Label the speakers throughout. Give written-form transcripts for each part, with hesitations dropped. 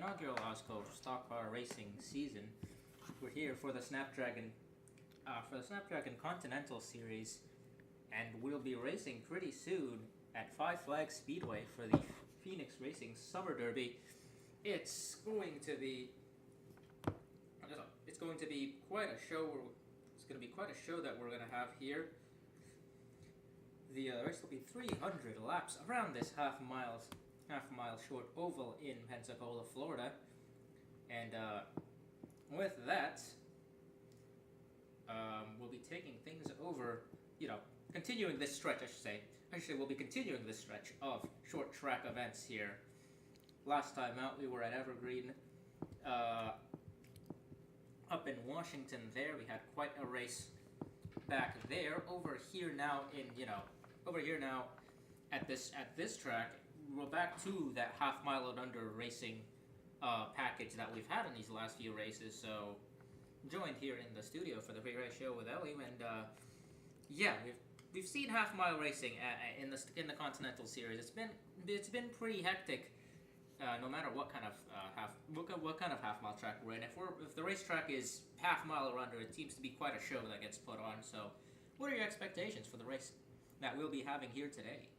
Speaker 1: inaugural AWSCO stock car racing season. We're here for the Snapdragon Continental series, and we'll be racing pretty soon at Five Flags Speedway for the Phoenix Racing Summer Derby. It's going to be quite a show. It's going to be quite a show that we're going to have here. The race will be 300 laps around this half mile short oval in Pensacola, Florida. And with that, we'll be taking things over, continuing this stretch, I should say. Actually, we'll be continuing this stretch of short track events here. Last time out, we were at Evergreen, up in Washington there. We had quite a race back there. Over here now at this track, we're back to that half mile and under racing package that we've had in these last few races. So joined here in the studio for the pre-race show with Ellie, and we've seen half mile racing in the Continental series. It's been pretty hectic, no matter what kind of half mile track we're in. If the racetrack is half mile or under, it seems to be quite a show that gets put on. So, what are your expectations for the race that we'll be having here today?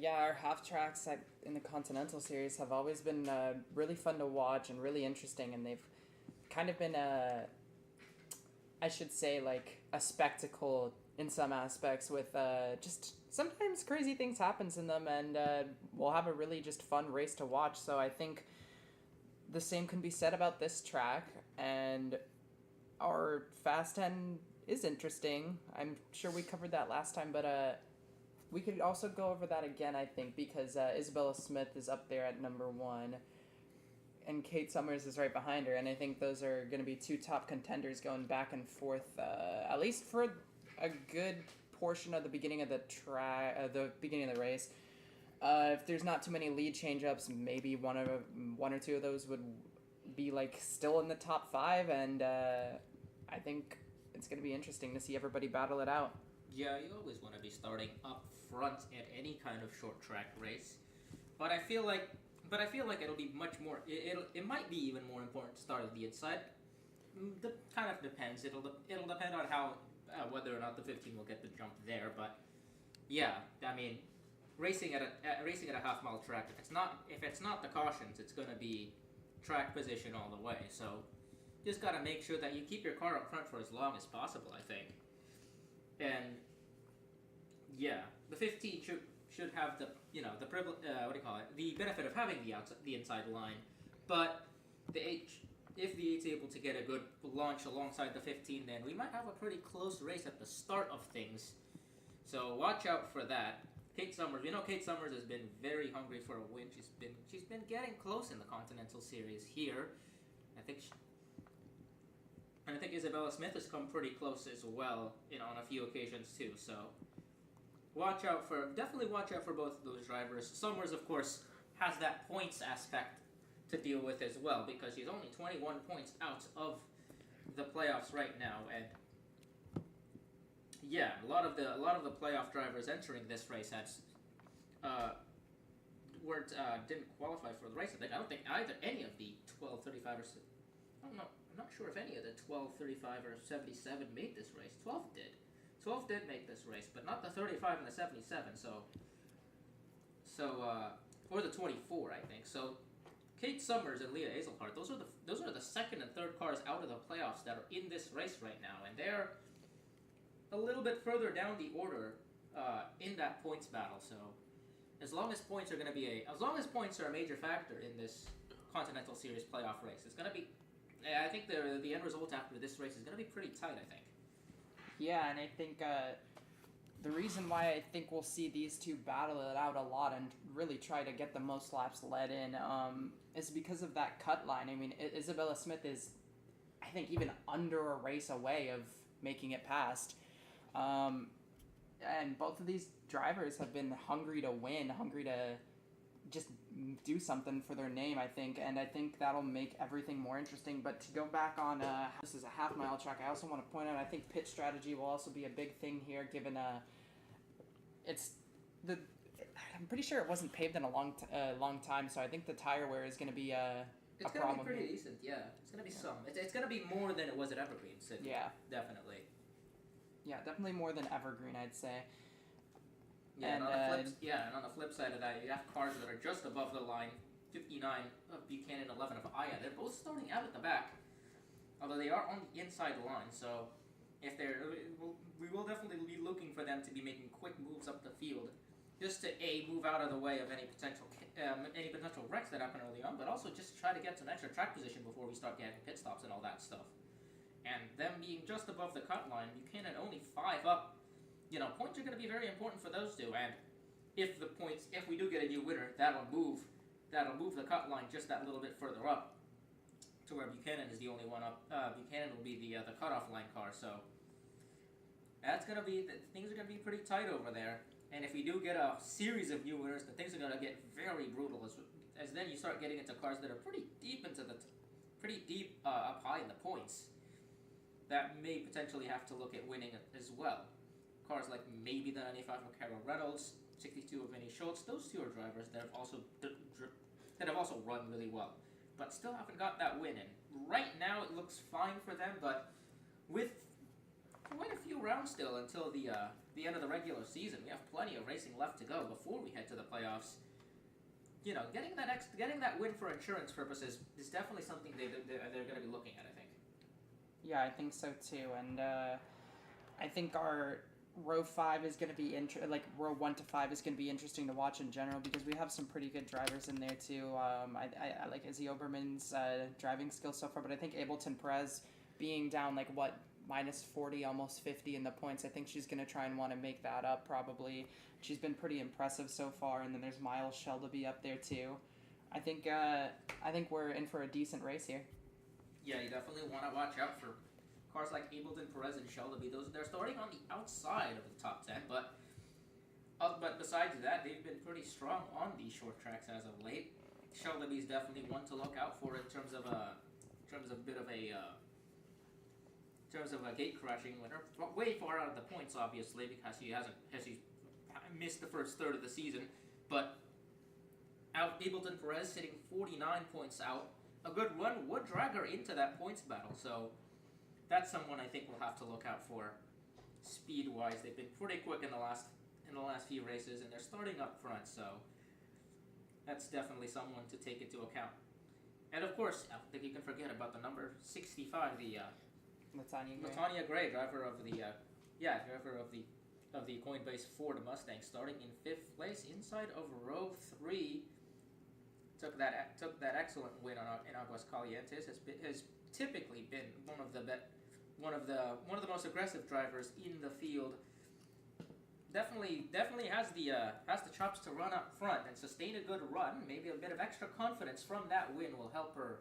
Speaker 2: Our half tracks in the Continental series have always been really fun to watch and really interesting, and they've kind of been I should say, like a spectacle in some aspects, with just sometimes crazy things happens in them, and we'll have a really just fun race to watch. So I think the same can be said about this track, and our Fast 10 is interesting. I'm sure we covered that last time, but we could also go over that again, I think, because Isabella Smith is up there at number 1, and Kate Summers is right behind her, and I think those are going to be two top contenders going back and forth, at least for a good portion of the beginning of the race. If there's not too many lead change-ups, maybe one or two of those would be like still in the top 5, and I think it's going to be interesting to see everybody battle it out.
Speaker 1: Yeah, you always want to be starting up front at any kind of short track race, but I feel like it'll be much more. It might be even more important to start at the inside. Kind of depends. It'll depend on how whether or not the 15 will get the jump there. But yeah, I mean, racing at a half mile track. If it's not the cautions, it's gonna be track position all the way. So just gotta make sure that you keep your car up front for as long as possible, I think. And yeah, the 15 should have the the benefit of having the inside line, but if the 8's able to get a good launch alongside the 15, then we might have a pretty close race at the start of things. So watch out for that. Kate Summers, Kate Summers has been very hungry for a win. She's been getting close in the Continental Series here. I think Isabella Smith has come pretty close as well, on a few occasions too. So definitely watch out for both of those drivers. Summers, of course, has that points aspect to deal with as well, because she's only 21 points out of the playoffs right now, and yeah, a lot of the playoff drivers entering this race didn't qualify for the race. I don't think any of the 12:35 or I'm not sure if any of the 12:35 or 77 made this race. 12 did. 12 did make this race, but not the 35 and the 77. Or the 24, I think. So Kate Summers and Leah Azelhart, those are the second and third cars out of the playoffs that are in this race right now, and they're a little bit further down the order in that points battle. So as long as points are a major factor in this Continental Series playoff race, it's going to be. I think the end result after this race is going to be pretty tight, I think.
Speaker 2: Yeah, and I think the reason why I think we'll see these two battle it out a lot and really try to get the most laps let in is because of that cut line. I mean, Isabella Smith is, I think, even under a race away of making it past. And both of these drivers have been hungry to win, hungry to just do something for their name, I think, and I think that'll make everything more interesting. But to go back on, this is a half mile track, I also want to point out, I think pit strategy will also be a big thing here, given I'm pretty sure it wasn't paved in a long time, so I think the tire wear is going to be
Speaker 1: It's gonna be pretty decent, yeah. It's gonna be some. It's gonna be more than it was at Evergreen City.
Speaker 2: Yeah.
Speaker 1: Definitely.
Speaker 2: Yeah, definitely more than Evergreen, I'd say.
Speaker 1: Yeah, and on the flip side of that, you have cars that are just above the line. 59 of Buchanan, 11 of Aya. They're both starting out at the back, although they are on the inside line. So, if we will definitely be looking for them to be making quick moves up the field, just to move out of the way of any potential wrecks that happen early on, but also just try to get some extra track position before we start getting pit stops and all that stuff. And them being just above the cut line, Buchanan only 5 up. Points are going to be very important for those two. And if we do get a new winner, that'll move the cut line just that little bit further up, to where Buchanan is the only one up. Buchanan will be the cutoff line car. So things are going to be pretty tight over there. And if we do get a series of new winners, then things are going to get very brutal. As then you start getting into cars that are pretty deep up high in the points, that may potentially have to look at winning as well. Cars like maybe the 95 of Carol Reynolds, 62 of Vinny Schultz. Those two are drivers that have also run really well, but still haven't got that win. And right now it looks fine for them, but with quite a few rounds still until the end of the regular season, we have plenty of racing left to go before we head to the playoffs. Getting that win for insurance purposes is definitely something they're going to be looking at, I think.
Speaker 2: Yeah, I think so too, and I think our row 5 is going to be row 1 to 5 is going to be interesting to watch in general, because we have some pretty good drivers in there too. I like Izzy Oberman's driving skills so far, but I think Ableton Perez being down minus 40, almost 50 in the points, I think she's going to try and want to make that up probably. She's been pretty impressive so far, and then there's Miles Shelby up there too. I think we're in for a decent race here.
Speaker 1: Yeah, you definitely want to watch out for cars like Ableton, Perez, and Shelby. They're starting on the outside of the top 10, but besides that, they've been pretty strong on these short tracks as of late. Shelby's definitely one to look out for in terms of a gate crashing winner. Way far out of the points, obviously, because she's missed the first third of the season. But Ableton Perez sitting 49 points out. A good run would drag her into that points battle, so that's someone I think we'll have to look out for. Speed-wise, they've been pretty quick in the last few races, and they're starting up front, so that's definitely someone to take into account. And of course, I don't think you can forget about the number 65, the Latanya Gray, driver of the Coinbase Ford Mustang, starting in 5th place inside of row 3. Took that excellent win in Aguascalientes. Has typically been one of the most aggressive drivers in the field. Definitely has the chops to run up front and sustain a good run. Maybe a bit of extra confidence from that win will help her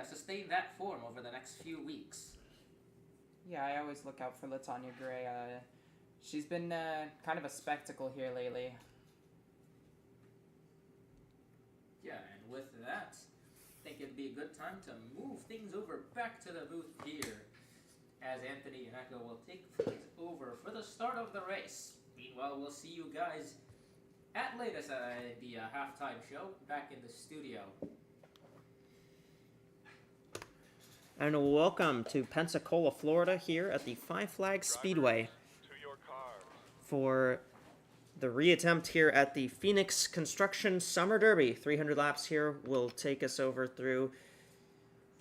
Speaker 1: sustain that form over the next few weeks.
Speaker 2: Yeah, I always look out for Latanya Gray. She's been kind of a spectacle here lately.
Speaker 1: Yeah, and with that, I think it'd be a good time to move things over back to the booth here, as Anthony and Echo will take things over for the start of the race. Meanwhile, we'll see you guys at latest at the halftime show back in the studio.
Speaker 3: And welcome to Pensacola, Florida, here at the Five Flags Speedway for the reattempt here at the Phoenix Construction Summer Derby. 300 laps here will take us over through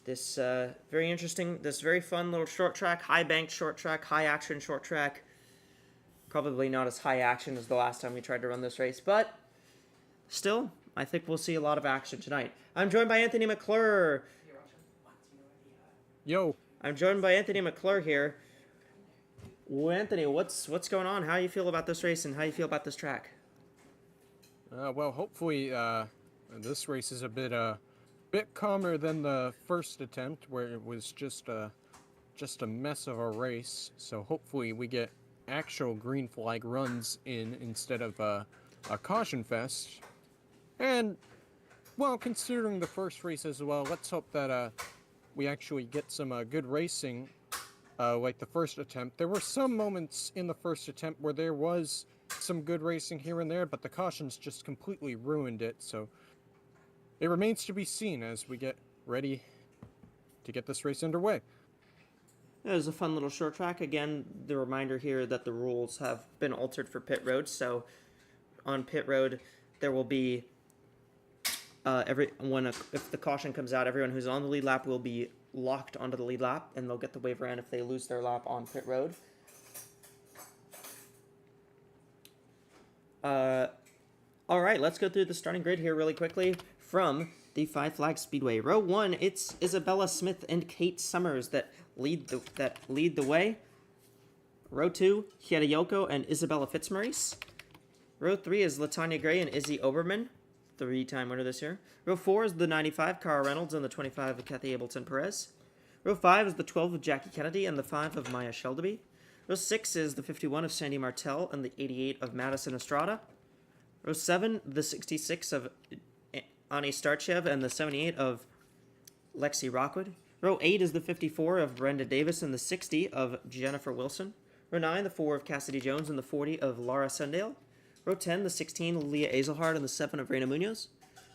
Speaker 3: this very fun little short track, high banked short track, high action short track. Probably not as high action as the last time we tried to run this race, but still, I think we'll see a lot of action tonight. I'm joined by Anthony McClure.
Speaker 4: Yo.
Speaker 3: I'm joined by Anthony McClure here. Well, Anthony, what's going on? How do you feel about this race, and how do you feel about this track?
Speaker 4: Well, hopefully this race is a bit calmer than the first attempt, where it was just a mess of a race. So hopefully we get actual green flag runs instead of a caution fest. And well, considering the first race as well, let's hope that we actually get some good racing. Like the first attempt. There were some moments in the first attempt where there was some good racing here and there, but the cautions just completely ruined it. So it remains to be seen as we get ready to get this race underway.
Speaker 3: It was a fun little short track. Again, the reminder here that the rules have been altered for pit road. So on pit road, there will be if the caution comes out, everyone who's on the lead lap will be locked onto the lead lap, and they'll get the waiver in if they lose their lap on pit road. All right, let's go through the starting grid here really quickly from the Five Flags Speedway. Row 1, it's Isabella Smith and Kate Summers that lead the way. Row 2, Hieta Yoko and Isabella Fitzmaurice. Row 3 is Latanya Gray and Izzy Oberman, 3-time winner this year. Row 4 is the 95, Cara Reynolds, and the 25 of Kathy Ableton Perez. Row 5 is the 12 of Jackie Kennedy and the 5 of Maya Sheldaby. Row 6 is the 51 of Sandy Martel and the 88 of Madison Estrada. Row 7, the 66 of Ani Starchev and the 78 of Lexi Rockwood. Row 8 is the 54 of Brenda Davis and the 60 of Jennifer Wilson. Row 9, the 4 of Cassidy Jones and the 40 of Laura Sundale. Row 10, the 16, Leah Azelhard and the 7 of Reina Munoz.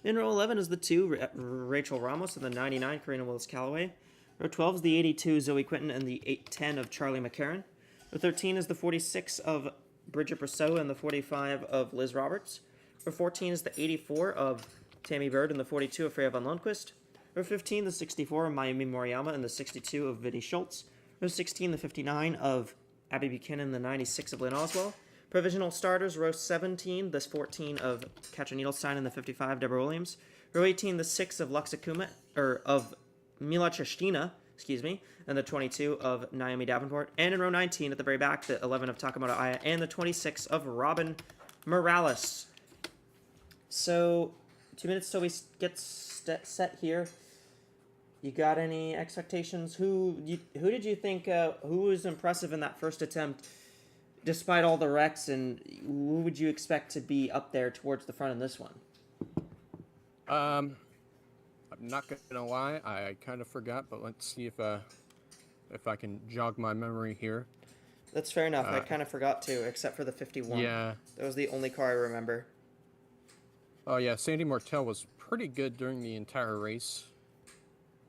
Speaker 3: In row 11 is the 2, Rachel Ramos and the 99, Karina Willis-Callaway. Row 12 is the 82, Zoe Quinton and the 10 of Charlie McCarran. Row 13 is the 46 of Bridget Brousseau and the 45 of Liz Roberts. Row 14 is the 84 of Tammy Bird and the 42 of Freya Van Lundquist. Row 15, the 64 of Mayumi Moriyama and the 62 of Vinnie Schultz. Row 16, the 59 of Abby Buchanan and the 96 of Lynn Oswald. Provisional starters, row 17, the 14 of Katja Niedelstein and the 55 Deborah Williams. Row 18, the 6 of of Mila Chestina, and the 22 of Naomi Davenport. And in row 19 at the very back, the 11 of Takamoto Aya and the 26 of Robin Morales. So, 2 minutes till we get set here. You got any expectations? Who did you think, who was impressive in that first attempt? Despite all the wrecks, and who would you expect to be up there towards the front in this one?
Speaker 4: I'm not gonna lie, I kind of forgot, but let's see if I can jog my memory here.
Speaker 3: That's fair enough. I kind of forgot too, except for the 51.
Speaker 4: Yeah.
Speaker 3: That was the only car I remember.
Speaker 4: Oh yeah, Sandy Martel was pretty good during the entire race.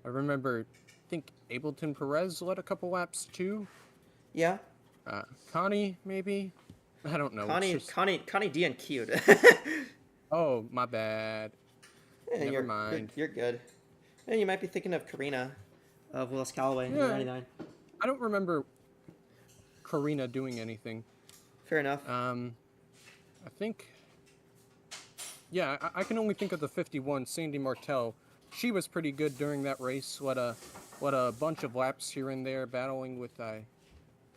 Speaker 4: I remember, I think Ableton Perez led a couple laps too.
Speaker 3: Yeah.
Speaker 4: Connie, maybe? I don't know.
Speaker 3: Connie DNQ'd.
Speaker 4: Oh, my bad.
Speaker 3: Yeah,
Speaker 4: Never mind.
Speaker 3: You're good. And you might be thinking of Karina of Willis Callaway in 99.
Speaker 4: I don't remember Karina doing anything.
Speaker 3: Fair enough.
Speaker 4: I think... Yeah, I can only think of the 51, Sandy Martel. She was pretty good during that race. What a bunch of laps here and there, battling with, I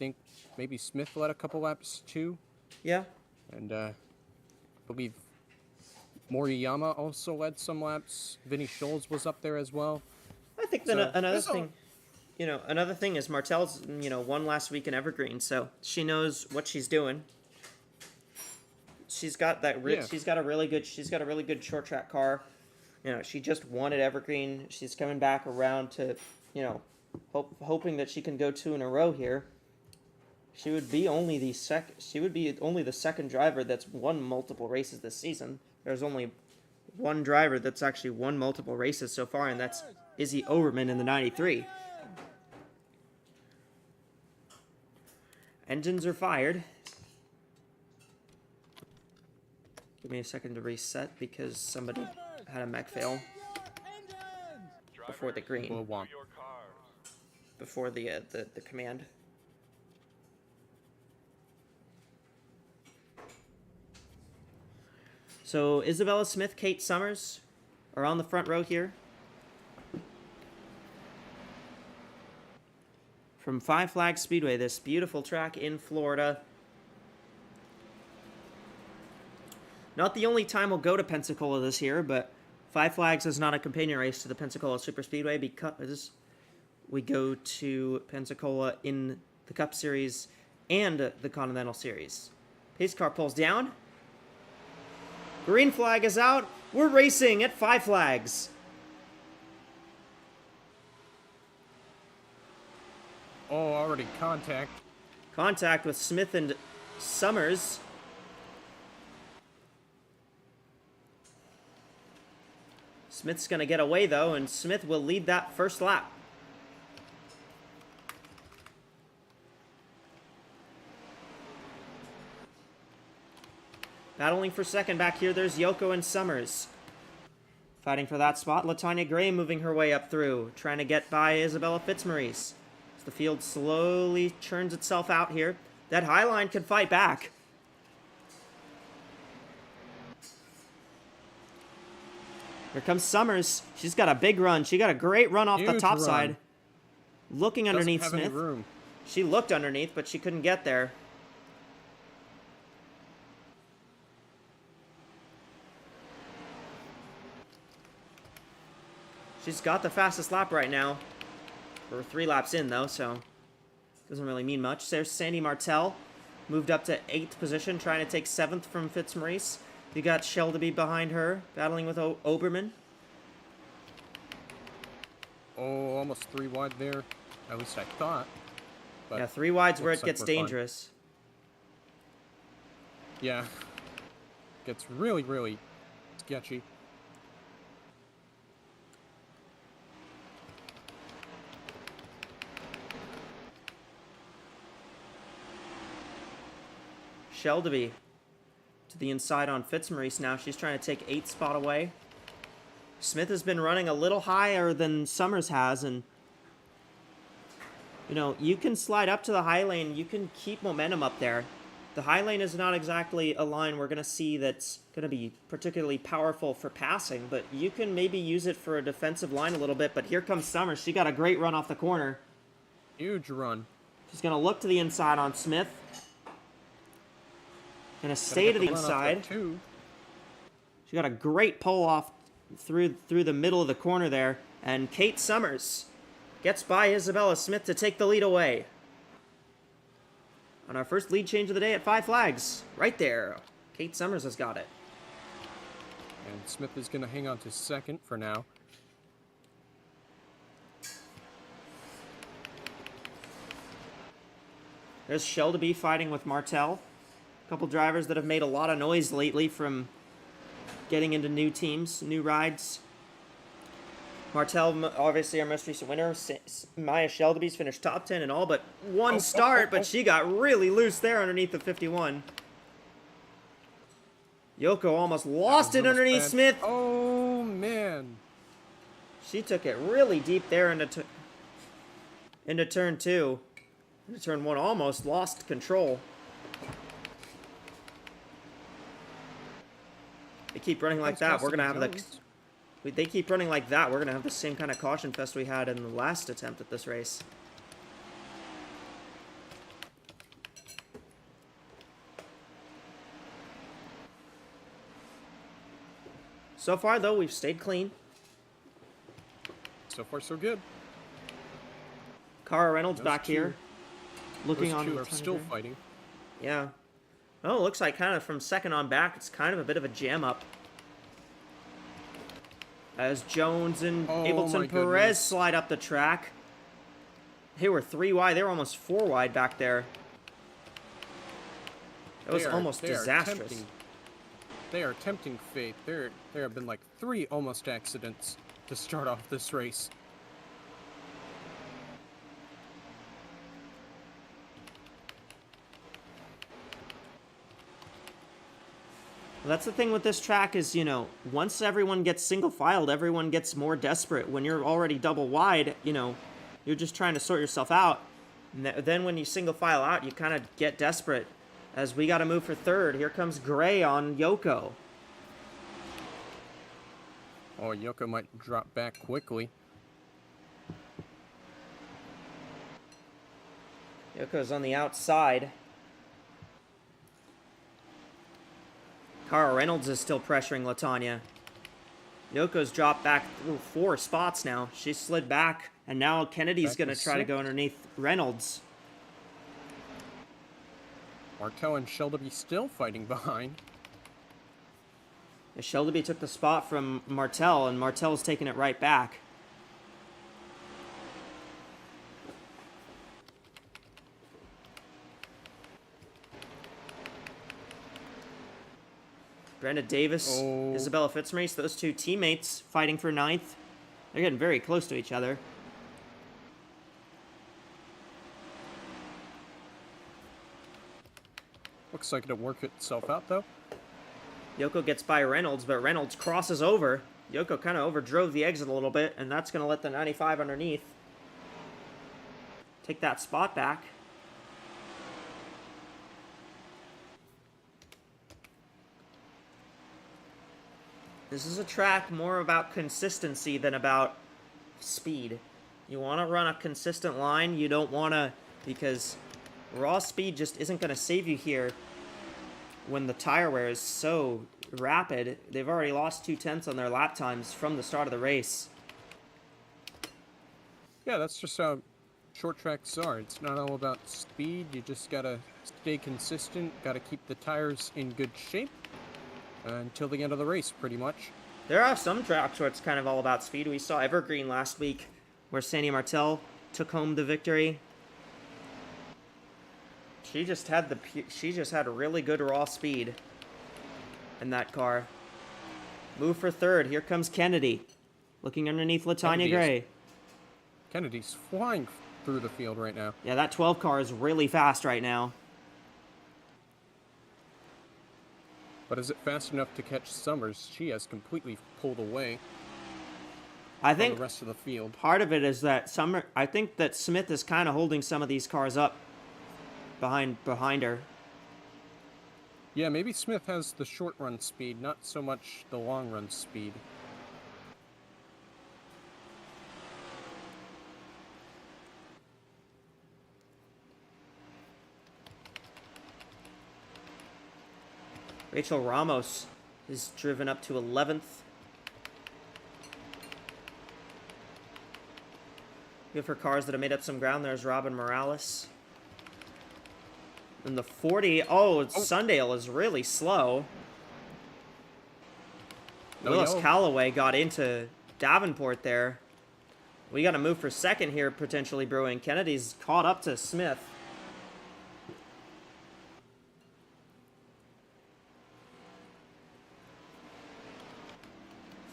Speaker 4: think, maybe Smith led a couple laps too.
Speaker 3: Yeah.
Speaker 4: And I believe Moriyama also led some laps. Vinnie Schultz was up there as well.
Speaker 3: I think that another thing is Martel's, won last week in Evergreen, so she knows what she's doing. She's got that. She's got a really good short track car. She just won at Evergreen. She's coming back around to, hoping that she can go 2 in a row here. She would be only the second driver that's won multiple races this season. There's only one driver that's actually won multiple races so far, and that's Izzy Oberman in the 93. Engines are fired. Give me a second to reset because somebody had a mech fail before the green. Before the command. So Isabella Smith, Kate Summers are on the front row here. From Five Flags Speedway, this beautiful track in Florida. Not the only time we'll go to Pensacola this year, but Five Flags is not a companion race to the Pensacola Superspeedway because we go to Pensacola in the Cup Series and the Continental Series. Pace car pulls down. Green flag is out. We're racing at Five Flags.
Speaker 4: Oh, already contact.
Speaker 3: Contact with Smith and Summers. Smith's going to get away, though, and Smith will lead that first lap. Battling for second back here, there's Yoko and Summers. Fighting for that spot, Latanya Gray moving her way up through, trying to get by Isabella Fitzmaurice. As the field slowly churns itself out here, that high line could fight back. Here comes Summers. She's got a big run. She got a great run off the top side. Looking underneath Smith. She looked underneath, but she couldn't get there. She's got the fastest lap right now. We're 3 laps in, though, so doesn't really mean much. There's Sandy Martell. Moved up to 8th position, trying to take 7th from Fitzmaurice. You got Shelby behind her, battling with Oberman.
Speaker 4: Oh, almost 3 wide there. At least I thought. But
Speaker 3: yeah, 3 wide's where it gets dangerous.
Speaker 4: Fine. Yeah. Gets really, really sketchy.
Speaker 3: Shelby to the inside on Fitzmaurice now. She's trying to take 8th spot away. Smith has been running a little higher than Summers has, and you know, you can slide up to the high lane. You can keep momentum up there. The high lane is not exactly a line we're going to see that's going to be particularly powerful for passing, but you can maybe use it for a defensive line a little bit. But here comes Summers. She got a great run off the corner.
Speaker 4: Huge run.
Speaker 3: She's going to look to the inside on Smith. Gonna stay to the inside. She got a great pull off through the middle of the corner there, and Kate Summers gets by Isabella Smith to take the lead away. On our first lead change of the day at 5 flags, right there, Kate Summers has got it.
Speaker 4: And Smith is gonna hang on to 2nd for now.
Speaker 3: There's Shelby fighting with Martell. Couple drivers that have made a lot of noise lately from getting into new teams, new rides. Martell, obviously our most recent winner. Maya Shelby's finished top 10 and all but one start, but she got really loose there underneath the 51. Yoko almost lost it underneath Smith.
Speaker 4: Oh, man.
Speaker 3: She took it really deep there into turn 2. Into turn 1, almost lost control. They keep running like that, we're gonna have they keep running like that, we're gonna have the same kind of caution fest we had in the last attempt at this race. So far, though, we've stayed clean.
Speaker 4: So far, so good.
Speaker 3: Cara Reynolds back here, looking on.
Speaker 4: Those 2 are still fighting.
Speaker 3: Yeah. Oh, it looks like kind of from 2nd on back, it's kind of a bit of a jam up. As Jones and Ableton Perez slide up the track. They were 3 wide. They were almost 4 wide back there. That was almost disastrous.
Speaker 4: They are tempting fate. There have been like 3 almost accidents to start off this race.
Speaker 3: Well, that's the thing with this track is, you know, once everyone gets single-filed, everyone gets more desperate. When you're already double wide, you know, you're just trying to sort yourself out. And then when you single-file out, you kind of get desperate. As we got to move for 3rd, here comes Gray on Yoko.
Speaker 4: Oh, Yoko might drop back quickly.
Speaker 3: Yoko's on the outside. Cara Reynolds is still pressuring Latanya. Yoko's dropped back through 4 spots now. She slid back, and now Kennedy's going to try to go underneath Reynolds.
Speaker 4: Martell and Shelby still fighting behind.
Speaker 3: Shelby took the spot from Martell, and Martell's taking it right back. Brenda Davis,
Speaker 4: Oh.
Speaker 3: Isabella Fitzmaurice, those two teammates fighting for ninth. They're getting very close to each other.
Speaker 4: Looks like it'll work itself out, though.
Speaker 3: Yoko gets by Reynolds, but Reynolds crosses over. Yoko kind of overdrove the exit a little bit, and that's going to let the 95 underneath take that spot back. This is a track more about consistency than about speed. You want to run a consistent line. You don't want to, because raw speed just isn't going to save you here when the tire wear is so rapid. They've already lost 2/10 on their lap times from the start of the race.
Speaker 4: Yeah, that's just how short tracks are. It's not all about speed. You just gotta stay consistent, gotta keep the tires in good shape until the end of the race, pretty much.
Speaker 3: There are some tracks where it's kind of all about speed. We saw Evergreen last week, where Sandy Martel took home the victory. She just had really good raw speed in that car. Move for third. Here comes Kennedy, looking underneath Latanya Gray.
Speaker 4: Kennedy's flying through the field right now.
Speaker 3: Yeah, that 12 car is really fast right now.
Speaker 4: But is it fast enough to catch Summers? She has completely pulled away
Speaker 3: I
Speaker 4: from
Speaker 3: think
Speaker 4: the rest of the field.
Speaker 3: part of it is that I think that Smith is kind of holding some of these cars up behind her.
Speaker 4: Yeah, maybe Smith has the short run speed, not so much the long run speed.
Speaker 3: Rachel Ramos is driven up to 11th. Good for cars that have made up some ground. There's Robin Morales. And the 40, Sundale is really slow.
Speaker 4: No
Speaker 3: Willis
Speaker 4: yellow.
Speaker 3: Calloway got into Davenport there. We got to move for second here, potentially brewing. Kennedy's caught up to Smith.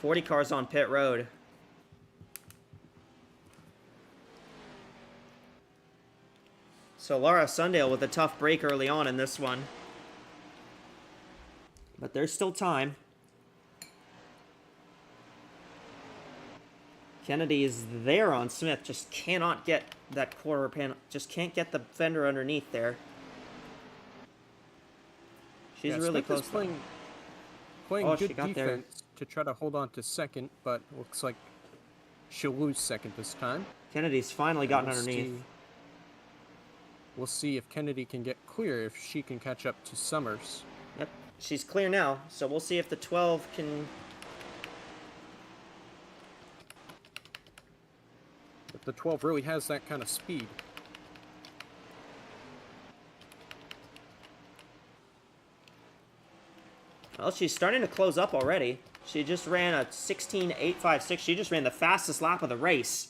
Speaker 3: .40 cars on pit road. So Laura Sundale with a tough break early on in this one. But there's still time. Kennedy is there on Smith, just cannot get that quarter panel, just can't get the fender underneath there. She's really
Speaker 4: Smith
Speaker 3: close.
Speaker 4: is playing
Speaker 3: Oh, she
Speaker 4: good
Speaker 3: got there.
Speaker 4: defense to try to hold on to second, but looks like she'll lose second this time.
Speaker 3: Kennedy's finally gotten
Speaker 4: We'll
Speaker 3: underneath.
Speaker 4: see- We'll see if Kennedy can get clear, if she can catch up to Summers.
Speaker 3: Yep, she's clear now, so we'll see if the 12 can...
Speaker 4: But the 12 really has that kind of speed.
Speaker 3: Well, she's starting to close up already. She just ran a 16.856. She just ran the fastest lap of the race.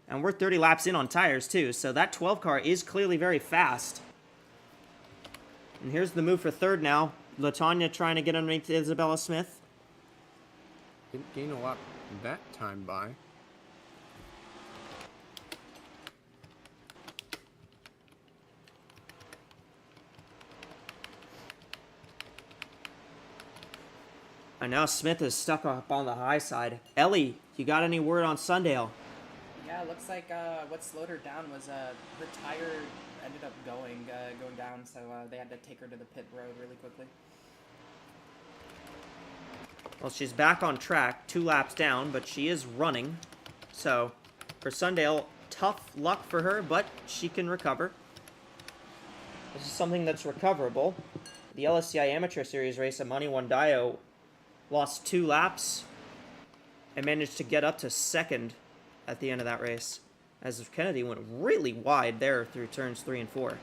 Speaker 3: And we're 30 laps in on tires, too. So that 12 car is clearly very fast. And here's the move for third now. Latanya trying to get underneath Isabella Smith.
Speaker 4: Didn't gain a lot that time by.
Speaker 3: And now Smith is stuck up on the high side. Ellie, you got any word on Sundale?
Speaker 2: Yeah, it looks like what slowed her down was her tire ended up going down, so they had to take her to the pit road really quickly.
Speaker 3: Well, she's back on track, 2 laps down, but she is running. So, for Sundale, tough luck for her, but she can recover. This is something that's recoverable. The LSCI Amateur Series race, Amani Wandayo lost 2 laps and managed to get up to second at the end of that race, as Kennedy went really wide there through turns 3 and 4.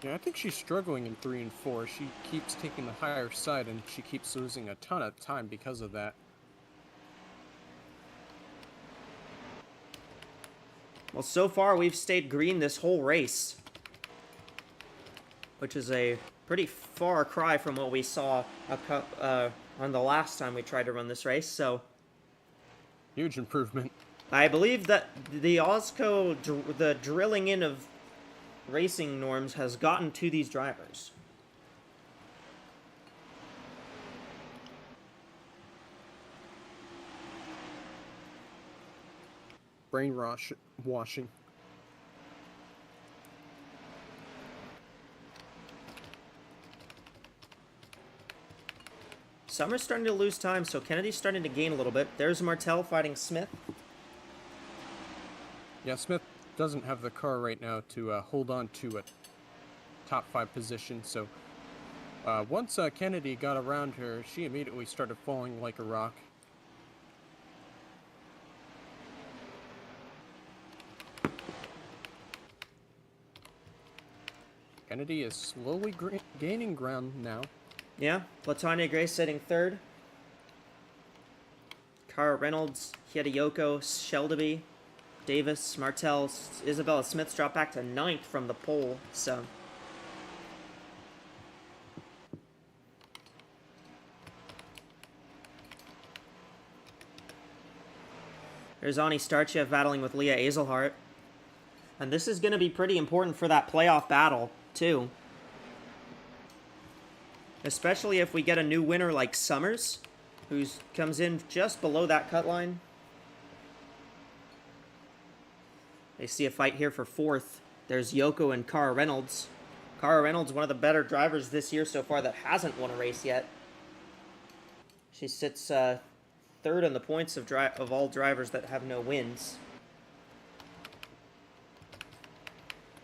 Speaker 4: Yeah, I think she's struggling in 3 and 4. She keeps taking the higher side, and she keeps losing a ton of time because of that.
Speaker 3: Well, so far we've stayed green this whole race, which is a pretty far cry from what we saw on the last time we tried to run this race. So
Speaker 4: Huge improvement.
Speaker 3: I believe that the AWSCO, the drilling in of racing norms has gotten to these drivers.
Speaker 4: Washing.
Speaker 3: Summer's starting to lose time, so Kennedy's starting to gain a little bit. There's Martell fighting Smith.
Speaker 4: Yeah, Smith doesn't have the car right now to hold on to a top 5 position, so once Kennedy got around her, she immediately started falling like a rock. Kennedy is slowly gaining ground now.
Speaker 3: Yeah, Latanya Gray sitting third. Cara Reynolds, Hideyoko, Shelby, Davis, Martell, Isabella Smith's dropped back to 9th from the pole, so. There's Ani Starchev battling with Leah Azelhart. And this is going to be pretty important for that playoff battle, too. Especially if we get a new winner like Summers, who comes in just below that cut line. They see a fight here for 4th. There's Yoko and Cara Reynolds. Cara Reynolds, one of the better drivers this year so far that hasn't won a race yet. She sits 3rd in the points of all drivers that have no wins.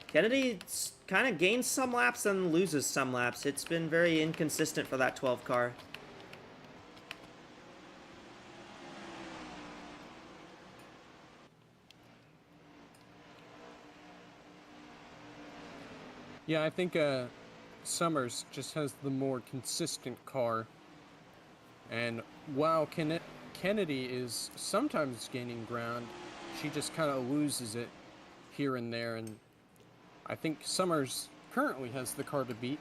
Speaker 3: Kennedy kind of gains some laps and loses some laps. It's been very inconsistent for that 12 car.
Speaker 4: Yeah, I think Summers just has the more consistent car. And while Kennedy is sometimes gaining ground, she just kind of loses it here and there. And I think Summers currently has the car to beat.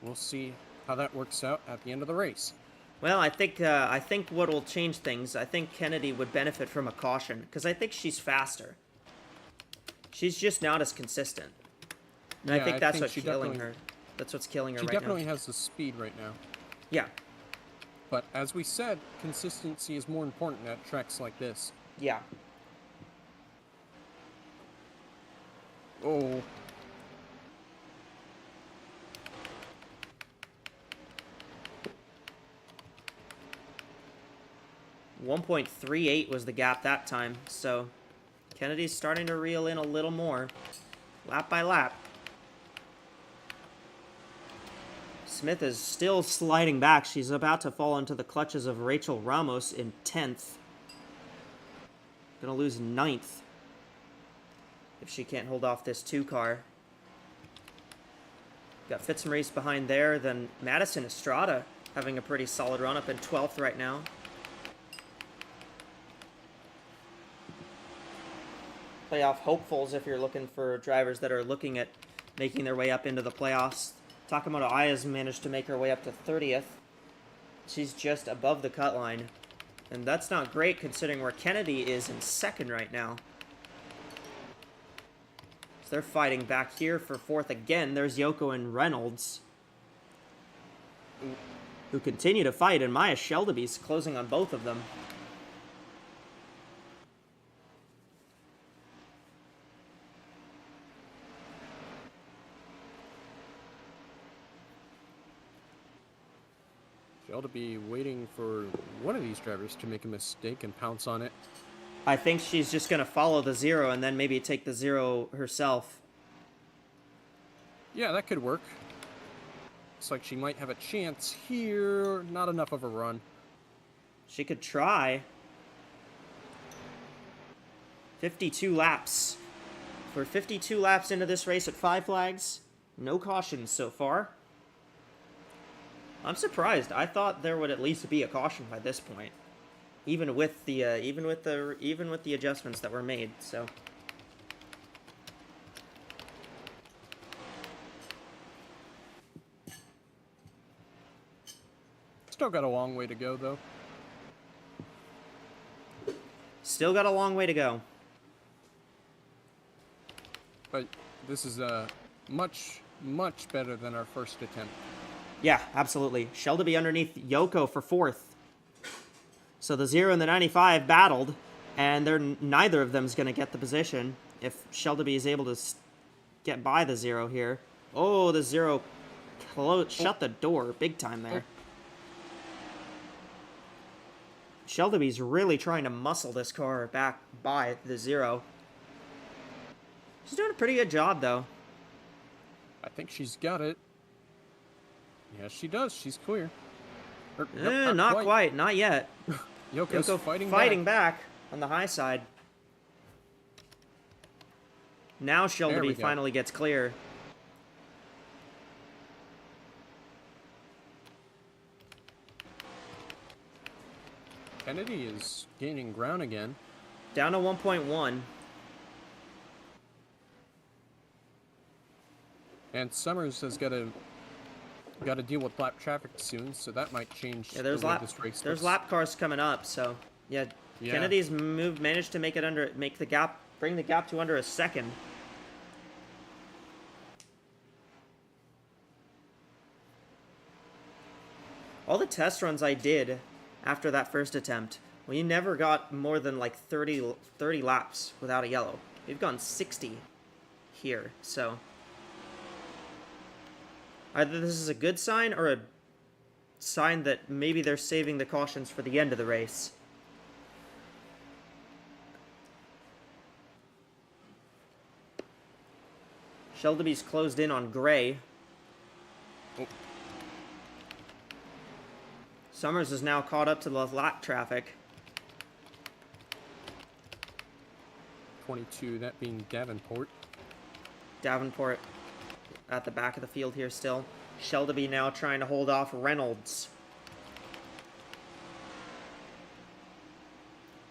Speaker 4: We'll see how that works out at the end of the race.
Speaker 3: Well, I think what will change things, I think Kennedy would benefit from a caution, because I think she's faster. She's just not as consistent. And
Speaker 4: Yeah,
Speaker 3: I think that's what's
Speaker 4: she
Speaker 3: killing
Speaker 4: definitely-
Speaker 3: her. That's what's killing her
Speaker 4: She
Speaker 3: right
Speaker 4: definitely
Speaker 3: now.
Speaker 4: has the speed right now.
Speaker 3: Yeah,
Speaker 4: But as we said, consistency is more important at tracks like this.
Speaker 3: yeah.
Speaker 4: Oh.
Speaker 3: .38 was the gap that time, so Kennedy's starting to reel in a little more, lap by lap. Smith is still sliding back. She's about to fall into the clutches of Rachel Ramos in 10th. Gonna lose 9th if she can't hold off this 2 car. Got Fitzmaurice behind there, then Madison Estrada having a pretty solid run, up in 12th right now. Playoff hopefuls if you're looking for drivers that are looking at making their way up into the playoffs. Takamoto Aya's managed to make her way up to 30th. She's just above the cut line. And that's not great considering where Kennedy is in 2nd right now. So they're fighting back here for 4th again. There's Yoko and Reynolds, who continue to fight, and Maya Shelby's closing on both of them.
Speaker 4: She ought to be waiting for one of these drivers to make a mistake and pounce on it.
Speaker 3: I think she's just going to follow the 0 and then maybe take the 0 herself.
Speaker 4: Yeah, that could work. Looks like she might have a chance here. Not enough of a run.
Speaker 3: She could try. 52 laps. We're 52 laps into this race at 5 flags. No cautions so far. I'm surprised. I thought there would at least be a caution by this point, even with the adjustments that were made. So.
Speaker 4: still got a long way to go, though.
Speaker 3: Still got a long way to go.
Speaker 4: But this is much better than our first attempt.
Speaker 3: Yeah, absolutely. Shelby underneath Yoko for 4th. So the 0 and the 95 battled, and neither of them is going to get the position if Shelby is able to get by the 0 here. Oh, the 0 shut the door big time there. Shelby's really trying to muscle this car back by the 0. She's doing a pretty good job, though.
Speaker 4: I think she's got it. Yes, she does. She's clear.
Speaker 3: Not quite. Not yet.
Speaker 4: Yoko's
Speaker 3: Yoko
Speaker 4: fighting
Speaker 3: back on the high side. Now Shelby finally gets clear.
Speaker 4: Kennedy is gaining ground again.
Speaker 3: Down to 1.1.
Speaker 4: And Summers has got to deal with lap traffic soon, so that might change
Speaker 3: Yeah,
Speaker 4: the way this race
Speaker 3: there's
Speaker 4: looks.
Speaker 3: lap cars coming up, so yeah. Kennedy's managed to bring the gap to under a second. All the test runs I did after that first attempt, we never got more than like 30 laps without a yellow. We've gone 60 here, so either this is a good sign or a sign that maybe they're saving the cautions for the end of the race. Shelby's closed in on Gray.
Speaker 4: Oh.
Speaker 3: Summers is now caught up to the lap traffic.
Speaker 4: 22, that being Davenport.
Speaker 3: Davenport at the back of the field here still. Shelby now trying to hold off Reynolds.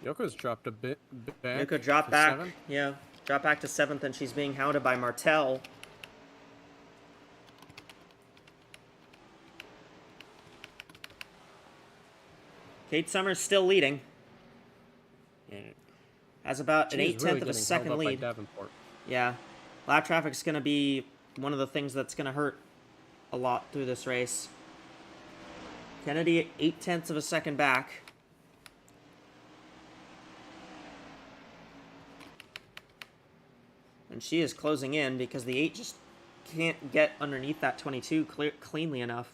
Speaker 4: Yoko's dropped a bit back.
Speaker 3: Yoko dropped
Speaker 4: to
Speaker 3: back.
Speaker 4: 7th.
Speaker 3: Yeah, dropped back to 7th, and she's being hounded by Martel. Kate Summers still leading. Has about an
Speaker 4: She's really
Speaker 3: 8/10 of a
Speaker 4: getting
Speaker 3: second
Speaker 4: held up by
Speaker 3: lead.
Speaker 4: Davenport.
Speaker 3: Yeah. Lap traffic's going to be one of the things that's going to hurt a lot through this race. Kennedy 8/10 of a second back. And she is closing in because the 8 just can't get underneath that 22 cleanly enough.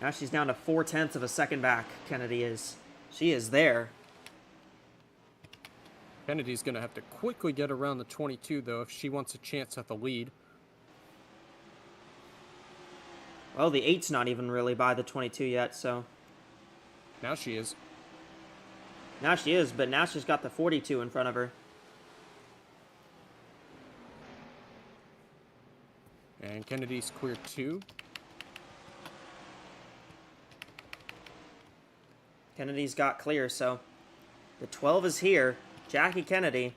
Speaker 3: Now she's down to 4/10 of a second back, Kennedy is. She is there.
Speaker 4: Kennedy's going to have to quickly get around the 22, though, if she wants a chance at the lead.
Speaker 3: Well, the 8's not even really by the 22 yet, so...
Speaker 4: Now she is.
Speaker 3: Now she is, but now she's got the 42 in front of her.
Speaker 4: And Kennedy's clear 2.
Speaker 3: Kennedy's got clear, so... The 12 is here. Jackie Kennedy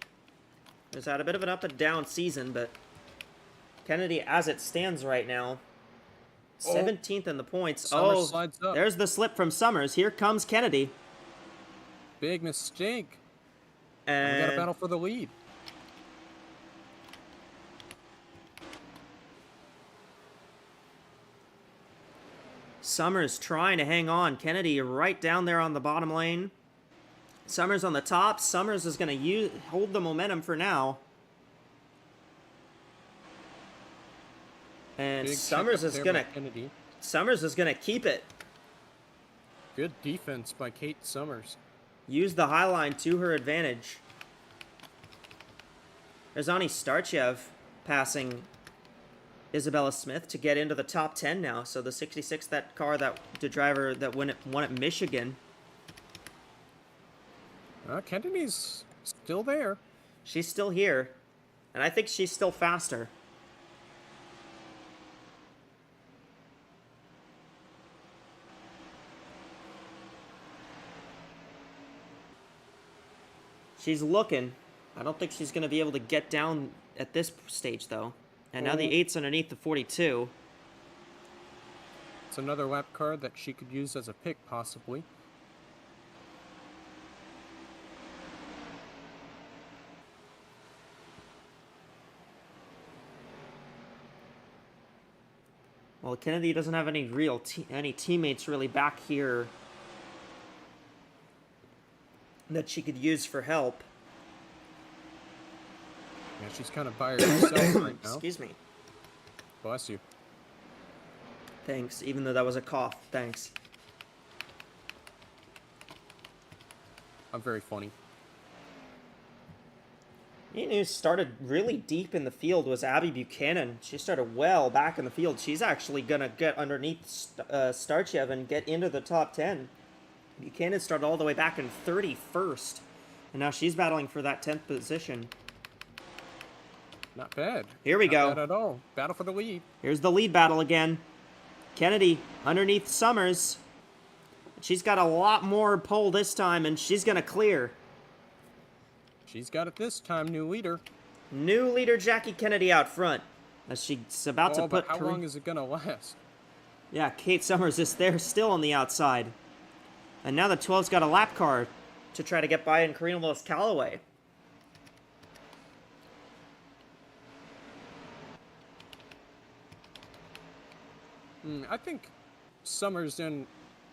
Speaker 3: has had a bit of an up and down season, but... Kennedy, as it stands right now... 17th in the points.
Speaker 4: Summers slides up.
Speaker 3: There's the slip from Summers. Here comes Kennedy.
Speaker 4: Big mistake.
Speaker 3: And
Speaker 4: We got a battle for the lead.
Speaker 3: Summers trying to hang on. Kennedy right down there on the bottom lane. Summers on the top. Summers is going to hold the momentum for now. And
Speaker 4: Big
Speaker 3: Summers
Speaker 4: checkup
Speaker 3: is
Speaker 4: there
Speaker 3: going
Speaker 4: by
Speaker 3: to
Speaker 4: Kennedy.
Speaker 3: Summers is going to keep it.
Speaker 4: Good defense by Kate Summers.
Speaker 3: Use the high line to her advantage. There's Ani Starchev passing Isabella Smith to get into the top 10 now. So the 66, that car, the driver that won at Michigan.
Speaker 4: Kennedy's still there.
Speaker 3: She's still here. And I think she's still faster. She's looking. I don't think she's going to be able to get down at this stage, though. And now the 8's underneath the 42.
Speaker 4: It's another lap car that she could use as a pick, possibly.
Speaker 3: Well, Kennedy doesn't have any real any teammates really back here that she could use for help.
Speaker 4: Yeah, she's kind of by herself right now.
Speaker 3: Excuse me.
Speaker 4: Bless you.
Speaker 3: Thanks, even though that was a cough. Thanks.
Speaker 4: I'm very funny.
Speaker 3: You who started really deep in the field was Abby Buchanan. She started well back in the field. She's actually going to get underneath Starchev and get into the top 10. Buchanan started all the way back in 31st. And now she's battling for that 10th position.
Speaker 4: Not bad.
Speaker 3: Here we go.
Speaker 4: Not bad at all. Battle for the lead.
Speaker 3: Here's the lead battle again. Kennedy underneath Summers. She's got a lot more pole this time, and she's going to clear.
Speaker 4: She's got it this time, new leader.
Speaker 3: New leader Jackie Kennedy out front. As she's about to put...
Speaker 4: But how long is it going to last?
Speaker 3: Yeah, Kate Summers is there still on the outside. And now the 12's got a lap car to try to get by in Karina Willis Calloway.
Speaker 4: I think Summers and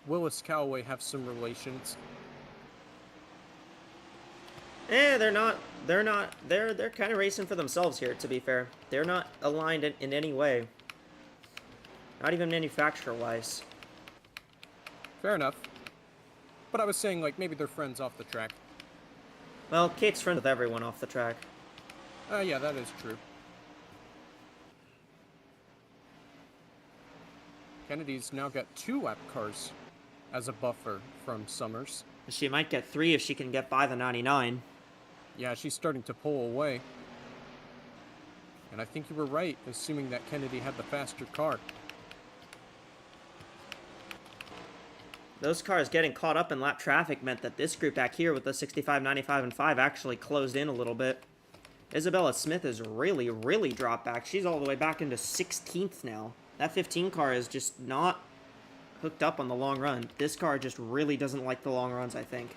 Speaker 4: Willis Calloway have some relations.
Speaker 3: They're not. They're kind of racing for themselves here, to be fair. They're not aligned in any way. Not even manufacturer-wise.
Speaker 4: Fair enough. But I was saying, like, maybe they're friends off the track.
Speaker 3: Well, Kate's friends with everyone off the track.
Speaker 4: Yeah, that is true. Kennedy's now got 2 lap cars as a buffer from Summers.
Speaker 3: She might get 3 if she can get by the 99.
Speaker 4: Yeah, she's starting to pull away. And I think you were right, assuming that Kennedy had the faster car.
Speaker 3: Those cars getting caught up in lap traffic meant that this group back here with the 65, 95, and 5 actually closed in a little bit. Isabella Smith is really, really dropped back. She's all the way back into 16th now. That 15 car is just not hooked up on the long run. This car just really doesn't like the long runs, I think.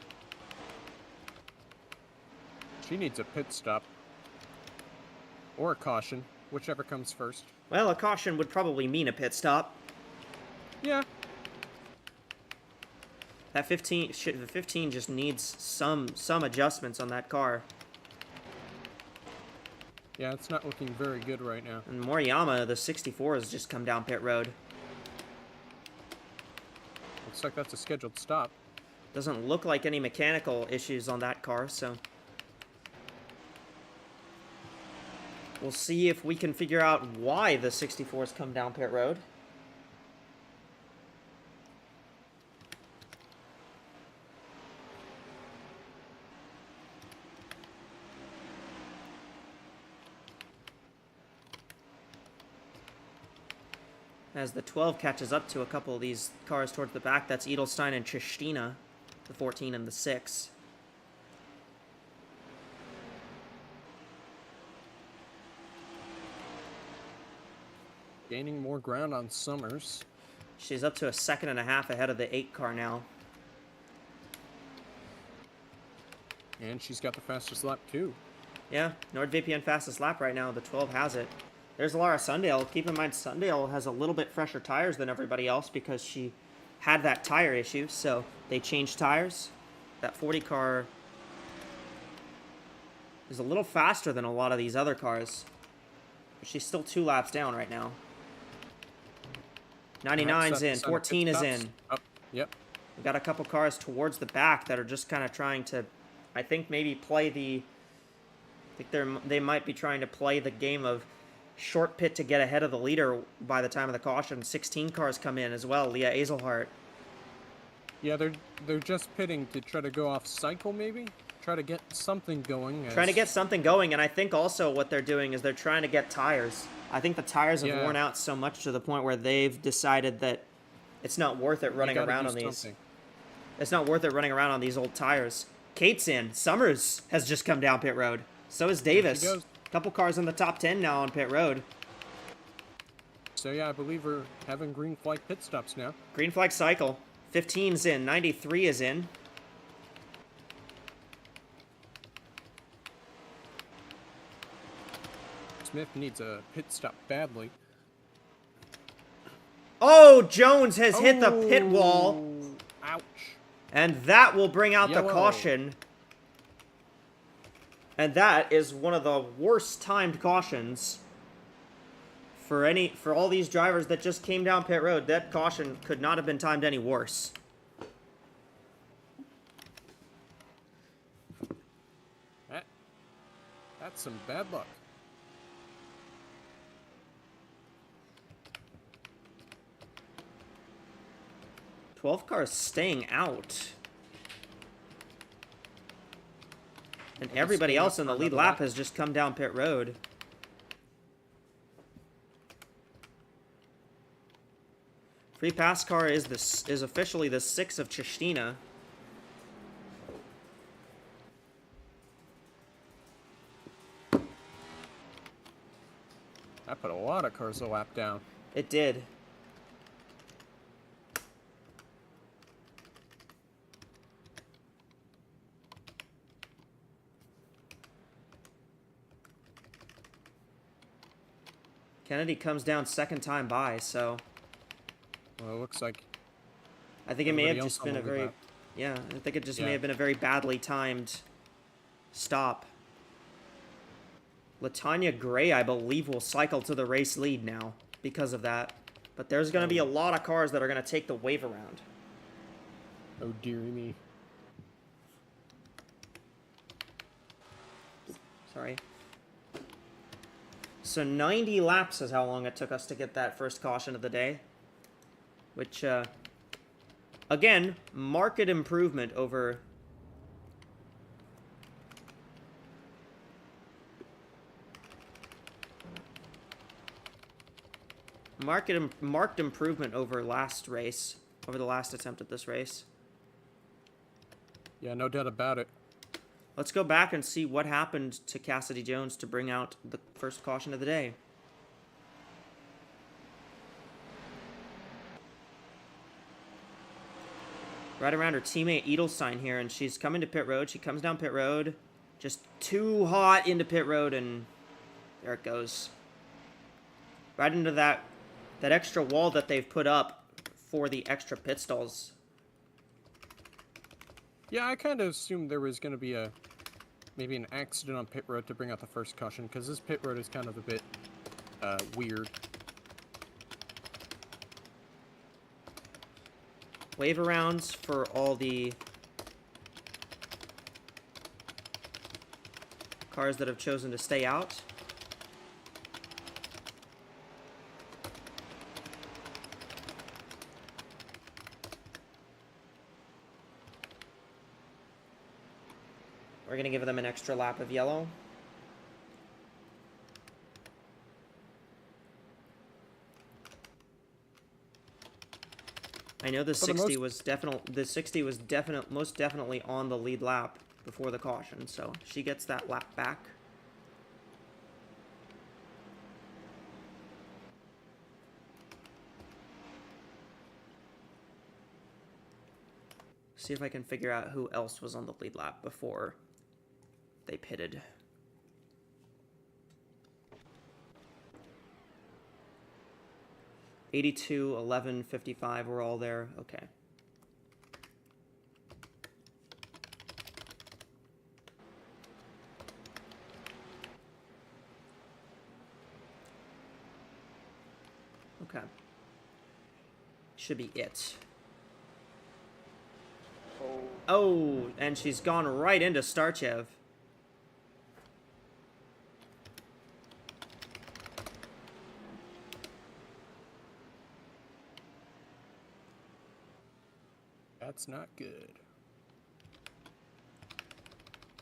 Speaker 4: She needs a pit stop. Or a caution, whichever comes first.
Speaker 3: Well, a caution would probably mean a pit stop.
Speaker 4: Yeah.
Speaker 3: That the 15 just needs some adjustments on that car.
Speaker 4: Yeah, it's not looking very good right now.
Speaker 3: And Moriyama, the 64, has just come down pit road.
Speaker 4: Looks like that's a scheduled stop.
Speaker 3: Doesn't look like any mechanical issues on that car, so... We'll see if we can figure out why the 64's come down pit road. As the 12 catches up to a couple of these cars towards the back, that's Edelstein and Tristina, the 14 and the 6.
Speaker 4: Gaining more ground on Summers.
Speaker 3: She's up to a 1.5 seconds ahead of the 8 car now.
Speaker 4: And she's got the fastest lap too.
Speaker 3: Yeah, NordVPN fastest lap right now. The 12 has it. There's Laura Sundale. Keep in mind, Sundale has a little bit fresher tires than everybody else because she had that tire issue, so they changed tires. That 40 car is a little faster than a lot of these other cars. But she's still 2 laps down right now. 99's in. 14 is in.
Speaker 4: Oh, yep.
Speaker 3: We've got a couple cars towards the back that are just kind of trying to, I think, maybe play the... I think they might be trying to play the game of short pit to get ahead of the leader by the time of the caution. 16 cars come in as well. Leah Azelhart.
Speaker 4: Yeah, they're just pitting to try to go off cycle, maybe? Try to get something going.
Speaker 3: Trying to get something going, and I think also what they're doing is they're trying to get tires. I think the tires have worn out so much to the point where they've decided that it's not worth it running around on these. It's not worth it running around on these old tires. Kate's in. Summers has just come down pit road. So is Davis. Couple cars in the top 10 now on pit road.
Speaker 4: So yeah, I believe we're having green flag pit stops now.
Speaker 3: Green flag cycle. 15's in. 93 is in.
Speaker 4: Smith needs a pit stop badly.
Speaker 3: Oh, Jones has hit the pit wall.
Speaker 4: Ouch.
Speaker 3: And that will bring out the
Speaker 4: Yellow.
Speaker 3: caution. And that is one of the worst timed cautions for all these drivers that just came down pit road. That caution could not have been timed any worse.
Speaker 4: That's some bad luck.
Speaker 3: Twelve cars staying out. And everybody else in the lead lap has just come down pit road. Free pass car is officially the 6 of Chistina.
Speaker 4: That put a lot of cars a lap down.
Speaker 3: It did. Kennedy comes down second time by, so
Speaker 4: Well, it looks like
Speaker 3: I think it may have
Speaker 4: everybody
Speaker 3: just
Speaker 4: else
Speaker 3: been a
Speaker 4: on the
Speaker 3: very,
Speaker 4: lap.
Speaker 3: yeah, I think it just
Speaker 4: Yeah.
Speaker 3: may have been a very badly timed stop. Latanya Gray, I believe, will cycle to the race lead now because of that. But there's going to be a lot of cars that are going to take the wave around.
Speaker 4: Oh dearie me.
Speaker 3: Sorry. So 90 laps is how long it took us to get that first caution of the day. Which, again, marked improvement over... Marked improvement over last race, over the last attempt at this race.
Speaker 4: Yeah, no doubt about it.
Speaker 3: Let's go back and see what happened to Cassidy Jones to bring out the first caution of the day. Right around her teammate Edelstein here, and she's coming to pit road. She comes down pit road, just too hot into pit road, and there it goes. Right into that extra wall that they've put up for the extra pit stalls.
Speaker 4: Yeah, I kind of assumed there was going to be maybe an accident on pit road to bring out the first caution, because this pit road is kind of a bit weird.
Speaker 3: Wave arounds for all the cars that have chosen to stay out. We're going to give them an extra lap of yellow. I know the 60 was most definitely on the lead lap before the caution, so she gets that lap back. See if I can figure out who else was on the lead lap before they pitted. '82, 11, 55, we're all there. Okay. Okay. Should be it. Oh, and she's gone right into Starchev.
Speaker 4: That's not good.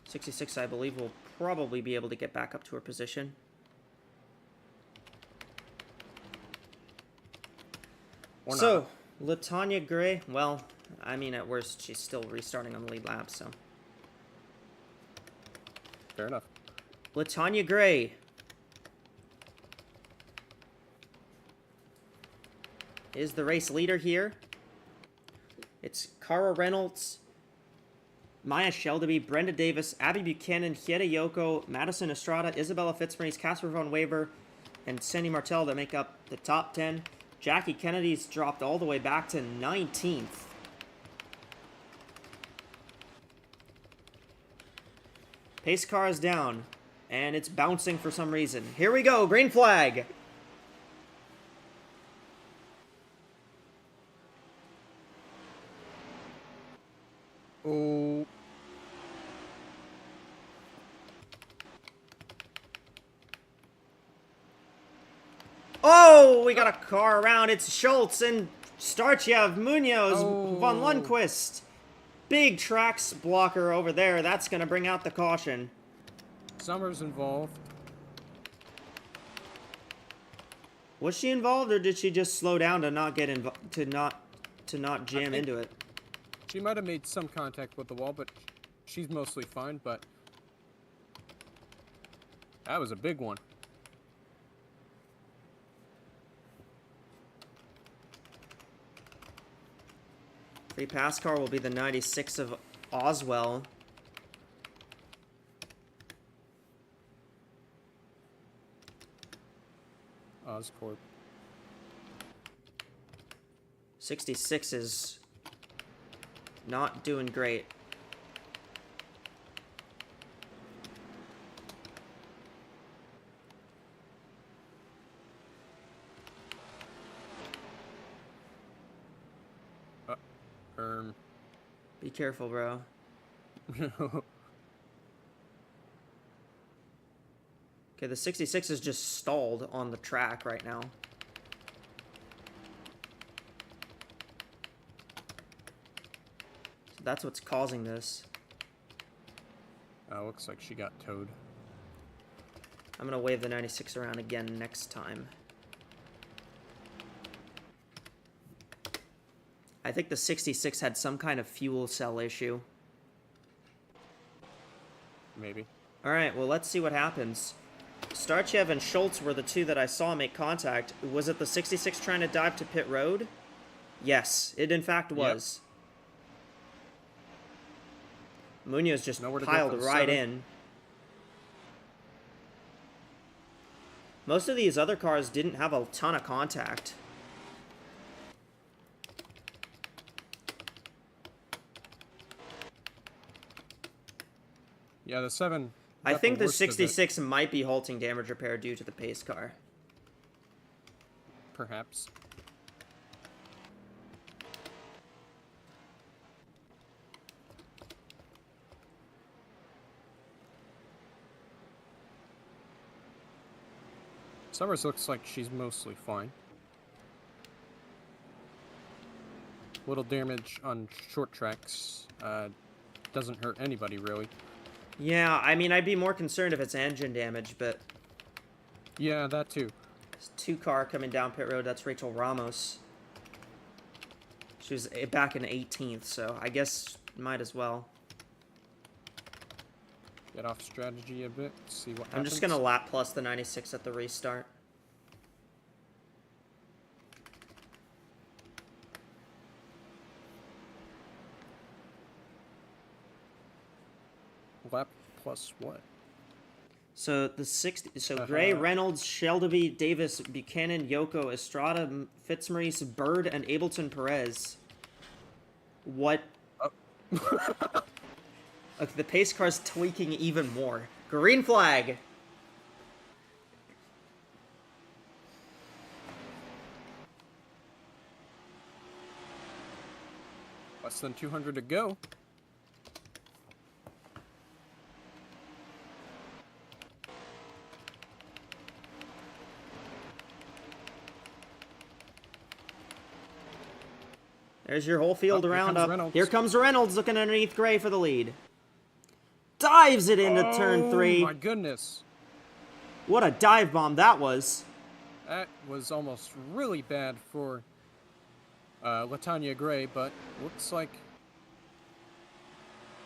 Speaker 3: 66, I believe, will probably be able to get back up to her position.
Speaker 4: Or
Speaker 3: So, Latanya Gray, well, I mean, at worst, she's still restarting on the lead lap, so.
Speaker 4: Fair enough.
Speaker 3: Latanya Gray. is the race leader here. It's Cara Reynolds, Maya Shelby, Brenda Davis, Abby Buchanan, Hieda Yoko, Madison Estrada, Isabella Fitzmaurice, Casper Von Waver, and Sandy Martell that make up the top 10. Jackie Kennedy's dropped all the way back to 19th. Pace car is down, and it's bouncing for some reason. Here we go, green flag!
Speaker 4: Oh.
Speaker 3: Oh, we got a car around. It's Schultz and Starchev, Munoz, Von Lundquist. Big tracks blocker over there. That's going to bring out the caution.
Speaker 4: Summers involved.
Speaker 3: Was she involved, or did she just slow down to not get to not jam into it?
Speaker 4: She might have made some contact with the wall, but she's mostly fine. But that was a big one.
Speaker 3: Free pass car will be the 96 of Oswell.
Speaker 4: Oscorp.
Speaker 3: 66 is not doing great. Be careful, bro. Okay, the 66 is just stalled on the track right now. So that's what's causing this.
Speaker 4: Looks like she got towed.
Speaker 3: I'm gonna wave the 96 around again next time. I think the 66 had some kind of fuel cell issue.
Speaker 4: Maybe.
Speaker 3: Alright, well, let's see what happens. Starchev and Schultz were the two that I saw make contact. Was it the 66 trying to dive to pit road? Yes, it in fact was. Yep. Munoz just piled right in. Most of these other cars didn't have a ton of contact.
Speaker 4: Yeah, the 7...
Speaker 3: I think the 66 might be halting damage repair due to the pace car.
Speaker 4: Perhaps. Summers looks like she's mostly fine. Little damage on short tracks. Doesn't hurt anybody, really.
Speaker 3: Yeah, I mean, I'd be more concerned if it's engine damage, but...
Speaker 4: Yeah, that too.
Speaker 3: There's 2 car coming down pit road. That's Rachel Ramos. She was back in 18th, so I guess might as well.
Speaker 4: Get off strategy a bit, see what happens.
Speaker 3: I'm just going to lap plus the 96 at the restart.
Speaker 4: Lap plus what?
Speaker 3: So the 60. So Gray, Reynolds, Shelby, Davis, Buchanan, Yoko, Estrada, Fitzmaurice, Bird, and Ableton Perez. What? Okay, the pace car's tweaking even more. Green flag.
Speaker 4: Less than 200 to go.
Speaker 3: There's your whole field roundup.
Speaker 4: Reynolds.
Speaker 3: Here comes Reynolds looking underneath Gray for the lead. Dives it into turn 3.
Speaker 4: Oh my goodness.
Speaker 3: What a dive bomb that was.
Speaker 4: That was almost really bad for Latanya Gray, but looks like...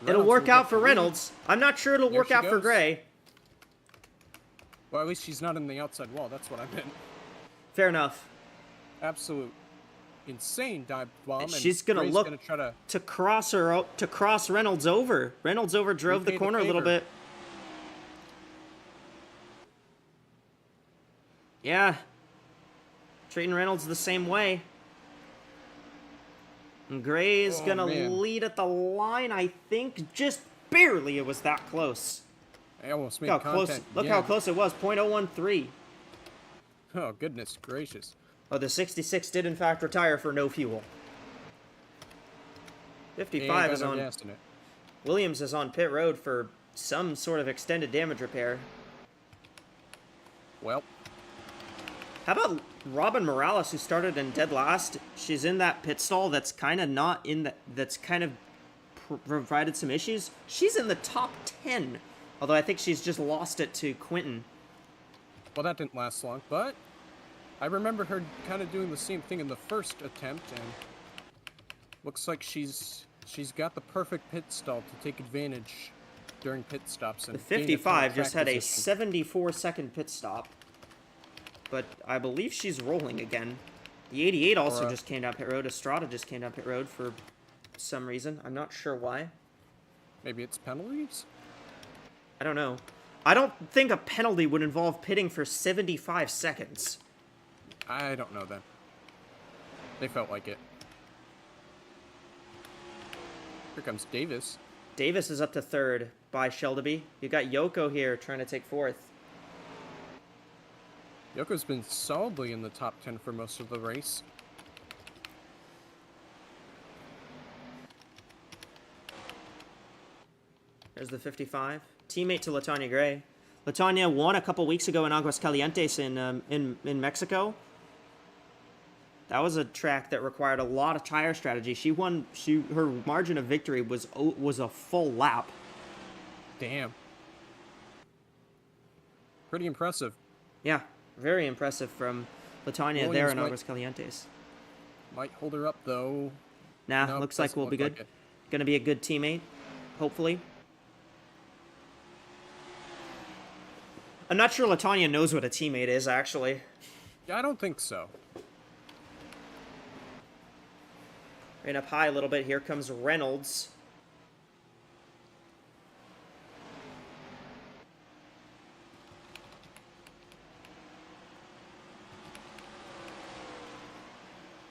Speaker 3: It'll work out for Reynolds. I'm not sure it'll work out for Gray.
Speaker 4: Well, at least she's not in the outside wall. That's what I meant.
Speaker 3: Fair enough.
Speaker 4: Absolute insane dive bomb. And
Speaker 3: She's gonna
Speaker 4: Ray's
Speaker 3: look
Speaker 4: gonna try to
Speaker 3: to cross Reynolds over. Reynolds over drove the
Speaker 4: repay
Speaker 3: corner a little
Speaker 4: favor.
Speaker 3: bit. Yeah. Treating Reynolds the same way. And Gray's
Speaker 4: Oh,
Speaker 3: gonna
Speaker 4: man.
Speaker 3: lead at the line, I think. Just barely it was that close.
Speaker 4: I almost made
Speaker 3: Look how close,
Speaker 4: contact.
Speaker 3: look
Speaker 4: Yeah.
Speaker 3: how close it was, .013.
Speaker 4: Oh, goodness gracious.
Speaker 3: Oh, the 66 did in fact retire for no fuel. 55 is on.
Speaker 4: Gas in it.
Speaker 3: Williams is on pit road for some sort of extended damage repair.
Speaker 4: Well,
Speaker 3: How about Robin Morales, who started in dead last? She's in that pit stall that's kind of not in the, that's kind of provided some issues. She's in the top 10, although I think she's just lost it to Quinton.
Speaker 4: well, that didn't last long, but I remember her kind of doing the same thing in the first attempt, and looks like she's got the perfect pit stall to take advantage during pit stops. And
Speaker 3: The
Speaker 4: gain a ton of
Speaker 3: 55 just
Speaker 4: track
Speaker 3: had a
Speaker 4: position.
Speaker 3: 74-second pit stop, but I believe she's rolling again. The 88 also
Speaker 4: Or,
Speaker 3: just came down pit road. Estrada just came down pit road for some reason. I'm not sure why.
Speaker 4: Maybe it's penalties?
Speaker 3: I don't know. I don't think a penalty would involve pitting for 75 seconds.
Speaker 4: I don't know then. They felt like it. Here comes Davis.
Speaker 3: Davis is up to third by Shelby. You got Yoko here trying to take fourth.
Speaker 4: Yoko's been solidly in the top 10 for most of the race.
Speaker 3: There's the 55. Teammate to Latanya Gray. Latanya won a couple weeks ago in Aguascalientes in Mexico. That was a track that required a lot of tire strategy. She won. Her margin of victory was a full lap.
Speaker 4: Damn. Pretty impressive.
Speaker 3: Yeah, very impressive from Latanya there in Aguascalientes.
Speaker 4: Might hold her up though.
Speaker 3: Nah,
Speaker 4: Nope,
Speaker 3: looks like
Speaker 4: doesn't
Speaker 3: we'll be
Speaker 4: look
Speaker 3: good.
Speaker 4: like it.
Speaker 3: Gonna be a good teammate, hopefully. I'm not sure Latanya knows what a teammate is, actually.
Speaker 4: Yeah, I don't think so.
Speaker 3: Ran up high a little bit. Here comes Reynolds.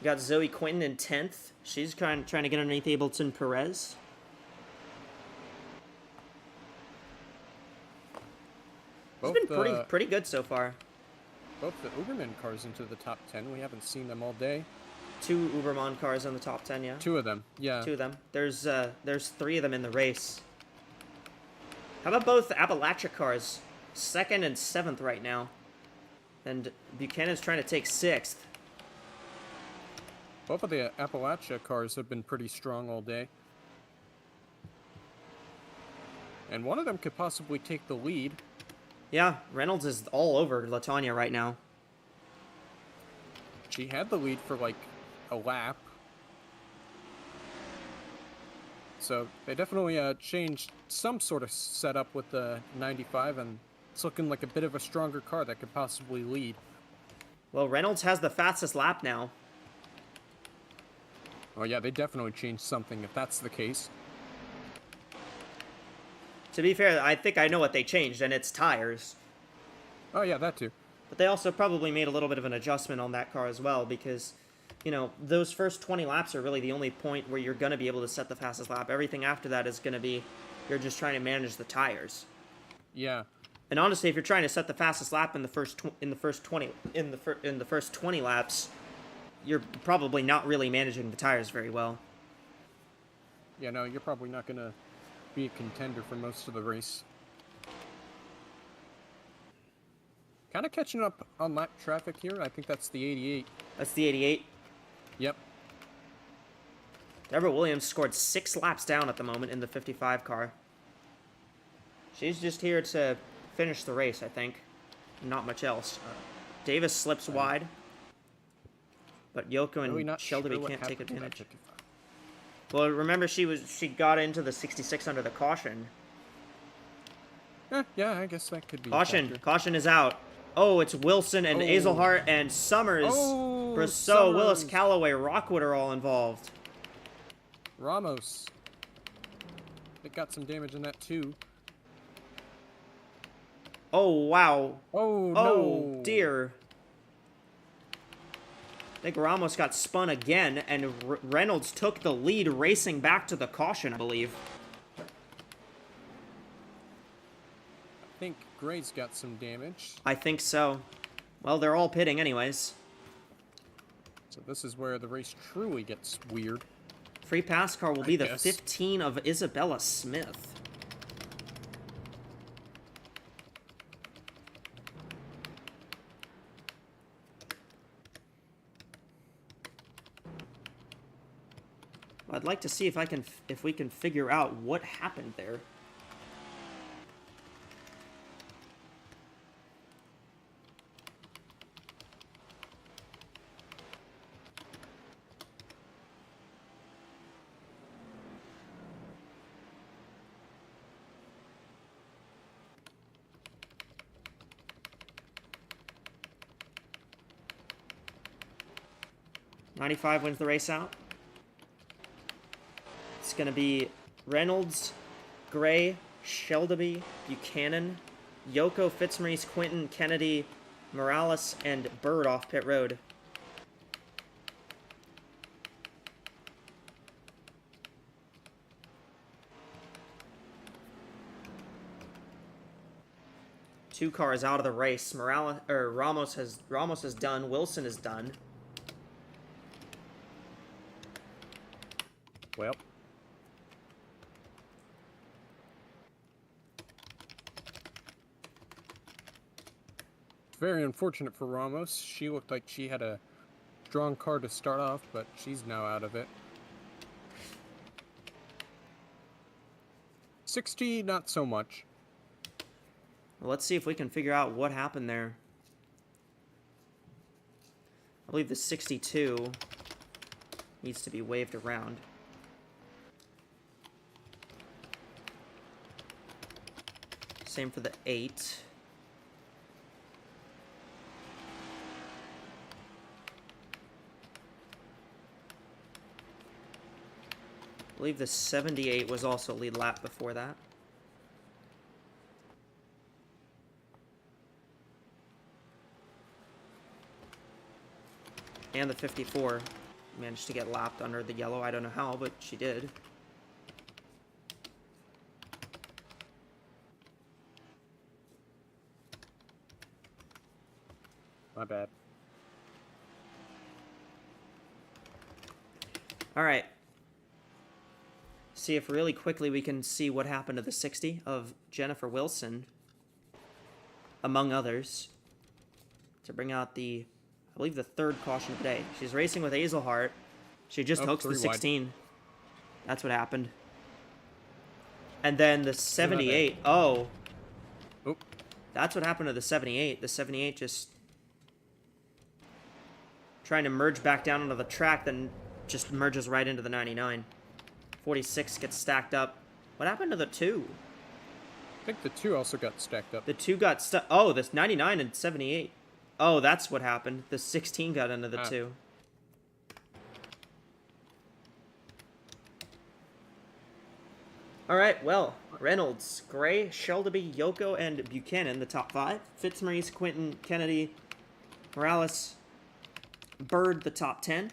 Speaker 3: You got Zoe Quinton in 10th. She's trying to get underneath Ableton Perez. It's
Speaker 4: Both
Speaker 3: been pretty good so far.
Speaker 4: both the Uberman cars into the top 10. We haven't seen them all day.
Speaker 3: 2 Uberman cars in the top 10, yeah.
Speaker 4: 2 of them. Yeah.
Speaker 3: 2 of them. There's 3 of them in the race. How about both Appalachia cars? 2nd and 7th right now. And Buchanan's trying to take 6th.
Speaker 4: Both of the Appalachia cars have been pretty strong all day. And one of them could possibly take the lead.
Speaker 3: Yeah, Reynolds is all over Latanya right now.
Speaker 4: She had the lead for like a lap. So they definitely changed some sort of setup with the 95, and it's looking like a bit of a stronger car that could possibly lead.
Speaker 3: Well, Reynolds has the fastest lap now.
Speaker 4: Oh yeah, they definitely changed something if that's the case.
Speaker 3: To be fair, I think I know what they changed, and it's tires.
Speaker 4: Oh yeah, that too.
Speaker 3: But they also probably made a little bit of an adjustment on that car as well, because, you know, those first 20 laps are really the only point where you're going to be able to set the fastest lap. Everything after that is going to be, you're just trying to manage the tires.
Speaker 4: Yeah.
Speaker 3: And honestly, if you're trying to set the fastest lap in the first 20 laps, you're probably not really managing the tires very well.
Speaker 4: Yeah, no, you're probably not going to be a contender for most of the race. Kind of catching up on lap traffic here. I think that's the 88.
Speaker 3: That's the 88.
Speaker 4: Yep.
Speaker 3: Deborah Williams scored 6 laps down at the moment in the 55 car. She's just here to finish the race, I think. Not much else. Davis slips wide. But Yoko
Speaker 4: Really
Speaker 3: and
Speaker 4: not
Speaker 3: Shelby
Speaker 4: sure what
Speaker 3: can't take
Speaker 4: happened to that
Speaker 3: advantage.
Speaker 4: 55.
Speaker 3: Well, remember she got into the 66 under the caution.
Speaker 4: Yeah, I guess that could be a
Speaker 3: Caution.
Speaker 4: factor.
Speaker 3: Caution is out. Oh, it's Wilson and
Speaker 4: Oh.
Speaker 3: Azelhart and Summers.
Speaker 4: Oh!
Speaker 3: Brousseau, Willis,
Speaker 4: Summers,
Speaker 3: Callaway, Rockwood are all involved.
Speaker 4: Ramos. They got some damage in that too.
Speaker 3: Oh, wow.
Speaker 4: Oh,
Speaker 3: Oh,
Speaker 4: no.
Speaker 3: dear. I think Ramos got spun again, and Reynolds took the lead, racing back to the caution, I believe.
Speaker 4: I think Gray's got some damage.
Speaker 3: I think so. Well, they're all pitting anyways.
Speaker 4: So this is where the race truly gets weird.
Speaker 3: Free pass car will be the
Speaker 4: guess.
Speaker 3: 15 of Isabella Smith. I'd like to see if we can figure out what happened there. '95 wins the race out. It's going to be Reynolds, Gray, Shelby, Buchanan, Yoko, Fitzmaurice, Quinton, Kennedy, Morales, and Bird off pit road. Two cars out of the race. Ramos is done. Wilson is done.
Speaker 4: Well. Very unfortunate for Ramos. She looked like she had a strong car to start off, but she's now out of it. 60, not so much.
Speaker 3: Well, let's see if we can figure out what happened there. I believe the 62 needs to be waved around. Same for the 8. I believe the 78 was also lead lap before that. And the 54 managed to get lapped under the yellow. I don't know how, but she did.
Speaker 4: My bad.
Speaker 3: All right. See if really quickly we can see what happened to the 60 of Jennifer Wilson, among others, to bring out the, I believe, the third caution of the day. She's racing with Hazelhart. She just hooks the 16. Wide. That's what happened. And then the 78. Oh.
Speaker 4: Oop.
Speaker 3: That's what happened to the 78. The 78 just trying to merge back down onto the track, then just merges right into the 99. 46 gets stacked up. What happened to the 2?
Speaker 4: I think the 2 also got stacked up.
Speaker 3: The 2 got stuck. Oh, this 99 and 78. Oh, that's what happened. The 16 got into the 2. All right, well, Reynolds, Gray, Shelby, Yoko, and Buchanan, the top 5. Fitzmaurice, Quinton, Kennedy, Morales, Bird, the top 10.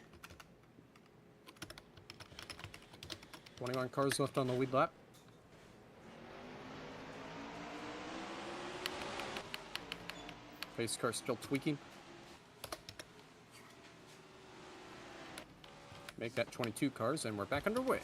Speaker 4: 21 cars left on the lead lap. Pace car still tweaking. Make that 22 cars, and we're back underway.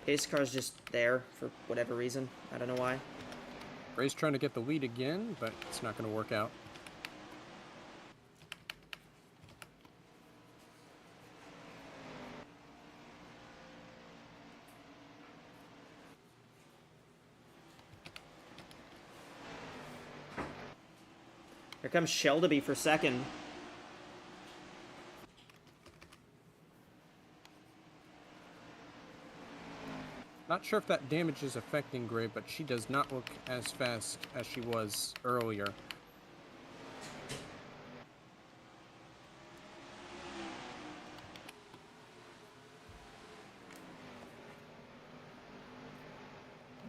Speaker 3: Pace car's just there for whatever reason. I don't know why.
Speaker 4: Ray's trying to get the lead again, but it's not going to work out.
Speaker 3: Here comes Shelby for second.
Speaker 4: Not sure if that damage is affecting Gray, but she does not look as fast as she was earlier.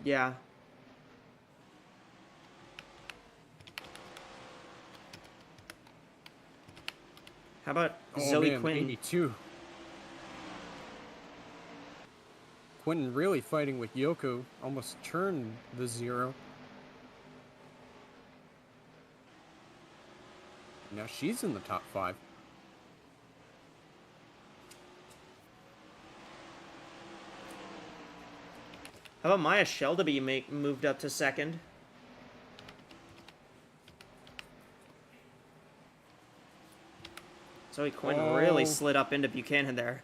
Speaker 3: Yeah. How about Zoe
Speaker 4: man,
Speaker 3: Quinn?
Speaker 4: 82. Quinn really fighting with Yoko, almost turned the 0. Now she's in the top 5.
Speaker 3: How about Maya Shelby moved up to second? Zoe Quinn really slid up into Buchanan there.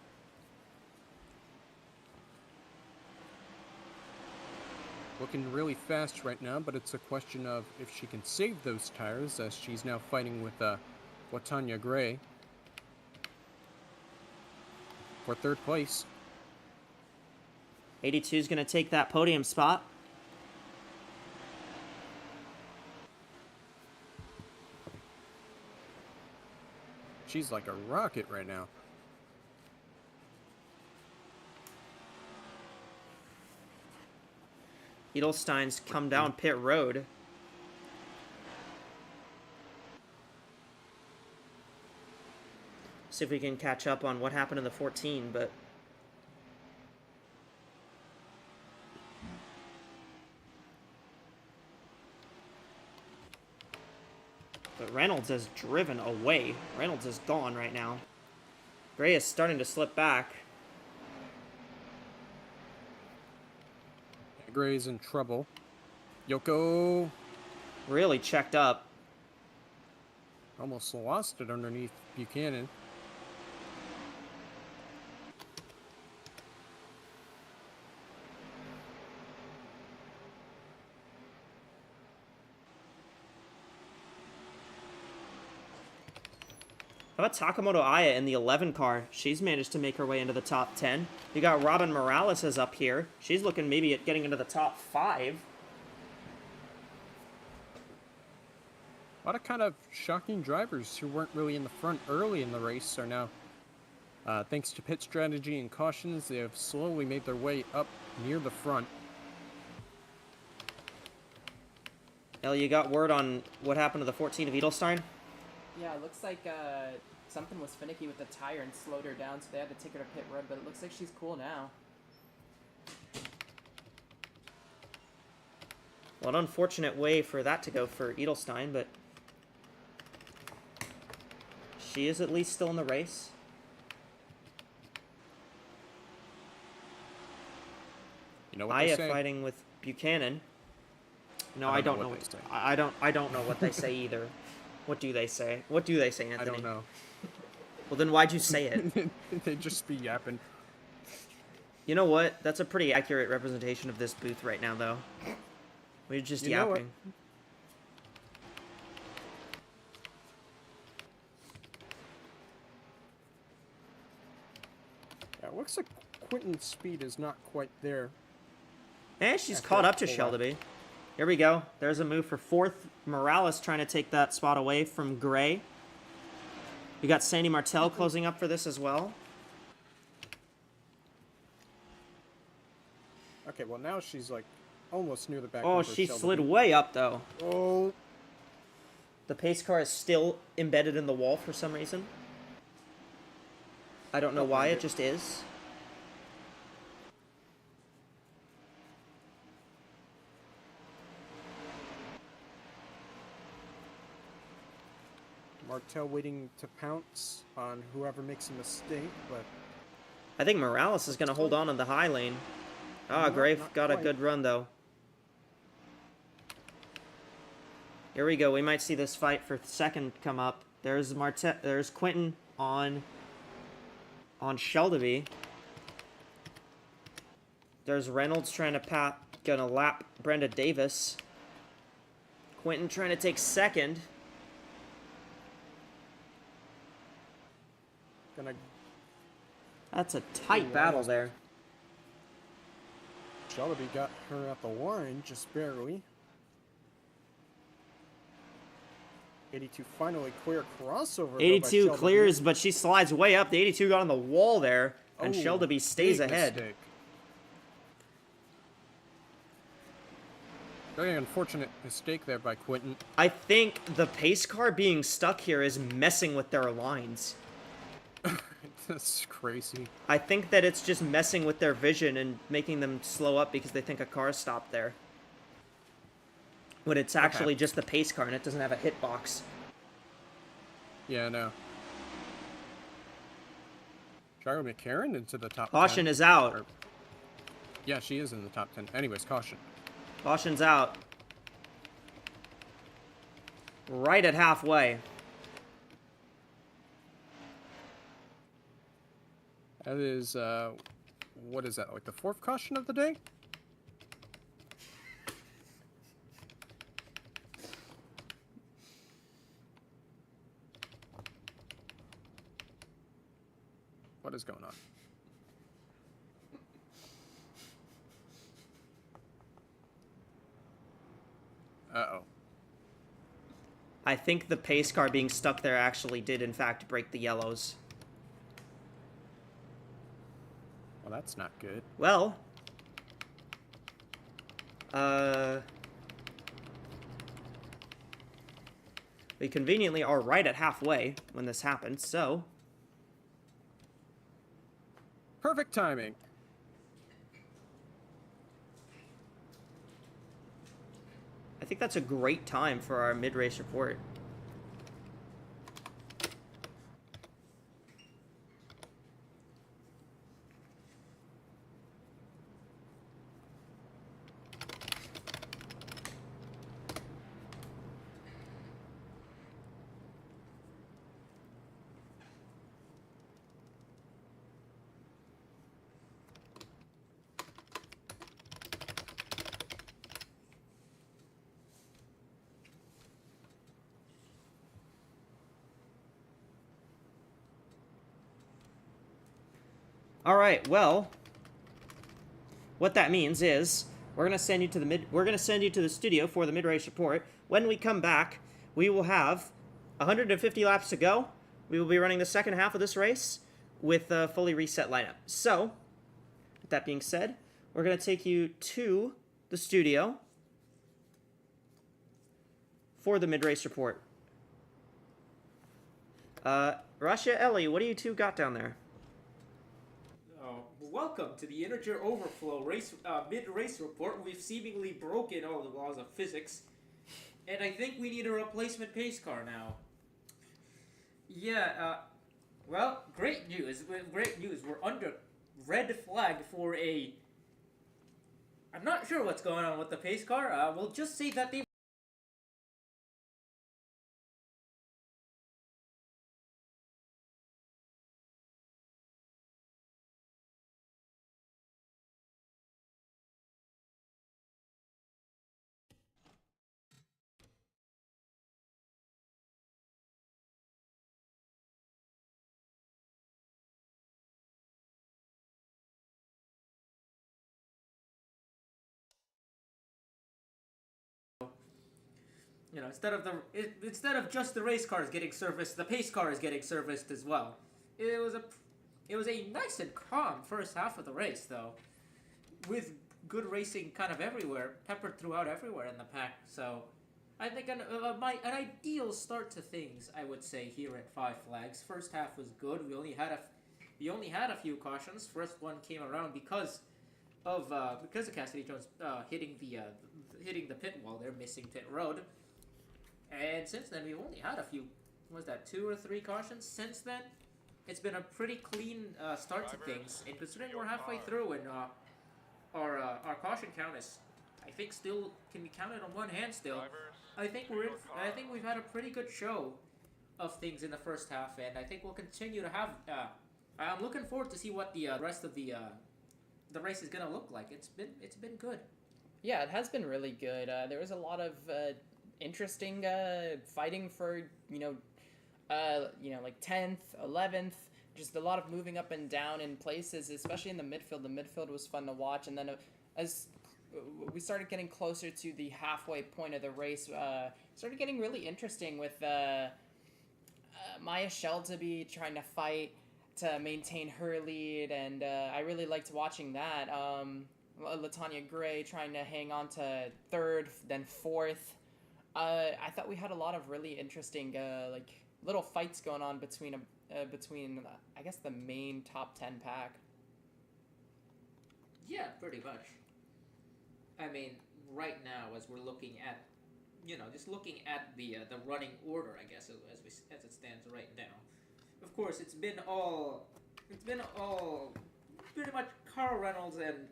Speaker 4: Looking really fast right now, but it's a question of if she can save those tires, as she's now fighting with Watanya Gray for 3rd place.
Speaker 3: 82 is going to take that podium spot.
Speaker 4: She's like a rocket right now.
Speaker 3: Edelstein's come down pit road. See if we can catch up on what happened in the 14, but Reynolds has driven away. Reynolds is gone right now. Gray is starting to slip back.
Speaker 4: Gray's in trouble. Yoko
Speaker 3: Really checked up.
Speaker 4: almost lost it underneath Buchanan.
Speaker 3: How about Takamoto Aya in the 11 car? She's managed to make her way into the top 10. You got Robin Morales is up here. She's looking maybe at getting into the top 5.
Speaker 4: A lot of kind of shocking drivers who weren't really in the front early in the race are now, thanks to pit strategy and cautions, they have slowly made their way up near the front.
Speaker 3: El, you got word on what happened to the 14 of Edelstein?
Speaker 2: Yeah, it looks like something was finicky with the tire and slowed her down, so they had to take her to pit road, but it looks like she's cool now.
Speaker 3: Well, an unfortunate way for that to go for Edelstein, but she is at least still in the race.
Speaker 4: You know what
Speaker 3: Aya
Speaker 4: they say?
Speaker 3: fighting with Buchanan. No,
Speaker 4: I
Speaker 3: I
Speaker 4: don't
Speaker 3: don't
Speaker 4: know
Speaker 3: know.
Speaker 4: what they say.
Speaker 3: I don't know what they say either. What do they say? What do they say, Anthony?
Speaker 4: I don't know.
Speaker 3: Well, then why'd you say it?
Speaker 4: They just be yapping.
Speaker 3: You know what? That's a pretty accurate representation of this booth right now, though. We're just
Speaker 4: You know what?
Speaker 3: yapping.
Speaker 4: Yeah, it looks like Quentin's speed is not quite there.
Speaker 3: Eh, she's
Speaker 4: After
Speaker 3: caught
Speaker 4: a
Speaker 3: up to
Speaker 4: full
Speaker 3: Shelby. Here we go. There's a move for 4th. Morales trying to take that spot away from Gray. We got Sandy Martel closing up for this as well.
Speaker 4: Okay, well now she's like almost near the back.
Speaker 3: Oh,
Speaker 4: number of
Speaker 3: she
Speaker 4: Shelby.
Speaker 3: slid way up, though.
Speaker 4: Oh,
Speaker 3: The pace car is still embedded in the wall for some reason. I don't know why, it just is.
Speaker 4: Martel waiting to pounce on whoever makes a mistake, but
Speaker 3: I think Morales is going to hold on in the high lane. Ah,
Speaker 4: No,
Speaker 3: Gray
Speaker 4: not
Speaker 3: got a
Speaker 4: quite.
Speaker 3: good run, though. Here we go. We might see this fight for second come up. There's There's Quentin on Shelby. There's Reynolds trying to gonna lap Brenda Davis. Quentin trying to take second.
Speaker 4: gonna
Speaker 3: That's a tight battle there.
Speaker 4: Shelby got her at the line, just barely. 82 finally clear crossover. though, by
Speaker 3: 82
Speaker 4: Shelby.
Speaker 3: clears, but she slides way up. The 82 got on the wall there, and
Speaker 4: Oh,
Speaker 3: Shelby stays
Speaker 4: big
Speaker 3: ahead.
Speaker 4: mistake. Very unfortunate mistake there by Quentin.
Speaker 3: I think the pace car being stuck here is messing with their lines.
Speaker 4: That's crazy.
Speaker 3: I think that it's just messing with their vision and making them slow up because they think a car stopped there. When it's actually just the pace car and it doesn't have a hitbox.
Speaker 4: Yeah, no. Charlie McCarran into the top 10.
Speaker 3: Caution is out.
Speaker 4: Or- yeah, she is in the top 10. Anyways, caution.
Speaker 3: Caution's out. Right at halfway.
Speaker 4: That is, what is that, like the 4th caution of the day? What is going on? Uh-oh.
Speaker 3: I think the pace car being stuck there actually did, in fact, break the yellows.
Speaker 4: Well, that's not good.
Speaker 3: Well, we conveniently are right at halfway when this happens, so
Speaker 4: Perfect timing.
Speaker 3: I think that's a great time for our mid-race report. All right, well, what that means is we're gonna send you to the studio for the mid-race report. When we come back, we will have 150 laps to go. We will be running the second half of this race with a fully reset lineup. So, with that being said, we're gonna take you to the studio for the mid-race report. Russia, Ellie, what do you two got down there?
Speaker 1: Welcome to the integer overflow mid-race report. We've seemingly broken all the laws of physics, and I think we need a replacement pace car now. Yeah, well, great news. Great news. We're under red flag for a... I'm not sure what's going on with the pace car. We'll just say that they... You know, instead of just the race cars getting serviced, the pace car is getting serviced as well. It was a nice and calm first half of the race, though, with good racing kind of everywhere, peppered throughout everywhere in the pack. So, I think an ideal start to things, I would say, here at Five Flags. First half was good. We only had a few cautions. First one came around because of Cassidy Jones hitting the pit wall there, missing pit road. And since then, we've only had a few, was that 2 or 3 cautions? Since then, it's been a pretty clean start to things. And considering we're halfway through and our caution count is, I think, still can be counted on one hand still. I think we've had a pretty good show of things in the first half, and I think we'll continue to have. I'm looking forward to see what the rest of the race is gonna look like. It's been good.
Speaker 2: Yeah, it has been really good. There was a lot of interesting fighting for like 10th, 11th. Just a lot of moving up and down in places, especially in the midfield. The midfield was fun to watch, and then as we started getting closer to the halfway point of the race, started getting really interesting with Maya Shelby trying to fight to maintain her lead, and I really liked watching that. Latanya Gray trying to hang on to third, then fourth. I thought we had a lot of really interesting like little fights going on between I guess the main top 10 pack.
Speaker 1: Yeah, pretty much. I mean, right now, as we're looking at, just looking at the running order, I guess, as it stands right now. Of course, it's been all pretty much Carl Reynolds and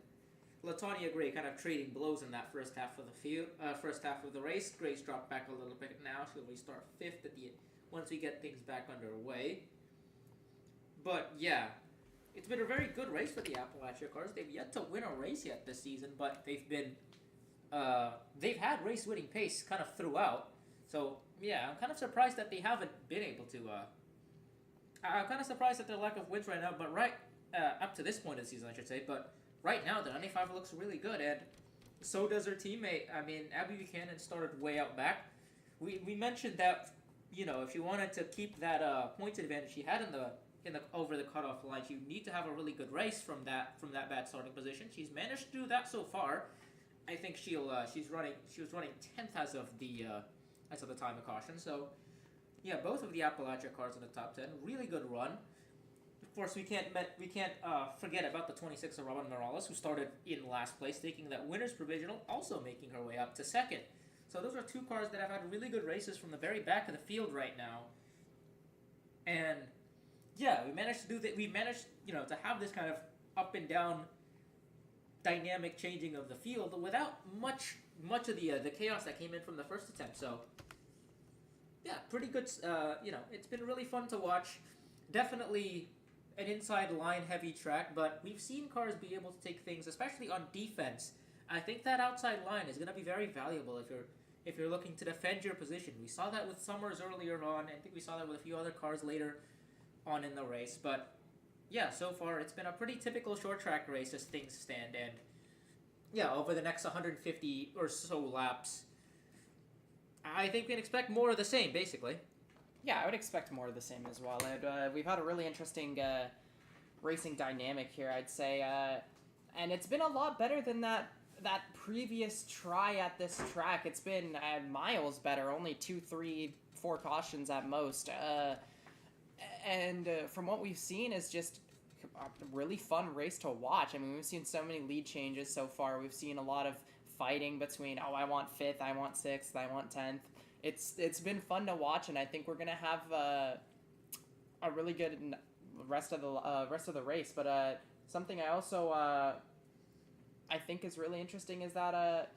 Speaker 1: Latanya Gray kind of trading blows in that first half of the race. Gray's dropped back a little bit now. She'll restart fifth once we get things back underway. But yeah, it's been a very good race for the Appalachia cars. They've yet to win a race yet this season, but they've had race-winning pace kind of throughout. So yeah, I'm kind of surprised that they haven't been able to. I'm kind of surprised at their lack of wins right now. But up to this point of the season, I should say. But right now, the 95 looks really good, and so does her teammate. I mean, Abby Buchanan started way out back. We mentioned that if you wanted to keep that points advantage she had in the over the cutoff line, you need to have a really good race from that bad starting position. She's managed to do that so far. I think she was running 10th as of the time of caution. So yeah, both of the Appalachia cars in the top 10, really good run. Of course, we can't forget about the 26 of Robin Morales, who started in last place, taking that winner's provisional, also making her way up to second. So those are two cars that have had really good races from the very back of the field right now. And yeah, we managed to do that. We managed, to have this kind of up and down dynamic changing of the field without much of the chaos that came in from the first attempt. So yeah, pretty good. It's been really fun to watch. Definitely an inside line heavy track, but we've seen cars be able to take things, especially on defense. I think that outside line is going to be very valuable if you're looking to defend your position. We saw that with Summers earlier on. I think we saw that with a few other cars later on in the race. But yeah, so far it's been a pretty typical short track race as things stand. And yeah, over the next 150 or so laps, I think we can expect more of the same, basically.
Speaker 2: Yeah, I would expect more of the same as well. And we've had a really interesting racing dynamic here, I'd say. And it's been a lot better than that previous try at this track. It's been miles better, only 2, 3, 4 cautions at most. And from what we've seen is just a really fun race to watch. I mean, we've seen so many lead changes so far. We've seen a lot of fighting between, I want 5th, I want 6th, I want 10th. It's been fun to watch, and I think we're gonna have a really good rest of the race. But something I also I think is really interesting is that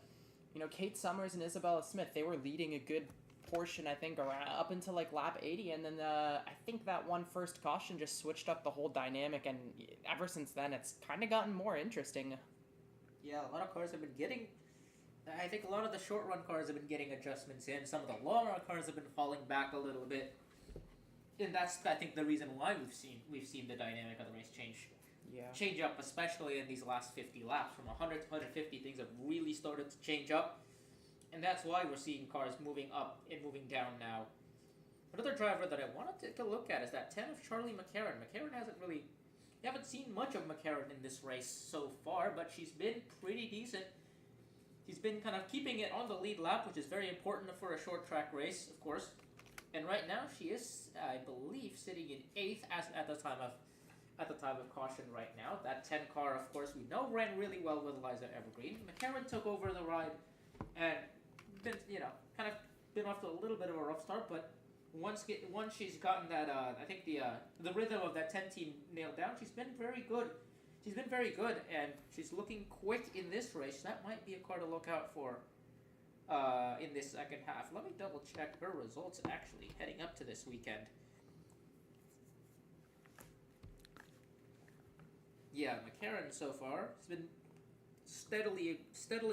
Speaker 2: Kate Summers and Isabella Smith, they were leading a good portion, I think, around up until like lap 80, and then I think that one first caution just switched up the whole dynamic, and ever since then it's kind of gotten more interesting.
Speaker 1: Yeah, a lot of cars have been getting. I think a lot of the short run cars have been getting adjustments in. Some of the long run cars have been falling back a little bit, and that's, I think, the reason why we've seen the dynamic of the race change up, especially in these last 50 laps. From 100 to 150, things have really started to change up, and that's why we're seeing cars moving up and moving down now. Another driver that I wanted to take a look at is that 10 of Charlie McCarron. McCarron we haven't seen much of McCarron in this race so far, but she's been pretty decent. She's been kind of keeping it on the lead lap, which is very important for a short track race, of course. And right now, she is, I believe, sitting in 8th at the time of caution right now. That 10 car, of course, we know ran really well with Eliza Evergreen. McCarron took over the ride and been, kind of been off to a little bit of a rough start, but once she's gotten that, I think the rhythm of that 10 team nailed down, she's been very good. She's been very good, and she's looking quick in this race. That might be a car to look out for in this second half. Let me double check her results actually heading up to this weekend. Yeah, McCarron so far has been steadily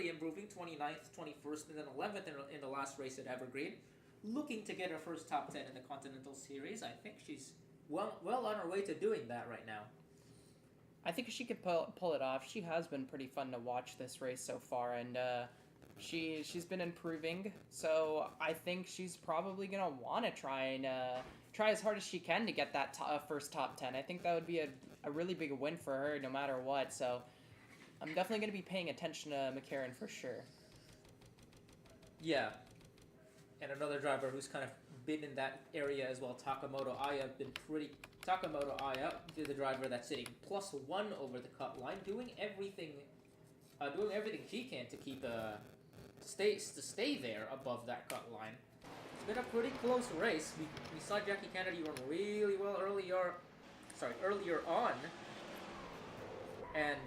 Speaker 1: improving, 29th, 21st, and then 11th in the last race at Evergreen. Looking to get her first top 10 in the Continental Series. I think she's well on her way to doing that right now.
Speaker 2: I think she could pull it off. She has been pretty fun to watch this race so far, and she's been improving. So I think she's probably gonna want to try as hard as she can to get that first top 10. I think that would be a really big win for her, no matter what. So I'm definitely gonna be paying attention to McCarran for sure.
Speaker 1: Yeah, and another driver who's kind of been in that area as well, Takamoto Aya, Takamoto Aya, the driver that's sitting +1 over the cut line, doing everything she can to keep stay there above that cut line. It's been a pretty close race. We saw Jackie Kennedy run really well earlier on, and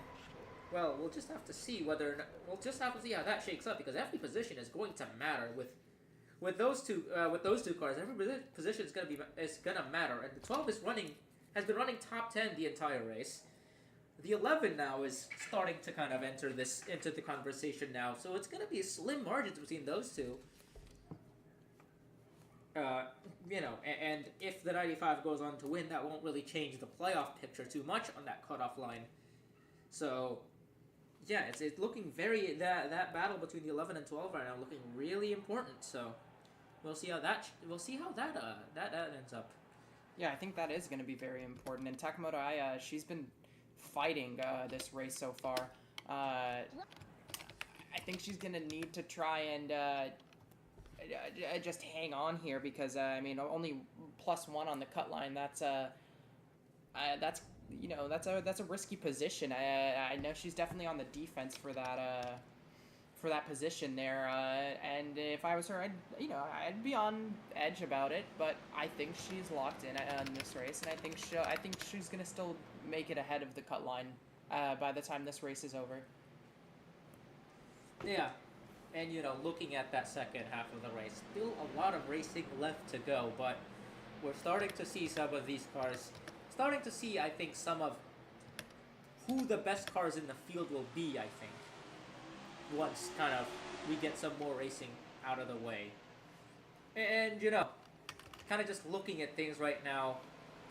Speaker 1: well, we'll just have to see how that shakes up, because every position is going to matter with those two cars. Every position is gonna matter, and the 12 has been running top 10 the entire race. The 11 now is starting to kind of enter the conversation now, so it's gonna be slim margins between those two. And if the 95 goes on to win, that won't really change the playoff picture too much on that cutoff line. So, yeah, it's looking that battle between the 11 and 12 right now looking really important. So, we'll see how that ends up.
Speaker 2: Yeah, I think that is going to be very important. And Takamoto Aya, she's been fighting this race so far. I think she's going to need to try and just hang on here, because only +1 on the cut line. That's a risky position. I know she's definitely on the defense for that position there. And if I was her, I'd be on edge about it. But I think she's locked in this race, and I think she's gonna still make it ahead of the cut line by the time this race is over.
Speaker 1: Yeah. And, looking at that second half of the race, still a lot of racing left to go, but we're starting to see some of these cars, I think, some of who the best cars in the field will be, I think, once kind of we get some more racing out of the way. And, kind of just looking at things right now,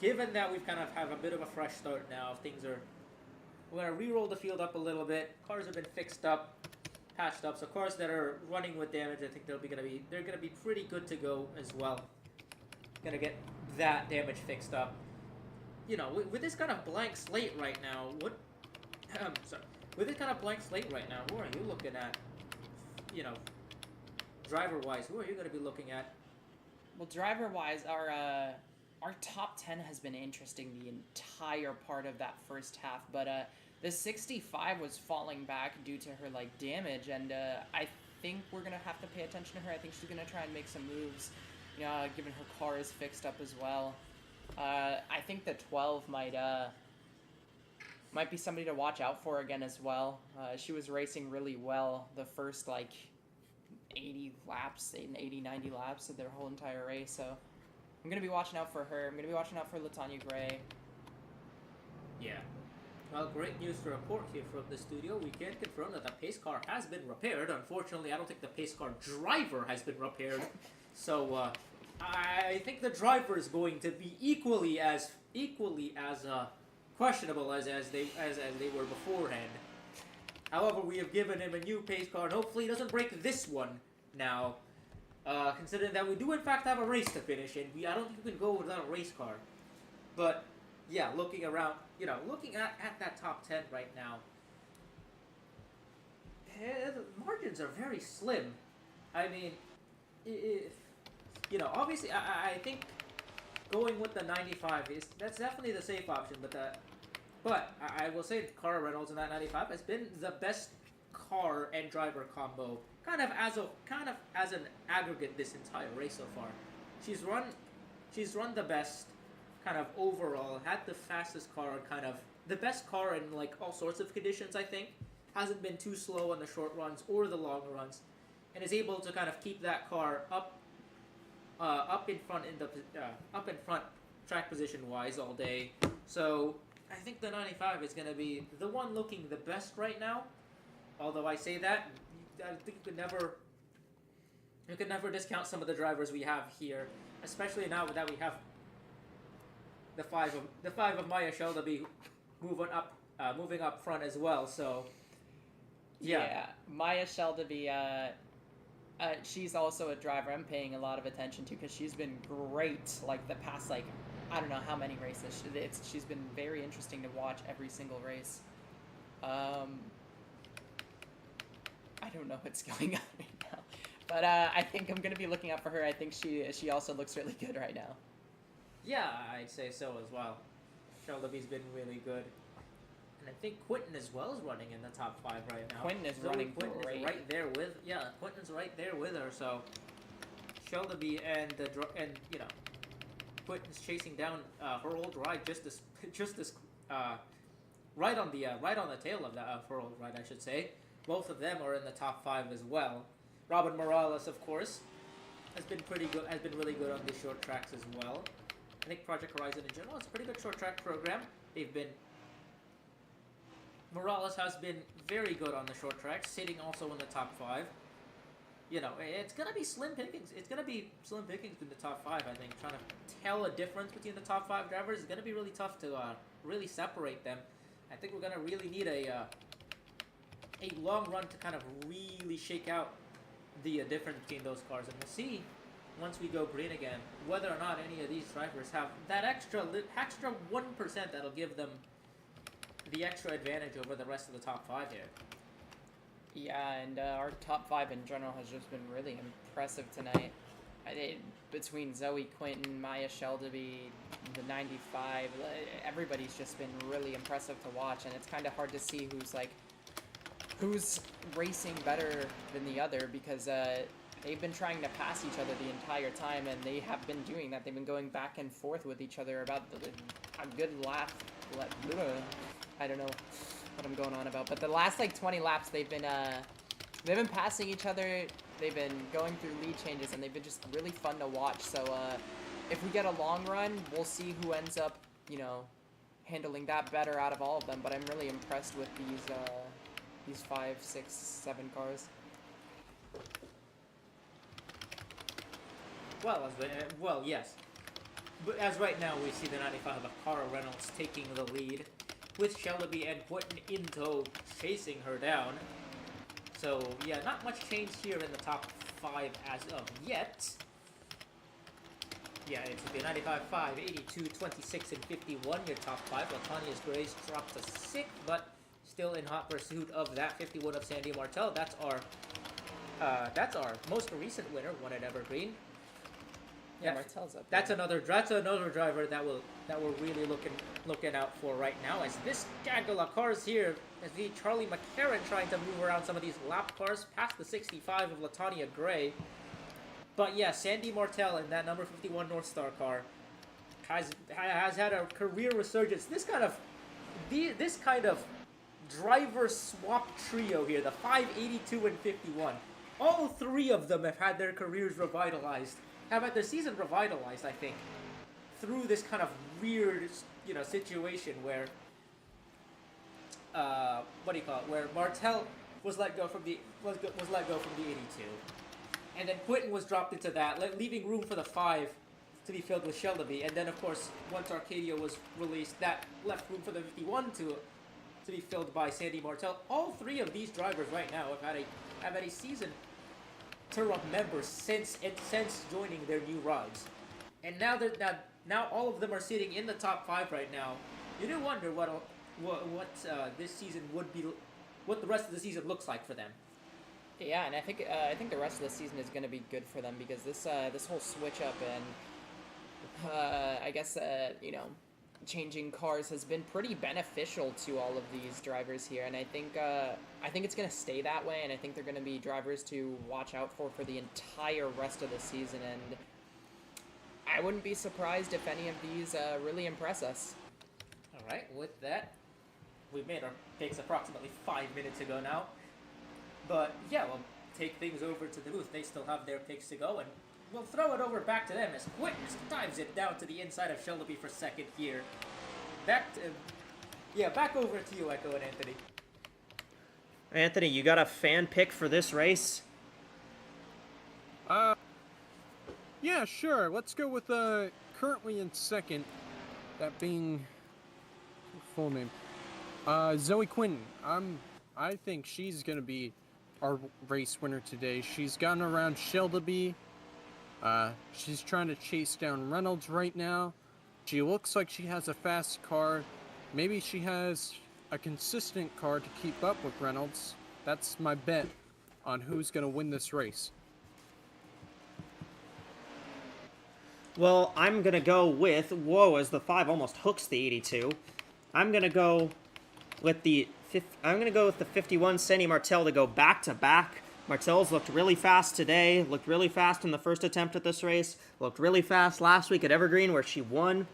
Speaker 1: given that we've kind of have a bit of a fresh start now, we're going to re-roll the field up a little bit, cars have been patched up, so cars that are running with damage, I think they're gonna be pretty good to go as well. Gonna get that damage fixed up. With this kind of blank slate right now, who are you looking at? Driver-wise, who are you gonna be looking at?
Speaker 2: Well, driver-wise, our top 10 has been interesting the entire part of that first half, but the 65 was falling back due to her damage, and I think we're gonna have to pay attention to her. I think she's gonna try and make some moves, given her car is fixed up as well. I think the 12 might be somebody to watch out for again as well. She was racing really well the first 80 laps, 90 laps of their whole entire race. So I'm gonna be watching out for her. I'm gonna be watching out for Latanya Gray.
Speaker 1: Yeah. Well, great news to report here from the studio. We can confirm that the pace car has been repaired. Unfortunately, I don't think the pace car driver has been repaired. So, I think the driver is going to be equally as questionable as they were beforehand. However, we have given him a new pace car, and hopefully he doesn't break this one now. Considering that we do in fact have a race to finish, and I don't think we can go without a race car. But yeah, looking around, looking at that top 10 right now, the margins are very slim. I mean, obviously, I think going with the 95 that's definitely the safe option. But I will say Cara Reynolds in that 95 has been the best car and driver combo, kind of as an aggregate this entire race so far. She's run the best. Kind of overall, had the fastest car, kind of the best car in all sorts of conditions. I think hasn't been too slow on the short runs or the long runs, and is able to kind of keep that car up in front track position wise all day. So I think the 95 is going to be the one looking the best right now. Although I say that, I think you could never discount some of the drivers we have here, especially now that we have the five of Maya Shelby moving up moving up front as well. So yeah.
Speaker 2: Maya Shelby, she's also a driver I'm paying a lot of attention to because she's been great. Like the past, like I don't know how many races. She's been very interesting to watch every single race. I don't know what's going on right now, but I think I'm gonna be looking out for her. I think she also looks really good right now.
Speaker 1: Yeah, I'd say so as well. Shelby's been really good. And I think Quentin as well is running in the top 5 right now.
Speaker 2: Quentin is
Speaker 1: Zoe
Speaker 2: running
Speaker 1: Quentin
Speaker 2: great.
Speaker 1: is right there with Quentin's right there with her. So Shelby and you know Quentin's chasing down her old ride just this right on the tail of that her old ride, I should say. Both of them are in the top 5 as well. Robin Morales, of course, has been pretty good. Has been really good on the short tracks as well. I think Project Horizon in general is a pretty good short track program. Morales has been very good on the short tracks, sitting also in the top 5. You know, it's gonna be slim pickings. It's gonna be slim pickings in the top 5. I think trying to tell a difference between the top 5 drivers is gonna be really tough to really separate them. I think we're gonna really need a long run to kind of really shake out the difference between those cars, and we'll see once we go green again whether or not any of these drivers have that extra 1% that'll give them the extra advantage over the rest of the top 5 here.
Speaker 2: Yeah, and our top 5 in general has just been really impressive tonight. Between Zoe Quinton, Maya Shelby, the 95, everybody's just been really impressive to watch, and it's kind of hard to see who's racing better than the other because they've been trying to pass each other the entire time, and they have been doing that. They've been going back and forth with each other about a good lap. I don't know what I'm going on about, but the last like 20 laps they've been passing each other. They've been going through lead changes, and they've been just really fun to watch. So if we get a long run, we'll see who ends up, you know, handling that better out of all of them. But I'm really impressed with these 5, 6, 7 cars.
Speaker 1: Well, yes. But as right now, we see the 95 of Cara Reynolds taking the lead, with Shelby and Quentin in tow chasing her down. So, yeah, not much change here in the top 5 as of yet. Yeah, it's the 95, 5, 82, 26, and 51, your top 5. Latania's Grace dropped to 6th, but still in hot pursuit of that 51 of Sandy Martel. That's our most recent winner, won at Evergreen.
Speaker 2: Yeah, Martel's up.
Speaker 1: That's another driver that we're really looking out for right now. As this gaggle of cars here, as the Charlie McCarran trying to move around some of these lap cars past the 65 of Latania Gray. But yeah, Sandy Martel in that number 51 North Star car has had a career resurgence. This kind of driver swap trio here, the 582 and 51. All 3 of them have had their careers revitalized. Have had their season revitalized, I think, through this kind of weird, you know, situation where, where Martel was let go from the 82, and then Quentin was dropped into that, leaving room for the 5 to be filled with Shelby, and then of course once Arcadia was released, that left room for the 51 to be filled by Sandy Martel. All 3 of these drivers right now have had a season to remember since joining their new rides, and now all of them are sitting in the top 5 right now. You do wonder what this season would be, what the rest of the season looks like for them.
Speaker 2: Yeah, and I think the rest of the season is going to be good for them because this whole switch up and I guess you know, changing cars has been pretty beneficial to all of these drivers here, and I think it's going to stay that way, and I think they're going to be drivers to watch out for the entire rest of the season, and I wouldn't be surprised if any of these really impress us.
Speaker 1: Alright, with that, we made our picks approximately 5 minutes ago now, but yeah, we'll take things over to the booth. They still have their picks to go, and we'll throw it over back to them as Quentin dives it down to the inside of Shelby for 2nd here. Back over to you, Echo and Anthony.
Speaker 3: Anthony, you got a fan pick for this race?
Speaker 4: Yeah, sure. Let's go with currently in 2nd, that being full name. Zoe Quinton. I think she's gonna be our race winner today. She's gotten around Shelby. She's trying to chase down Reynolds right now. She looks like she has a fast car. Maybe she has a consistent car to keep up with Reynolds. That's my bet on who's gonna win this race.
Speaker 3: Well, I'm gonna go with as the 5 almost hooks the 82. I'm gonna go with the 51 Sandy Martel to go back to back. Martel's looked really fast today. Looked really fast in the first attempt at this race. Looked really fast last week at Evergreen where she won.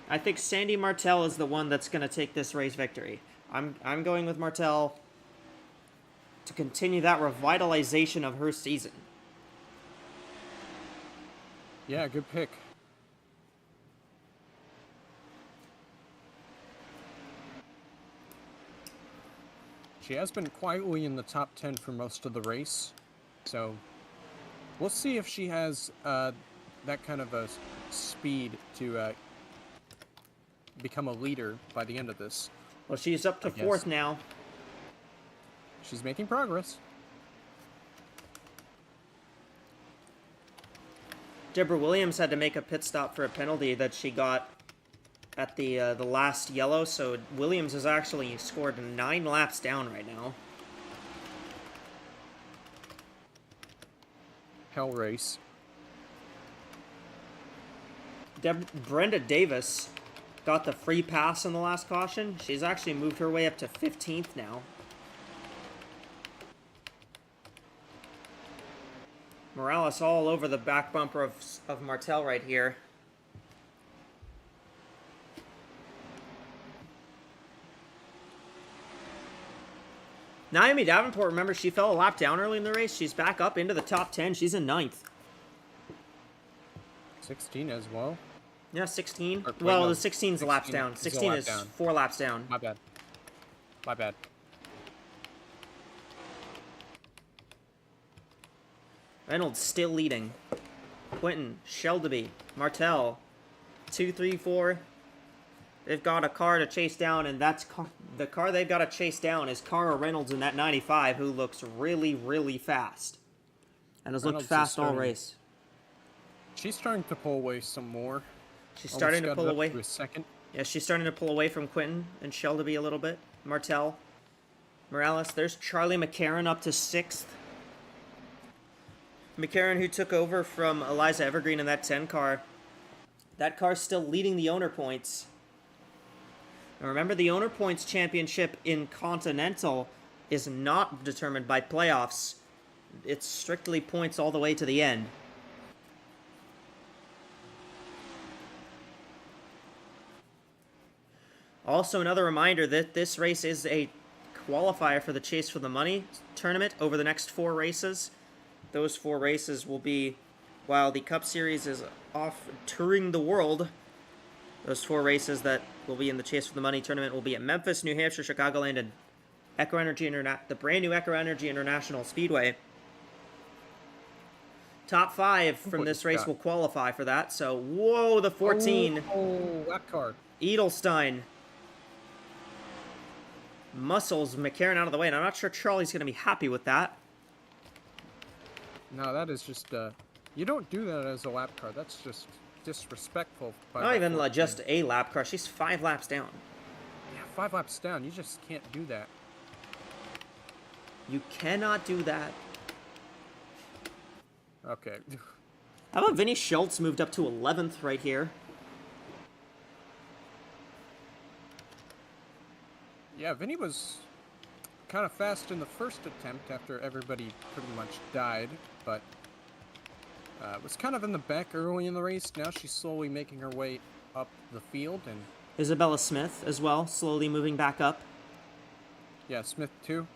Speaker 3: I think Sandy Martel is the one that's gonna take this race victory. I'm going with Martel to continue that revitalization of her season.
Speaker 4: Yeah, good pick. She has been quietly in the top 10 for most of the race, so we'll see if she has that kind of a speed to become a leader by the end of this.
Speaker 3: Well, she's up to 4th now.
Speaker 4: She's making progress.
Speaker 3: Deborah Williams had to make a pit stop for a penalty that she got at the last yellow, so Williams has actually scored 9 laps down right now.
Speaker 4: Hell race.
Speaker 3: Brenda Davis got the free pass in the last caution. She's actually moved her way up to 15th now. Morales all over the back bumper of Martel right here. Naomi Davenport, remember, she fell a lap down early in the race. She's back up into the top 10. She's in 9th.
Speaker 4: 16 as well.
Speaker 3: Yeah, 16.
Speaker 4: Or,
Speaker 3: well,
Speaker 4: no,
Speaker 3: the 16's laps down. 16 is 4 laps down.
Speaker 4: My bad. My bad.
Speaker 3: Reynolds still leading. Quinton, Shelby, Martel, 2, 3, 4. They've got a car to chase down, and the car they've got to chase down is Cara Reynolds in that 95, who looks really, really fast. And has looked fast all race.
Speaker 4: She's starting to pull away some more.
Speaker 3: She's starting to pull away.
Speaker 4: To a second.
Speaker 3: Yeah, she's starting to pull away from Quinton and Shelby a little bit. Martel. Morales. There's Charlie McCarran up to 6th. McCarran, who took over from Eliza Evergreen in that 10 car. That car's still leading the owner points. Now remember, the owner points championship in Continental is not determined by playoffs. It's strictly points all the way to the end. Also, another reminder that this race is a qualifier for the Chase for the Money tournament over the next 4 races. Those 4 races will be, while the Cup Series is off touring the world, those 4 races that will be in the Chase for the Money tournament will be at Memphis, New Hampshire, Chicagoland, and the brand new Echo Energy International Speedway. Top 5 from this race will qualify for that. So, whoa, the 14.
Speaker 4: Oh, lap car.
Speaker 3: Edelstein muscles McCarran out of the way, and I'm not sure Charlie's going to be happy with that.
Speaker 4: No, that is just, you don't do that as a lap car. That's just disrespectful.
Speaker 3: Not even just a lap car. She's 5 laps down.
Speaker 4: Yeah, 5 laps down. You just can't do that.
Speaker 3: You cannot do that.
Speaker 4: Okay.
Speaker 3: How about Vinny Schultz moved up to 11th right here?
Speaker 4: Yeah, Vinny was kind of fast in the first attempt after everybody pretty much died, but was kind of in the back early in the race. Now she's slowly making her way up the field, and
Speaker 3: Isabella Smith as well, slowly moving back up.
Speaker 4: yeah, Smith too.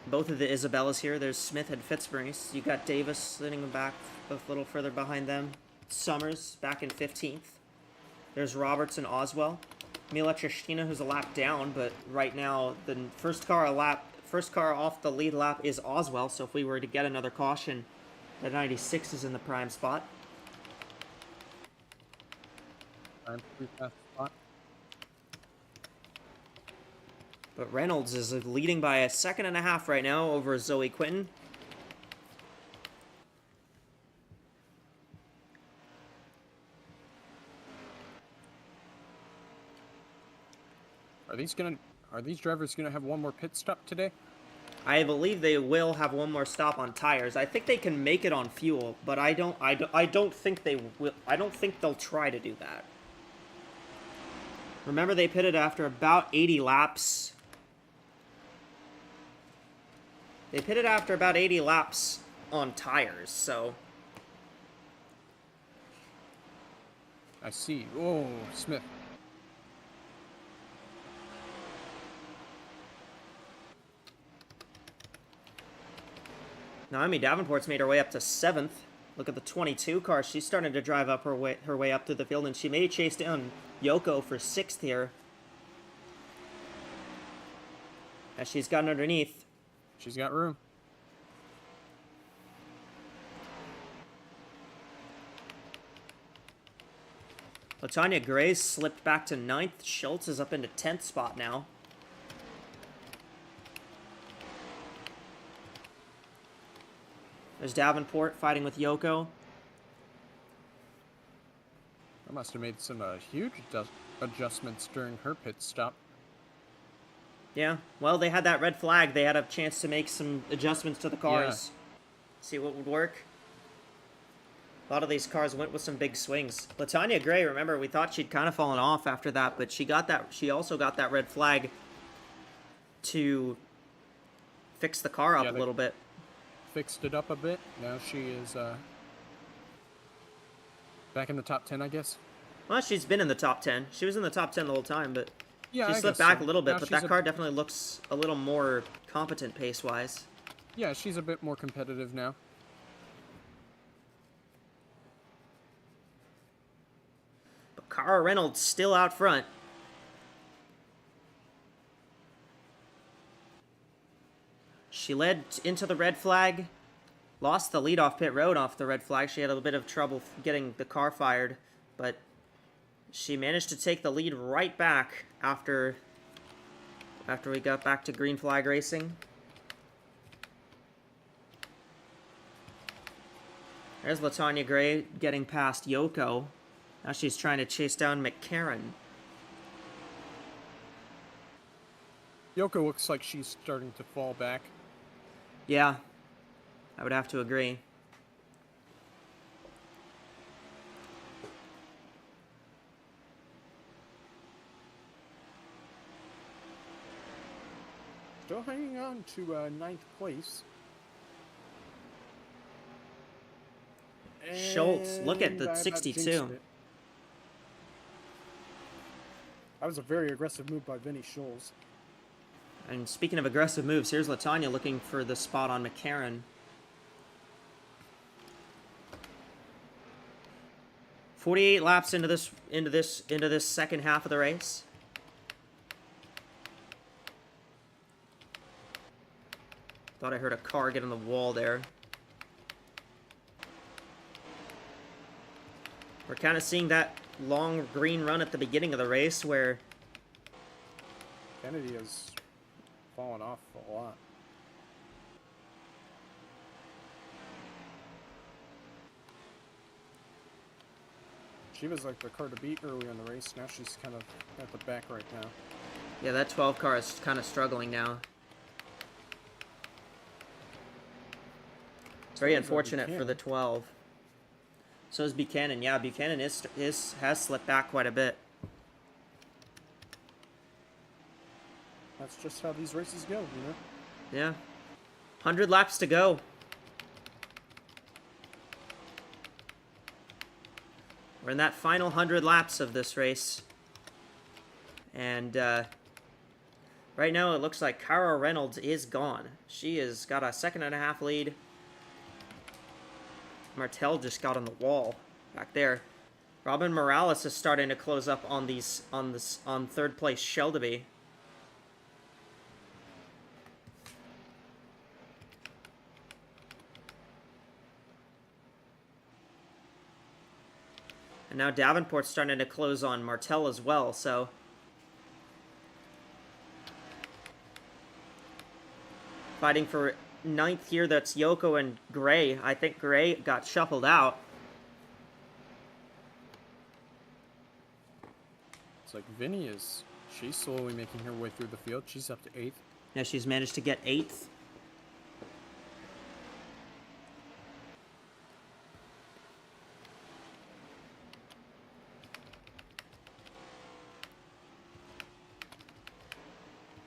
Speaker 3: Both of the Isabellas here. There's Smith and Fitzmaurice. You got Davis sitting back a little further behind them. Summers back in 15th. There's Roberts and Oswell. Mila Trishtina, who's a lap down, but right now the first car off the lead lap is Oswell. So if we were to get another caution, the 96 is in the prime spot.
Speaker 4: I'm pretty fast.
Speaker 3: But Reynolds is leading by a second and a half right now over Zoe Quinton.
Speaker 4: Are these drivers gonna have one more pit stop today?
Speaker 3: I believe they will have one more stop on tires. I think they can make it on fuel, but I don't think they will. I don't think they'll try to do that. Remember, they pitted after about 80 laps. They pitted after about 80 laps on tires, so...
Speaker 4: I see. Oh, Smith.
Speaker 3: Naomi Davenport's made her way up to 7th. Look at the 22 car. She's starting to drive up her way up through the field, and she may chase down Yoko for 6th here. As she's gotten underneath.
Speaker 4: She's got room.
Speaker 3: Latanya Gray slipped back to 9th. Schultz is up into 10th spot now. There's Davenport fighting with Yoko.
Speaker 4: I must have made some huge adjustments during her pit stop.
Speaker 3: Yeah, well, they had that red flag. They had a chance to make some adjustments to the cars.
Speaker 4: Yeah.
Speaker 3: See what would work. A lot of these cars went with some big swings. Latanya Gray, remember, we thought she'd kind of fallen off after that, but she got that. She also got that red flag to fix the car up a little bit.
Speaker 4: Fixed it up a bit. Now she is back in the top 10, I guess.
Speaker 3: Well, she's been in the top 10. She was in the top 10 the whole time, but
Speaker 4: yeah,
Speaker 3: she
Speaker 4: I
Speaker 3: slipped
Speaker 4: guess
Speaker 3: back
Speaker 4: so.
Speaker 3: a little bit.
Speaker 4: Now
Speaker 3: But that car definitely looks a little more competent pace-wise.
Speaker 4: Yeah, she's a bit more competitive now.
Speaker 3: But Cara Reynolds still out front. She led into the red flag, lost the lead off pit road off the red flag. She had a bit of trouble getting the car fired, but she managed to take the lead right back after we got back to green flag racing. There's Latanya Gray getting past Yoko. Now she's trying to chase down McCarran.
Speaker 4: Yoko looks like she's starting to fall back.
Speaker 3: Yeah, I would have to agree.
Speaker 4: Still hanging on to ninth place.
Speaker 3: Schultz, look at the
Speaker 4: And I about
Speaker 3: 62.
Speaker 4: jinxed it. That was a very aggressive move by Vinny Schultz.
Speaker 3: And speaking of aggressive moves, here's Latanya looking for the spot on McCarran. 48 laps into this second half of the race. Thought I heard a car get on the wall there. We're kind of seeing that long green run at the beginning of the race where
Speaker 4: Kennedy has fallen off a lot. She was like the car to beat earlier in the race. Now she's kind of at the back right now.
Speaker 3: yeah, that 12 car is kind of struggling now. It's very unfortunate for the 12. So is Buchanan. Yeah, Buchanan has slipped back quite a bit.
Speaker 4: That's just how these races go, you know?
Speaker 3: Yeah. 100 laps to go. We're in that final 100 laps of this race. And right now it looks like Cara Reynolds is gone. She has got a second and a half lead. Martel just got on the wall back there. Robin Morales is starting to close up on third place Shelby. And now Davenport's starting to close on Martel as well, so Fighting for 9th here, that's Yoko and Gray. I think Gray got shuffled out.
Speaker 4: It's like she's slowly making her way through the field. She's up to 8th.
Speaker 3: Yeah, she's managed to get 8th.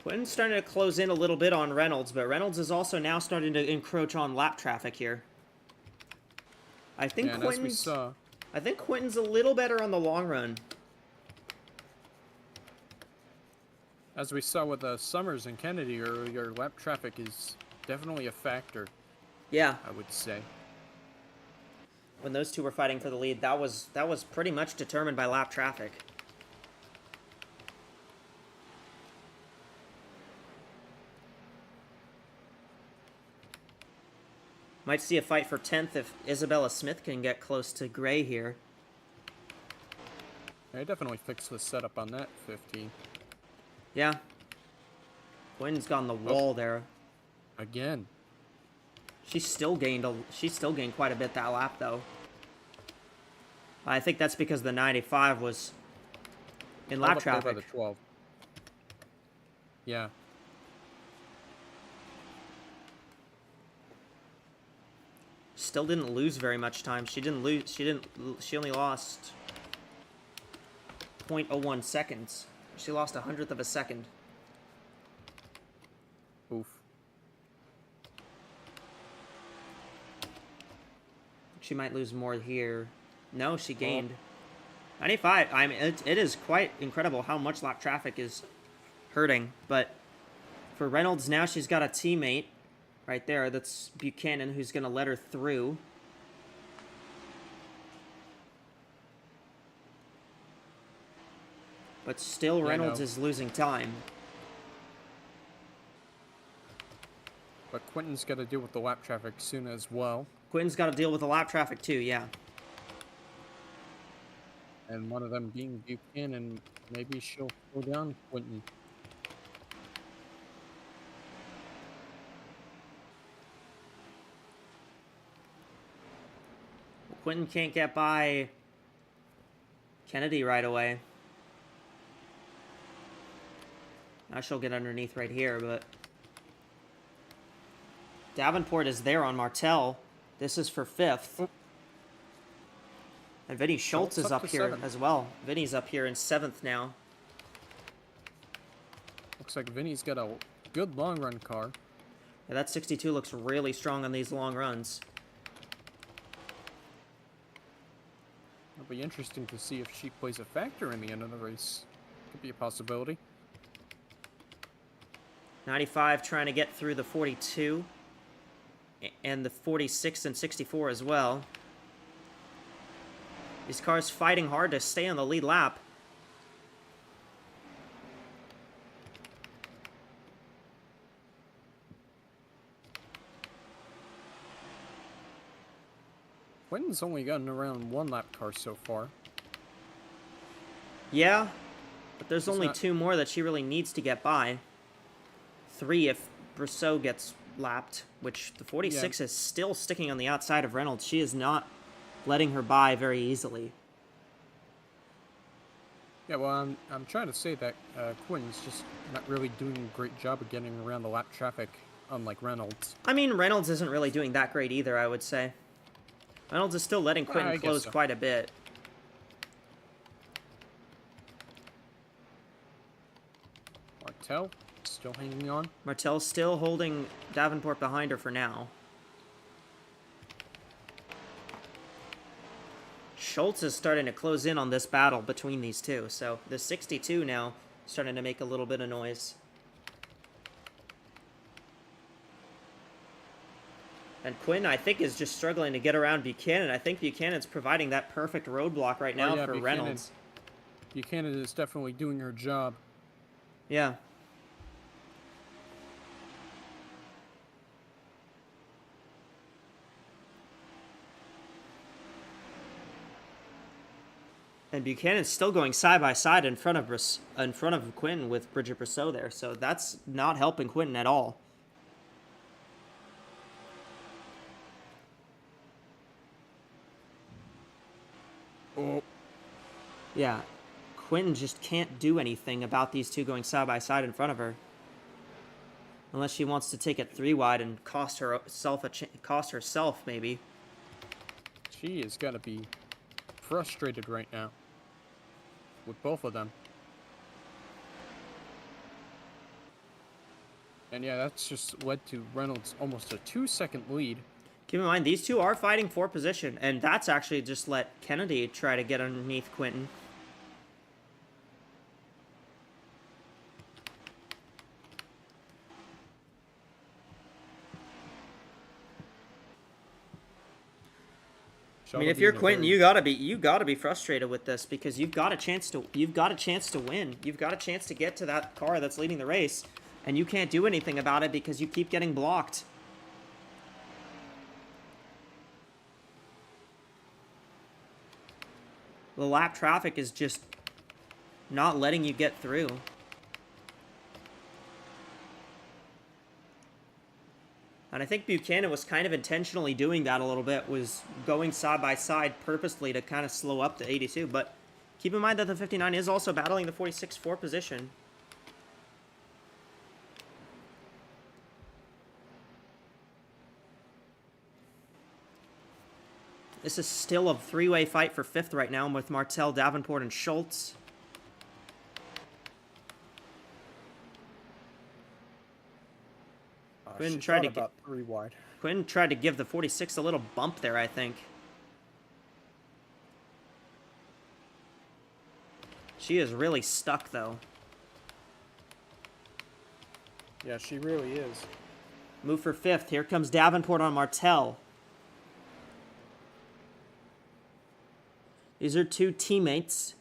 Speaker 3: Quinton's starting to close in a little bit on Reynolds, but Reynolds is also now starting to encroach on lap traffic here. I think
Speaker 4: And
Speaker 3: Quinton's,
Speaker 4: as we saw,
Speaker 3: I think Quinton's a little better on the long run.
Speaker 4: as we saw with Summers and Kennedy earlier, lap traffic is definitely a factor,
Speaker 3: Yeah,
Speaker 4: I would say.
Speaker 3: when those two were fighting for the lead, that was pretty much determined by lap traffic. Might see a fight for 10th if Isabella Smith can get close to Gray here.
Speaker 4: I definitely fixed the setup on that 15.
Speaker 3: Yeah. Quinton's got on the wall there.
Speaker 4: Again.
Speaker 3: She still gained quite a bit that lap though. I think that's because the 95 was in lap
Speaker 4: Held up there
Speaker 3: traffic.
Speaker 4: by the 12. Yeah.
Speaker 3: Still didn't lose very much time. She only lost 0.01 seconds. She lost 100th of a second.
Speaker 4: Oof.
Speaker 3: She might lose more here. No, she gained. 95. I mean, it is quite incredible how much lap traffic is hurting. But for Reynolds now, she's got a teammate right there. That's Buchanan, who's going to let her through. But still, Reynolds is losing time.
Speaker 4: But Quinton's got to deal with the lap traffic soon as well.
Speaker 3: Quinton's got to deal with the lap traffic too, yeah.
Speaker 4: And one of them being Buchanan, maybe she'll slow down Quinton.
Speaker 3: Quinton can't get by Kennedy right away. Now she'll get underneath right here, but Davenport is there on Martel. This is for 5th. And Vinny Schultz is up here
Speaker 4: 7th.
Speaker 3: as well. Vinny's up here in 7th now.
Speaker 4: Looks like Vinny's got a good long run car.
Speaker 3: Yeah, that 62 looks really strong on these long runs.
Speaker 4: It'll be interesting to see if she plays a factor in the end of the race. Could be a possibility.
Speaker 3: 95 trying to get through the 42. And the 46 and 64 as well. These cars fighting hard to stay on the lead lap.
Speaker 4: Quinton's only gotten around one lap car so far.
Speaker 3: Yeah, but there's
Speaker 4: It's
Speaker 3: only
Speaker 4: not-
Speaker 3: 2 more that she really needs to get by. 3 if Brousseau gets lapped, which the 46 is still sticking on the outside of Reynolds. She is not letting her by very easily.
Speaker 4: Yeah, well, I'm trying to say that Quinton's just not really doing a great job of getting around the lap traffic, unlike Reynolds.
Speaker 3: I mean, Reynolds isn't really doing that great either, I would say. Reynolds is still letting
Speaker 4: I
Speaker 3: Quinton
Speaker 4: guess
Speaker 3: close
Speaker 4: so.
Speaker 3: quite a bit.
Speaker 4: Martel still hanging on.
Speaker 3: Martel's still holding Davenport behind her for now. Schultz is starting to close in on this battle between these two, so the 62 now starting to make a little bit of noise. And Quinn, I think, is just struggling to get around Buchanan. I think Buchanan's providing that perfect roadblock right now
Speaker 4: yeah,
Speaker 3: for
Speaker 4: Buchanan.
Speaker 3: Reynolds.
Speaker 4: Buchanan is definitely doing her job.
Speaker 3: Yeah. And Buchanan's still going side by side in front of Quinton with Bridget Brousseau there, so that's not helping Quinton at all.
Speaker 4: Oh,
Speaker 3: Yeah, Quinn just can't do anything about these two going side by side in front of her. Unless she wants to take it 3 wide and cost herself maybe.
Speaker 4: she is gonna be frustrated right now with both of them. And yeah, that's just led to Reynolds almost a 2-second lead.
Speaker 3: Keep in mind, these two are fighting for position, and that's actually just let Kennedy try to get underneath Quinton. I mean, if you're Quinton, you gotta be frustrated with this because you've got a chance to win. You've got a chance to get to that car that's leading the race, and you can't do anything about it because you keep getting blocked. The lap traffic is just not letting you get through. And I think Buchanan was kind of intentionally doing that a little bit, was going side by side purposely to kind of slow up the 82. But keep in mind that the 59 is also battling the 46 for position. This is still a 3-way fight for 5th right now with Martel, Davenport, and Schultz. Quinn tried to
Speaker 4: about 3 wide.
Speaker 3: Quinn tried to give the 46 a little bump there, I think. She is really stuck, though.
Speaker 4: Yeah, she really is.
Speaker 3: Move for 5th. Here comes Davenport on Martel. These are two teammates.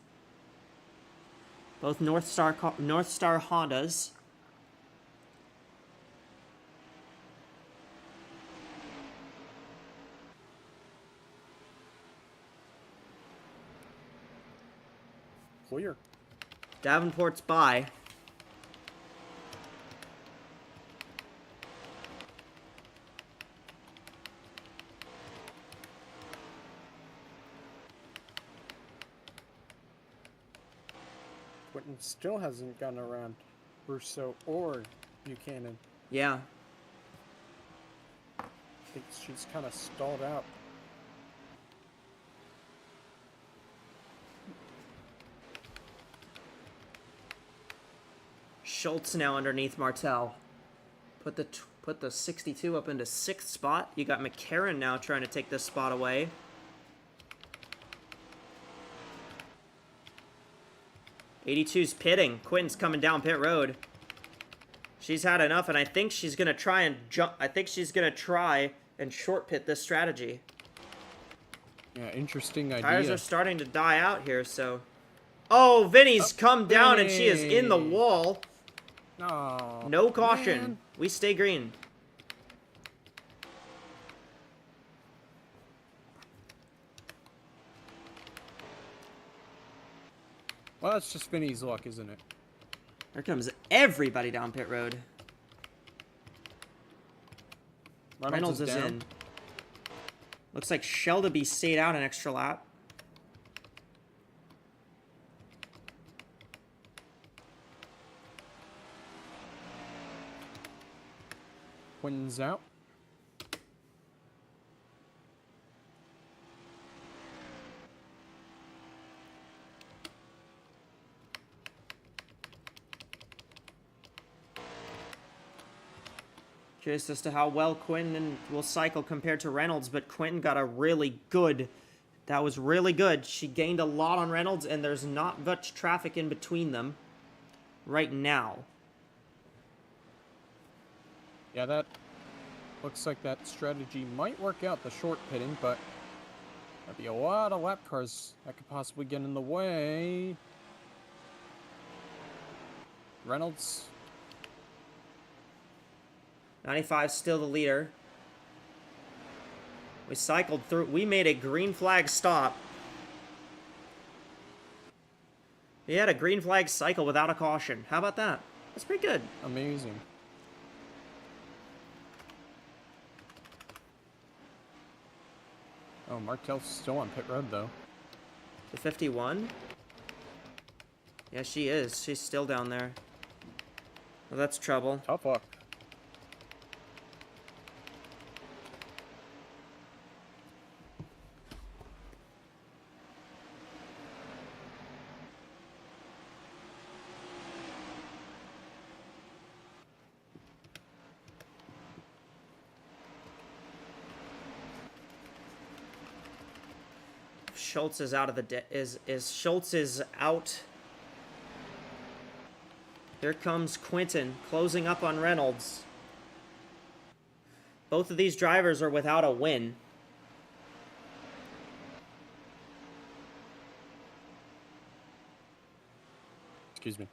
Speaker 3: Both North Star Hondas.
Speaker 4: Clear.
Speaker 3: Davenport's by.
Speaker 4: Quinton still hasn't gotten around Russo or Buchanan.
Speaker 3: Yeah.
Speaker 4: I think she's kind of stalled out.
Speaker 3: Schultz now underneath Martel. Put the 62 up into 6th spot. You got McCarron now trying to take this spot away. '82's pitting. Quinton's coming down pit road. She's had enough, and I think she's gonna try and jump. I think she's gonna try and short pit this strategy.
Speaker 4: Yeah, interesting idea.
Speaker 3: Tires are starting to die out here, so. Oh, Vinny's come down, and she is in the wall.
Speaker 4: Oh,
Speaker 3: No caution.
Speaker 4: man.
Speaker 3: We stay green.
Speaker 4: Well, that's just Vinny's luck, isn't it?
Speaker 3: Here comes everybody down pit road. Reynolds is
Speaker 4: down.
Speaker 3: in. Looks like Shelby stayed out an extra lap.
Speaker 4: Quinton's out.
Speaker 3: Curious as to how well Quinton will cycle compared to Reynolds, but Quinton got a really good. That was really good. She gained a lot on Reynolds, and there's not much traffic in between them right now.
Speaker 4: Yeah, that looks like that strategy might work out, the short pitting, but there'd be a lot of lap cars that could possibly get in the way. Reynolds.
Speaker 3: 95 still the leader. We cycled through. We made a green flag stop. We had a green flag cycle without a caution. How about that? That's pretty good.
Speaker 4: Amazing. Oh, Martel's still on pit road, though.
Speaker 3: The 51? Yeah, she is. She's still down there. Well, that's trouble.
Speaker 4: Tough luck.
Speaker 3: Schultz is out of the Schultz is out. Here comes Quinton closing up on Reynolds. Both of these drivers are without a win.
Speaker 4: Excuse me.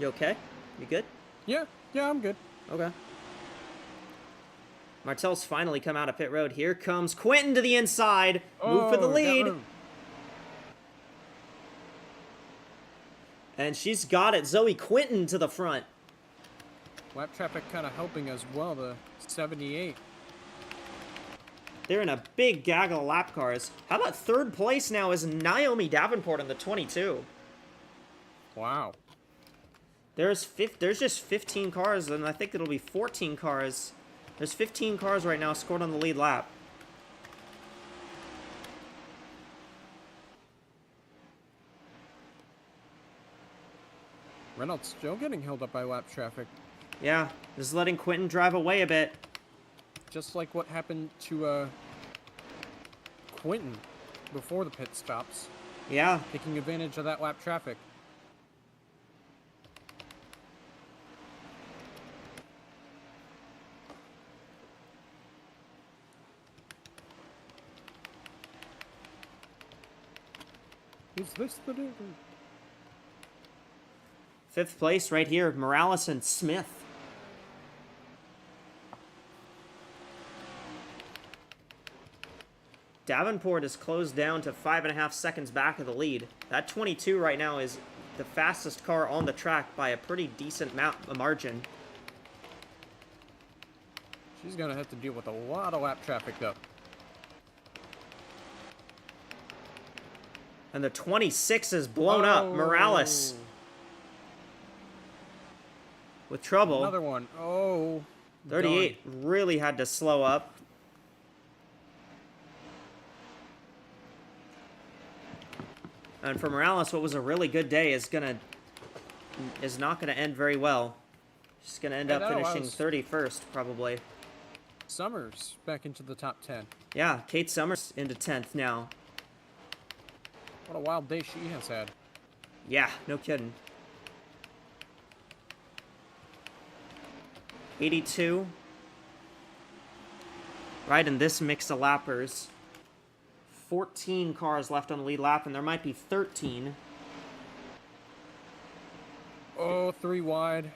Speaker 3: You okay? You good?
Speaker 4: Yeah, I'm good.
Speaker 3: Okay. Martel's finally come out of pit road. Here comes Quinton to the inside. Move for the lead. And she's got it. Zoe Quinton to the front.
Speaker 4: Lap traffic kind of helping as well, the 78.
Speaker 3: They're in a big gaggle of lap cars. How about third place now is Naomi Davenport in the 22.
Speaker 4: Wow.
Speaker 3: There's just 15 cars, and I think it'll be 14 cars. There's 15 cars right now scored on the lead lap.
Speaker 4: Reynolds still getting held up by lap traffic.
Speaker 3: Yeah, just letting Quinton drive away a bit.
Speaker 4: Just like what happened to Quinton before the pit stops.
Speaker 3: Yeah.
Speaker 4: Taking advantage of that lap traffic. Is this the dude?
Speaker 3: Fifth place right here, Morales and Smith. Davenport is closed down to 5.5 seconds back of the lead. That 22 right now is the fastest car on the track by a pretty decent margin.
Speaker 4: She's gonna have to deal with a lot of lap traffic though.
Speaker 3: And the 26 is blown up. Morales with trouble.
Speaker 4: Another one. Oh.
Speaker 3: 38 really had to slow up. And for Morales, what was a really good day is not gonna end very well. She's gonna end up finishing 31st probably.
Speaker 4: Summers back into the top 10.
Speaker 3: Yeah, Kate Summers into 10th now.
Speaker 4: What a wild day she has had.
Speaker 3: Yeah, no kidding. 82. Right in this mix of lappers. 14 cars left on the lead lap, and there might be 13.
Speaker 4: Oh, 3 wide.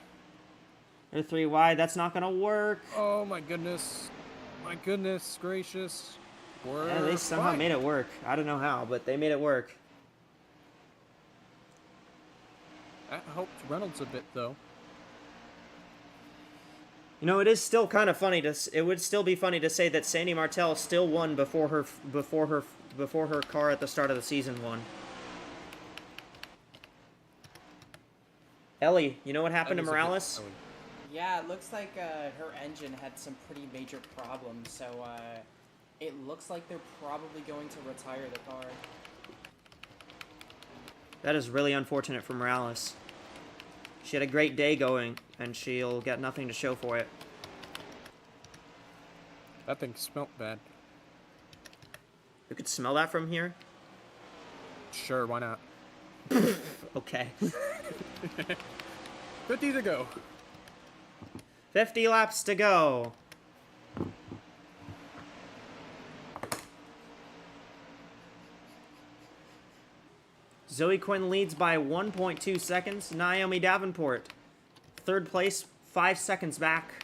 Speaker 3: They're 3 wide. That's not going to work.
Speaker 4: Oh, my goodness. My goodness gracious.
Speaker 3: Yeah, they somehow made it work. I don't know how, but they made it work.
Speaker 4: That helped Reynolds a bit, though.
Speaker 3: You know, it is still kind of funny to. It would still be funny to say that Sandy Martel still won before her car at the start of the season won. Ellie, you know what happened to Morales?
Speaker 2: Yeah, it looks like her engine had some pretty major problems, so it looks like they're probably going to retire the car.
Speaker 3: That is really unfortunate for Morales. She had a great day going, and she'll get nothing to show for it.
Speaker 4: That thing smelt bad.
Speaker 3: You could smell that from here?
Speaker 4: Sure, why not?
Speaker 3: Okay.
Speaker 4: 50 to go.
Speaker 3: 50 laps to go. Zoe Quinn leads by 1.2 seconds. Naomi Davenport, third place, 5 seconds back.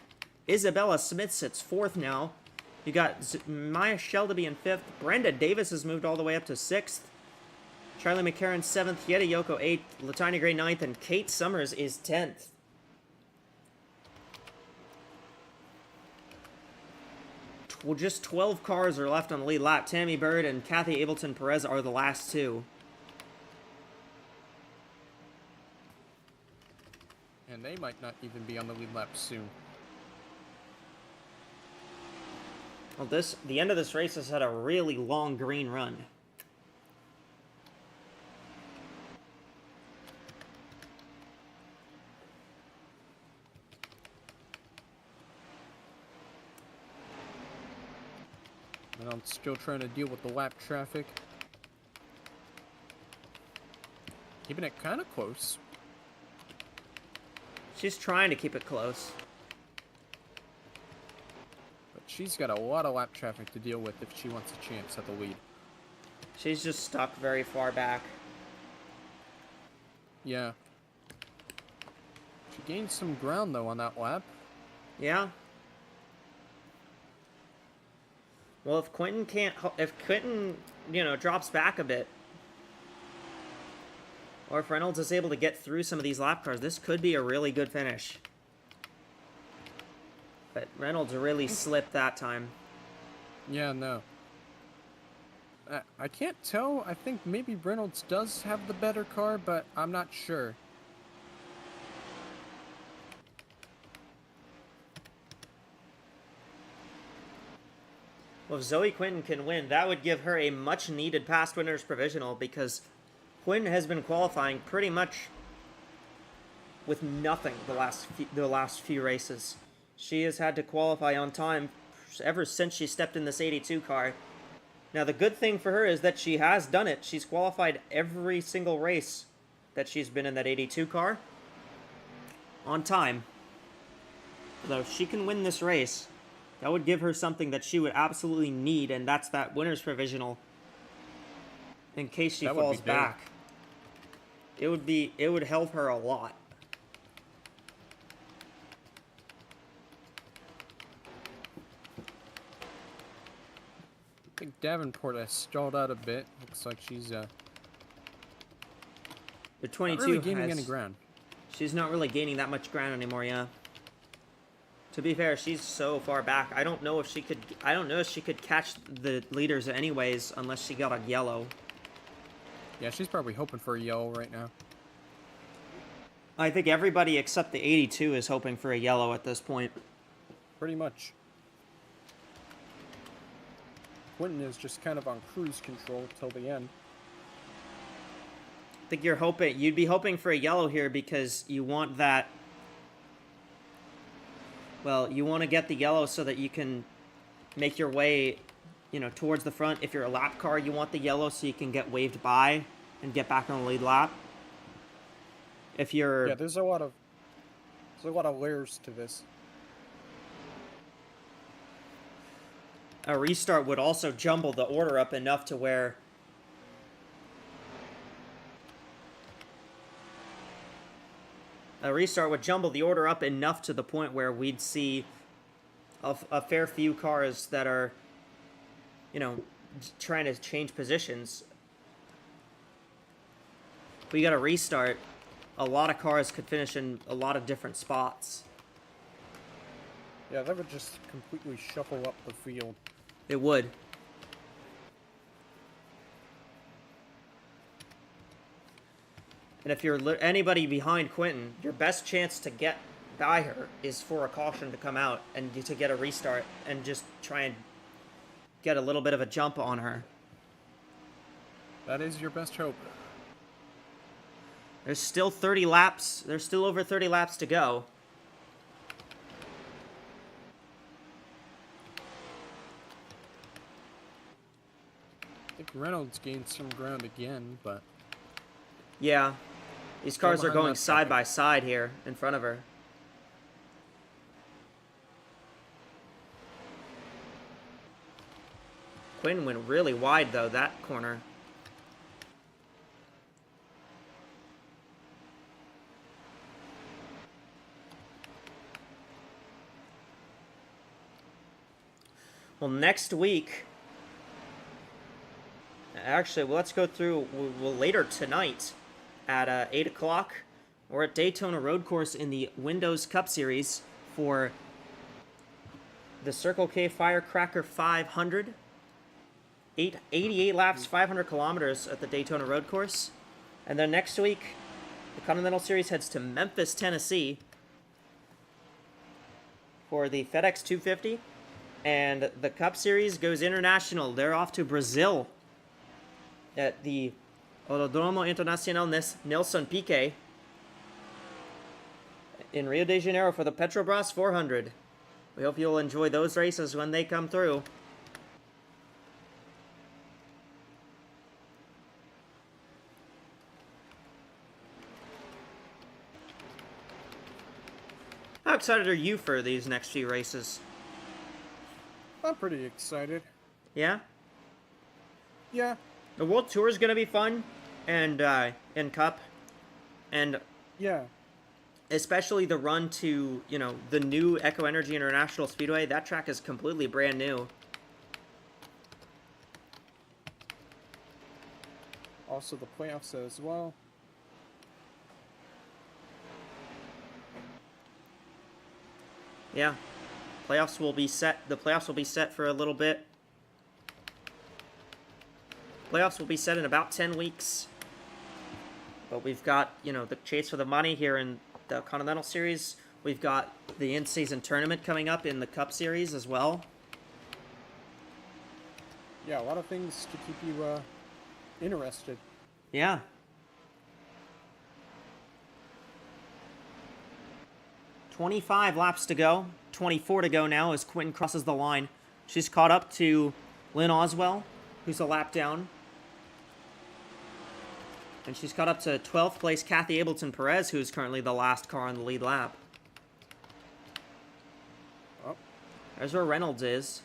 Speaker 3: Isabella Smith sits fourth now. You got Maya Shelby in fifth. Brenda Davis has moved all the way up to sixth. Charlie McCarran seventh. Yetta Yoko eighth. Latanya Gray ninth. And Kate Summers is 10th. Well, just 12 cars are left on the lead lap. Tammy Bird and Kathy Ableton Perez are the last two.
Speaker 4: And they might not even be on the lead lap soon.
Speaker 3: Well, the end of this race has had a really long green run.
Speaker 4: And I'm still trying to deal with the lap traffic. Keeping it kind of close.
Speaker 3: She's trying to keep it close.
Speaker 4: But she's got a lot of lap traffic to deal with if she wants a chance at the lead.
Speaker 3: She's just stuck very far back.
Speaker 4: Yeah. She gained some ground, though, on that lap.
Speaker 3: Yeah. Well, if Quentin drops back a bit, or if Reynolds is able to get through some of these lap cars, this could be a really good finish. But Reynolds really slipped that time.
Speaker 4: Yeah, no. I can't tell. I think maybe Reynolds does have the better car, but I'm not sure.
Speaker 3: Well, if Zoe Quinton can win, that would give her a much-needed past winners provisional, because Quinn has been qualifying pretty much with nothing the last few races. She has had to qualify on time ever since she stepped in this 82 car. Now, the good thing for her is that she has done it. She's qualified every single race that she's been in that 82 car on time. So if she can win this race, that would give her something that she would absolutely need, and that's that winner's provisional in case she falls back. It would help her a lot.
Speaker 4: I think Davenport has stalled out a bit. Looks like she's
Speaker 3: The 22
Speaker 4: not really gaining any ground.
Speaker 3: She's not really gaining that much ground anymore, yeah. To be fair, she's so far back. I don't know if she could catch the leaders anyways unless she got a yellow.
Speaker 4: Yeah, she's probably hoping for a yellow right now.
Speaker 3: I think everybody except the 82 is hoping for a yellow at this point.
Speaker 4: Pretty much. Quentin is just kind of on cruise control till the end.
Speaker 3: I think you'd be hoping for a yellow here because you want that. Well, you want to get the yellow so that you can make your way, towards the front. If you're a lap car, you want the yellow so you can get waved by and get back on the lead lap. If you're...
Speaker 4: Yeah, there's a lot of layers to this.
Speaker 3: A restart would also jumble the order up enough to where... A restart would jumble the order up enough to the point where we'd see a fair few cars that are, trying to change positions. If we got a restart, a lot of cars could finish in a lot of different spots.
Speaker 4: Yeah, that would just completely shuffle up the field.
Speaker 3: It would. And if you're anybody behind Quentin, your best chance to get by her is for a caution to come out and to get a restart and just try and get a little bit of a jump on her.
Speaker 4: That is your best hope.
Speaker 3: There's still 30 laps. There's still over 30 laps to go.
Speaker 4: I think Reynolds gained some ground again, but...
Speaker 3: Yeah. These cars are
Speaker 4: behind
Speaker 3: going
Speaker 4: that
Speaker 3: side
Speaker 4: traffic.
Speaker 3: by side here in front of her. Quinn went really wide, though, that corner. Well, next week... Actually, well, let's go through later tonight at 8 o'clock. We're at Daytona Road Course in the Windows Cup Series for the Circle K Firecracker 500. 88 laps, 500 kilometers at the Daytona Road Course. And then next week, the Continental Series heads to Memphis, Tennessee for the FedEx 250. And the Cup Series goes international. They're off to Brazil at the Autódromo Internacional Nelson Piquet in Rio de Janeiro for the Petrobras 400. We hope you'll enjoy those races when they come through. How excited are you for these next few races?
Speaker 4: I'm pretty excited.
Speaker 3: Yeah?
Speaker 4: Yeah.
Speaker 3: The World Tour is going to be fun, and Cup, and
Speaker 4: Yeah.
Speaker 3: especially the run to, you know, the new Echo Energy International Speedway. That track is completely brand new.
Speaker 4: Also the playoffs as well.
Speaker 3: Yeah. Playoffs will be set. The playoffs will be set for a little bit. Playoffs will be set in about 10 weeks. But we've got, you know, the chase for the money here in the Continental Series. We've got the in-season tournament coming up in the Cup Series as well.
Speaker 4: Yeah, a lot of things to keep you interested.
Speaker 3: Yeah. "25 laps to go. 24 to go now as Quinton crosses the line. She's caught up to Lynn Oswell, who's a lap down. And she's caught up to 12th place Kathy Ableton Perez, who's currently the last car on the lead lap.
Speaker 4: Oh.
Speaker 3: There's where Reynolds is.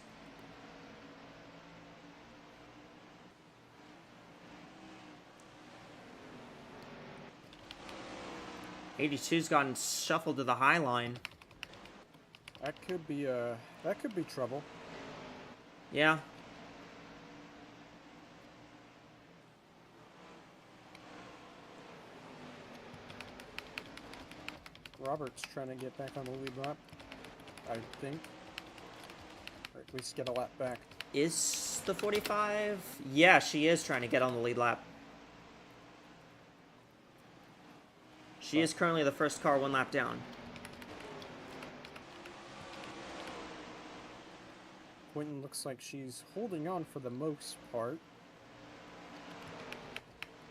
Speaker 3: '82's gotten shuffled to the high line.
Speaker 4: That could be trouble.
Speaker 3: Yeah.
Speaker 4: Robert's trying to get back on the lead lap, I think. Or at least get a lap back.
Speaker 3: Is the 45? Yeah, she is trying to get on the lead lap. She is currently the first car 1 lap down.
Speaker 4: Quinton looks like she's holding on for the most part.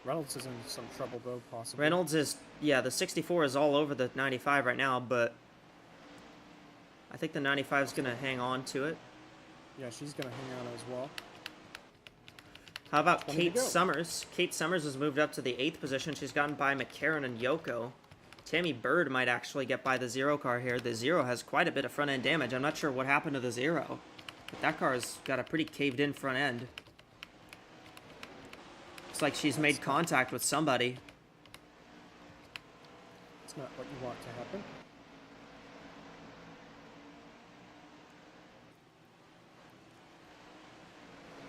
Speaker 4: Reynolds is in some trouble though, possibly.
Speaker 3: Reynolds is, yeah, the 64 is all over the 95 right now, but I think the 95 is going to hang on to it.
Speaker 4: Yeah, she's going to hang on as well.
Speaker 3: How about
Speaker 4: 20 to
Speaker 3: Kate
Speaker 4: go.
Speaker 3: Summers? Kate Summers has moved up to the 8th position. She's gotten by McCarron and Yoko. Tammy Bird might actually get by the Zero car here. The Zero has quite a bit of front end damage. I'm not sure what happened to the Zero, but that car's got a pretty caved in front end. Looks like she's made contact with somebody.
Speaker 4: It's not what you want to happen.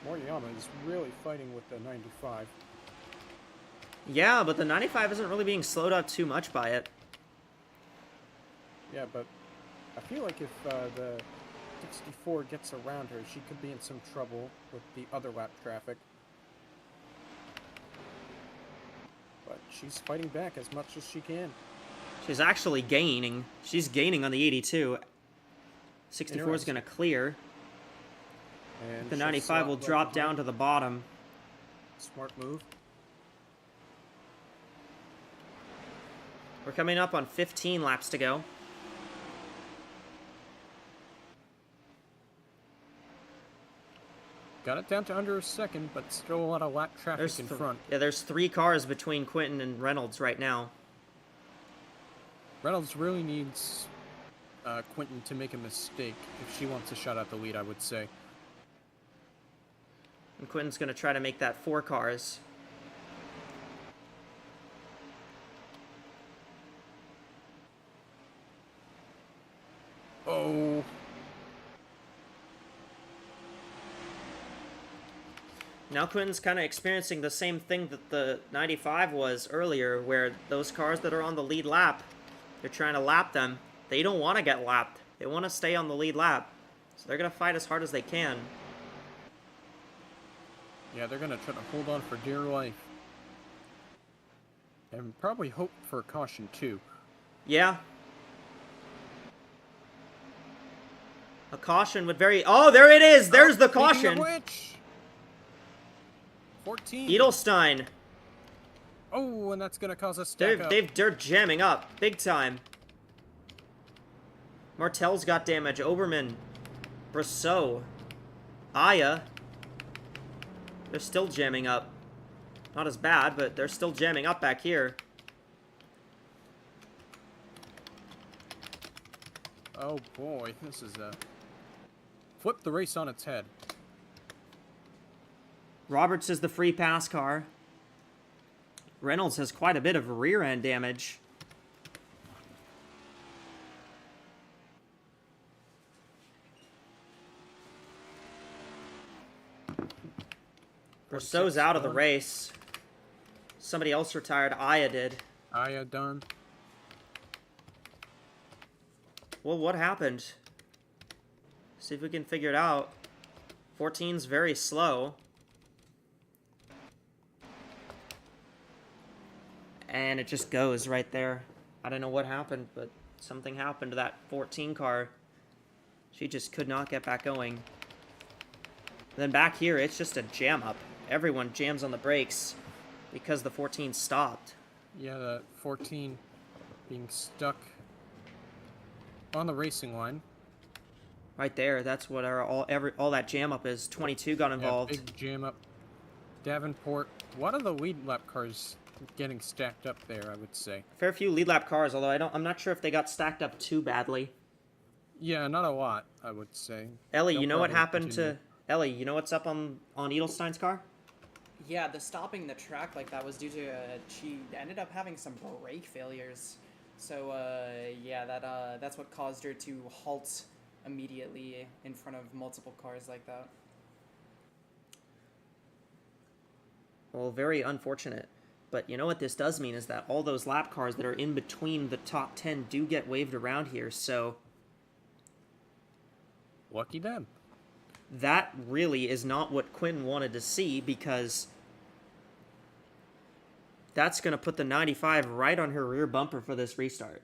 Speaker 4: Moriyama is really fighting with the 95.
Speaker 3: Yeah, but the 95 isn't really being slowed up too much by it.
Speaker 4: Yeah, but I feel like if the 64 gets around her, she could be in some trouble with the other lap traffic. But she's fighting back as much as she can.
Speaker 3: She's actually gaining. She's gaining on the 82. 64 is going to clear.
Speaker 4: And
Speaker 3: The
Speaker 4: she'll
Speaker 3: 95
Speaker 4: slot
Speaker 3: will
Speaker 4: right
Speaker 3: drop
Speaker 4: behind.
Speaker 3: down to the bottom.
Speaker 4: Smart move.
Speaker 3: We're coming up on 15 laps to go.
Speaker 4: Got it down to under a second, but still a lot of lap traffic in front.
Speaker 3: Yeah, there's 3 cars between Quinton and Reynolds right now.
Speaker 4: Reynolds really needs Quinton to make a mistake if she wants to shut out the lead, I would say.
Speaker 3: And Quinton's going to try to make that 4 cars.
Speaker 4: Oh.
Speaker 3: Now Quinton's kind of experiencing the same thing that the 95 was earlier, where those cars that are on the lead lap, they're trying to lap them. They don't want to get lapped. They want to stay on the lead lap. So they're going to fight as hard as they can.
Speaker 4: Yeah, they're gonna try to hold on for dear life. And probably hope for a caution too.
Speaker 3: Yeah. A caution would very... Oh, there it is! There's the
Speaker 4: Speaking of
Speaker 3: caution!
Speaker 4: which, 14.
Speaker 3: Edelstein.
Speaker 4: Oh, and that's gonna cause a stack up.
Speaker 3: They're jamming up. Big time. Martel's got damage. Oberman. Brosseau. Aya. They're still jamming up. Not as bad, but they're still jamming up back here.
Speaker 4: Oh boy, this is a... Flip the race on its head.
Speaker 3: Roberts is the free pass car. Reynolds has quite a bit of rear end damage. Brosseau's out of the race. Somebody else retired. Aya did.
Speaker 4: Aya done.
Speaker 3: Well, what happened? See if we can figure it out. 14's very slow. And it just goes right there. I don't know what happened, but something happened to that 14 car. She just could not get back going. Then back here, it's just a jam up. Everyone jams on the brakes because the 14 stopped.
Speaker 4: Yeah, the 14 being stuck on the racing line.
Speaker 3: Right there, that's what all that jam up is. 22 got involved.
Speaker 4: Yeah, big jam up. Davenport. What are the lead lap cars getting stacked up there, I would say?
Speaker 3: Fair few lead lap cars, although I'm not sure if they got stacked up too badly.
Speaker 4: Yeah, not a lot, I would say.
Speaker 3: Ellie,
Speaker 4: They'll
Speaker 3: you know what
Speaker 4: probably
Speaker 3: happened
Speaker 4: continue.
Speaker 3: to Ellie? You know what's up on Edelstein's car?
Speaker 2: Yeah, the stopping the track like that was due to she ended up having some brake failures. So yeah, that's what caused her to halt immediately in front of multiple cars like that.
Speaker 3: Well, very unfortunate. But you know what this does mean is that all those lap cars that are in between the top 10 do get waved around here, so
Speaker 4: Lucky them.
Speaker 3: that really is not what Quinn wanted to see, because that's going to put the 95 right on her rear bumper for this restart.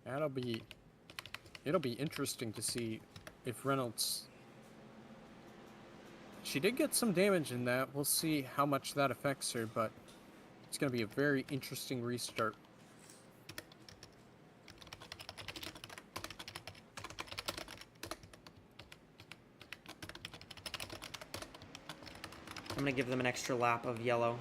Speaker 4: It'll be interesting to see if Reynolds... She did get some damage in that. We'll see how much that affects her, but it's going to be a very interesting restart.
Speaker 3: I'm going to give them an extra lap of yellow.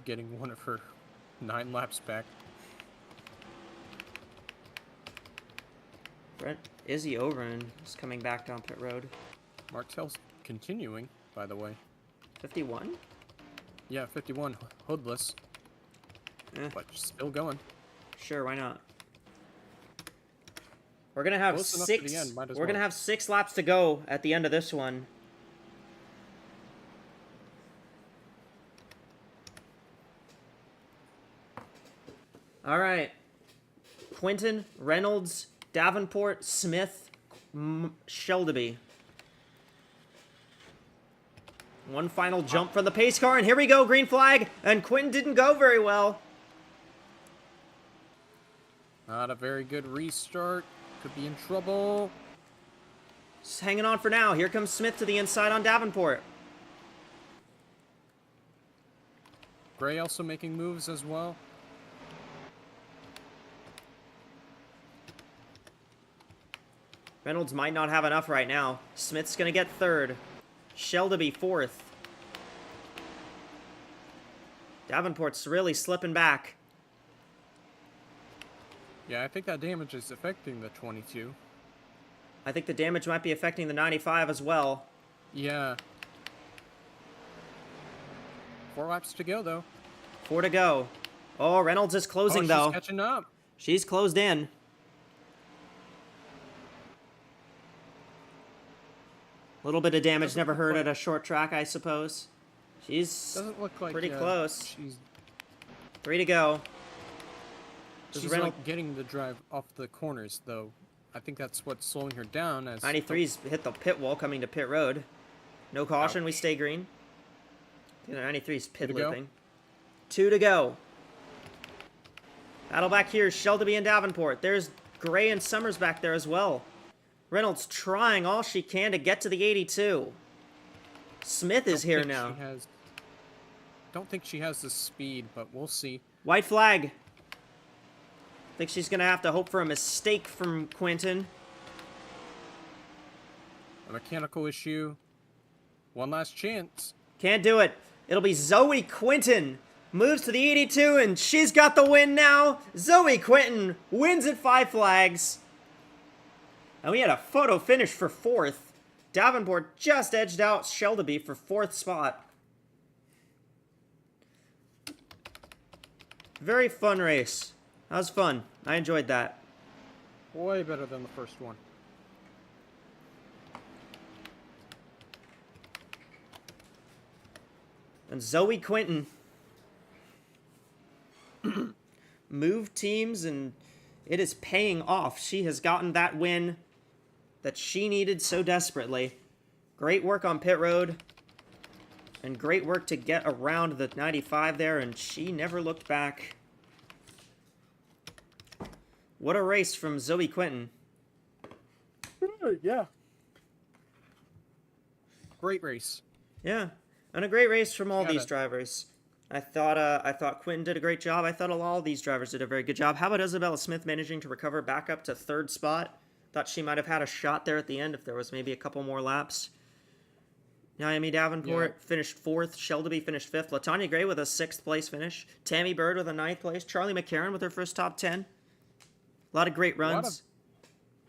Speaker 4: Getting one of her 9 laps back.
Speaker 3: Izzy Overman is coming back down pit road.
Speaker 4: Martel's continuing, by the way.
Speaker 3: 51?
Speaker 4: Yeah, 51, hoodless. But still going.
Speaker 3: Sure, why not? We're gonna have
Speaker 4: Close enough to
Speaker 3: six.
Speaker 4: the end, might as
Speaker 3: We're gonna
Speaker 4: well.
Speaker 3: have 6 laps to go at the end of this one. All right. Quinton, Reynolds, Davenport, Smith, Shelby. One final jump for the pace car, and here we go, green flag. And Quinton didn't go very well.
Speaker 4: Not a very good restart. Could be in trouble.
Speaker 3: Just hanging on for now. Here comes Smith to the inside on Davenport.
Speaker 4: Gray also making moves as well.
Speaker 3: Reynolds might not have enough right now. Smith's going to get 3rd. Shelby 4th. Davenport's really slipping back.
Speaker 4: Yeah, I think that damage is affecting the 22.
Speaker 3: I think the damage might be affecting the 95 as well.
Speaker 4: Yeah. 4 laps to go, though.
Speaker 3: 4 to go. Oh, Reynolds is closing,
Speaker 4: She's
Speaker 3: though.
Speaker 4: catching up.
Speaker 3: She's closed in. A little bit of damage
Speaker 4: Doesn't
Speaker 3: never
Speaker 4: look
Speaker 3: hurt
Speaker 4: like-
Speaker 3: at a short track, I suppose. She's
Speaker 4: Doesn't look like
Speaker 3: pretty close.
Speaker 4: She's
Speaker 3: 3 to go. Does
Speaker 4: she's
Speaker 3: Reynolds...
Speaker 4: like getting the drive off the corners, though. I think that's what's slowing her down. As
Speaker 3: 93's hit the pit wall coming to pit road. No caution, we
Speaker 4: Ouch.
Speaker 3: stay green. 93's pit
Speaker 4: to go.
Speaker 3: looping. 2 to go. Battle back here, Shelby and Davenport. There's Gray and Summers back there as well. Reynolds trying all she can to get to the 82. Smith is here now.
Speaker 4: Don't think she has the speed, but we'll see.
Speaker 3: White flag. Think she's gonna have to hope for a mistake from Quinton.
Speaker 4: A mechanical issue. One last chance.
Speaker 3: Can't do it. It'll be Zoe Quinton. Moves to the 82, and she's got the win now. Zoe Quinton wins at 5 flags. And we had a photo finish for 4th. Davenport just edged out Shelby for 4th spot. Very fun race. That was fun. I enjoyed that.
Speaker 4: Way better than the first one.
Speaker 3: And Zoe Quinton moved teams, and it is paying off. She has gotten that win that she needed so desperately. Great work on pit road, and great work to get around the 95 there, and she never looked back. What a race from Zoe Quinton.
Speaker 4: Yeah. Great race.
Speaker 3: Yeah, and a great race from all
Speaker 4: Got
Speaker 3: these
Speaker 4: it.
Speaker 3: drivers. I thought Quinton did a great job. I thought all these drivers did a very good job. How about Isabella Smith managing to recover back up to 3rd spot? Thought she might have had a shot there at the end if there was maybe a couple more laps. Naomi Davenport finished 4th. Shelby finished 5th. LaTanya Gray with a 6th place finish. Tammy Bird with a 9th place. Charlie McCarron with her first top 10. A lot of great runs.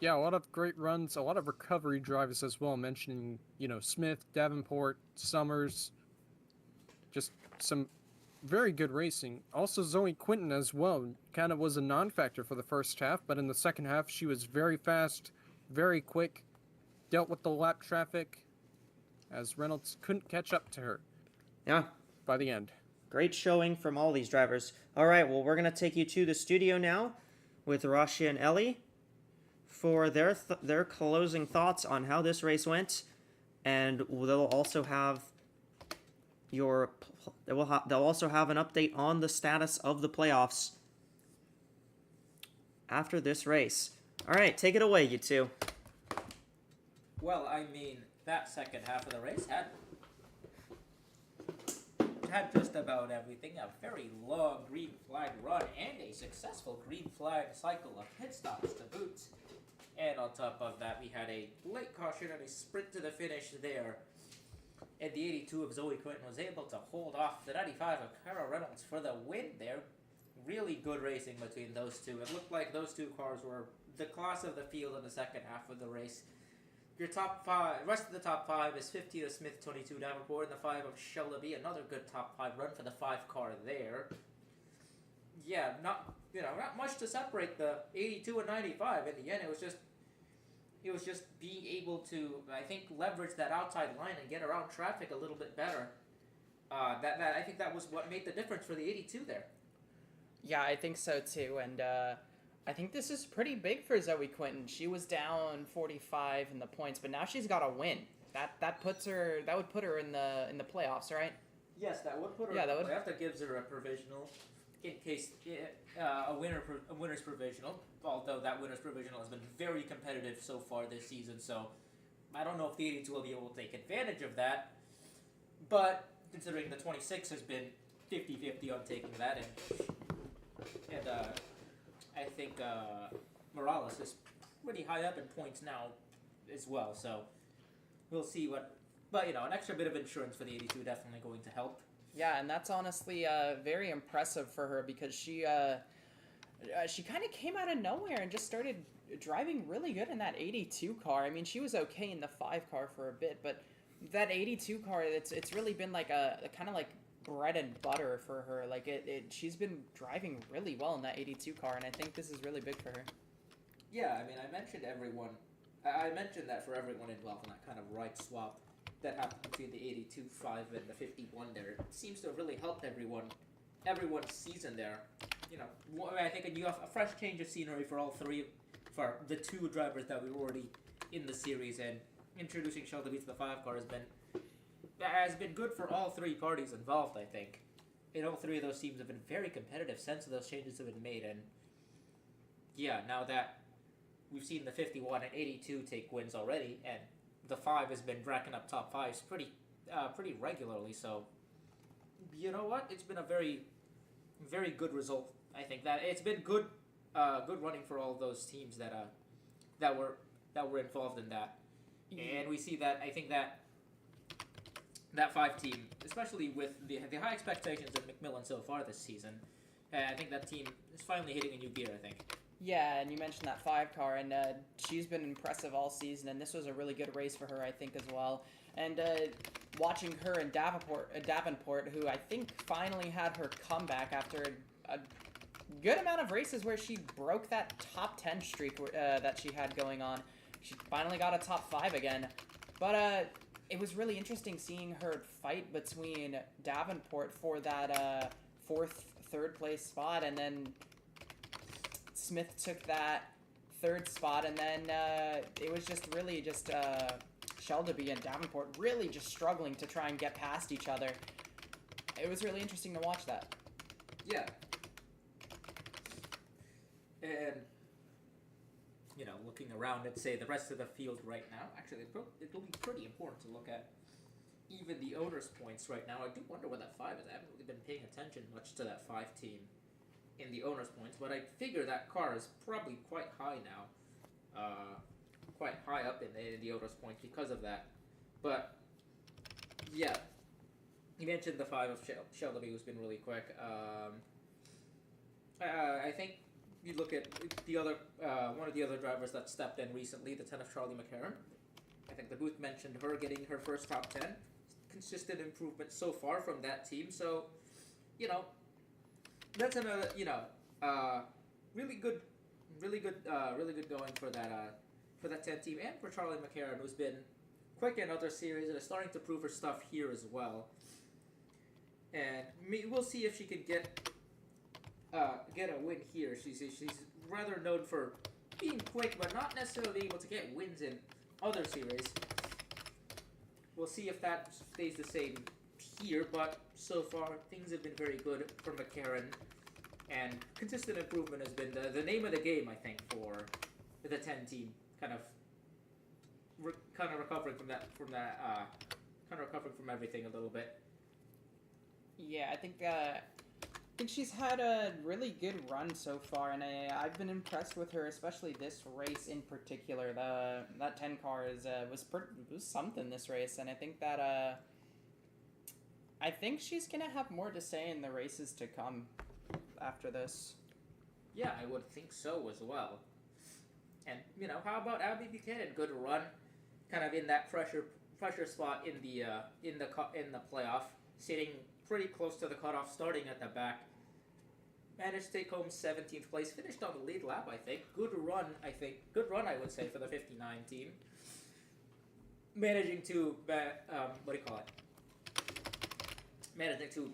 Speaker 4: A lot of great runs. A lot of recovery drivers as well. Mentioning, Smith, Davenport, Summers. Just some very good racing. Also, Zoe Quinton as well. Kind of was a non-factor for the first half, but in the second half, she was very fast, very quick. Dealt with the lap traffic as Reynolds couldn't catch up to her.
Speaker 3: Yeah.
Speaker 4: By the end.
Speaker 3: Great showing from all these drivers. All right, well, we're going to take you to the studio now with Rashia and Ellie for their closing thoughts on how this race went, and they'll also have they'll also have an update on the status of the playoffs after this race. All right, take it away, you two.
Speaker 1: Well, I mean, that second half of the race had just about everything. A very long green flag run and a successful green flag cycle of pit stops to boot. And on top of that, we had a late caution and a sprint to the finish there. And the 82 of Zoe Quinton was able to hold off the 95 of Cara Reynolds for the win there. Really good racing between those two. It looked like those two cars were the class of the field in the second half of the race. Your top 5, rest of the top 5 is 15 of Smith, 22 Davenport, and the 5 of Shelby. Another good top 5 run for the 5 car there. Yeah, not much to separate the 82 and 95. In the end, it was just being able to, I think, leverage that outside line and get around traffic a little bit better. I think that was what made the difference for the 82 there.
Speaker 2: Yeah, I think so too, and I think this is pretty big for Zoe Quinton. She was down 45 in the points, but now she's got a win. That would put her in the playoffs, right?
Speaker 1: Yes, that would put her.
Speaker 2: Yeah, that would.
Speaker 1: That gives her a provisional, in case a winner's provisional. Although that winner's provisional has been very competitive so far this season, so I don't know if the 82 will be able to take advantage of that. But considering the 26 has been 50-50 on taking that, and I think Morales is pretty high up in points now as well, so we'll see what. But an extra bit of insurance for the 82 definitely going to help.
Speaker 2: Yeah, and that's honestly very impressive for her because she kind of came out of nowhere and just started driving really good in that 82 car. I mean, she was okay in the 5 car for a bit, but that 82 car, it's really been like a kind of like bread and butter for her. Like she's been driving really well in that 82 car, and I think this is really big for her.
Speaker 1: Yeah, I mean, I mentioned everyone. I mentioned that for everyone involved in that kind of right swap that happened between the 82.5 and the 51 there. It seems to have really helped everyone's season there. You know, I think a fresh change of scenery for all three, for the two drivers that we were already in the series, and introducing Shelby to the 5 car has been good for all three parties involved, I think. And all three of those teams have been very competitive since those changes have been made, and yeah, now that we've seen the 51 and 82 take wins already, and the 5 has been racking up top 5s pretty regularly, so you know what? It's been a very, very good result. I think that it's been good running for all those teams that were involved in that. And we see that, I think that 5 team, especially with the high expectations of McMillan so far this season, I think that team is finally hitting a new gear, I think.
Speaker 2: Yeah, and you mentioned that 5 car, and she's been impressive all season, and this was a really good race for her, I think, as well. And watching her and Davenport, who I think finally had her comeback after a good amount of races where she broke that top 10 streak that she had going on. She finally got a top 5 again. But it was really interesting seeing her fight between Davenport for that third place spot, and then Smith took that 3rd spot, and then it was just really Shelby and Davenport really just struggling to try and get past each other. It was really interesting to watch that.
Speaker 1: Yeah. And, you know, looking around at, say, the rest of the field right now, actually, it'll be pretty important to look at even the owners' points right now. I do wonder what that 5 is. I haven't really been paying attention much to that 5 team in the owners' points, but I figure that car is probably quite high now. Quite high up in the owners' points because of that. But, yeah. You mentioned the 5 of Shelby, who's been really quick. I think you look at the other one of the other drivers that stepped in recently, the 10 of Charlie McCarron. I think the booth mentioned her getting her first top 10. Consistent improvement so far from that team. So, you know, that's another, you know, really good going for that 10 team, and for Charlie McCarron, who's been quick in other series and is starting to prove her stuff here as well. And we'll see if she can get a win here. She's rather known for being quick, but not necessarily able to get wins in other series. We'll see if that stays the same here, but so far things have been very good for McCarron, and consistent improvement has been the name of the game, I think, for the 10 team. Kind of recovering from everything a little bit.
Speaker 2: Yeah, I think she's had a really good run so far, and I've been impressed with her, especially this race in particular. That 10 car was something this race, and I think that I think she's gonna have more to say in the races to come after this.
Speaker 1: Yeah, I would think so as well. And, you know, how about Abby Buchanan? Good run, kind of in that pressure spot in the playoff, sitting pretty close to the cutoff, starting at the back. Managed to take home 17th place, finished on the lead lap, I think. Good run, I would say, for the 59 team. Managing to, managing to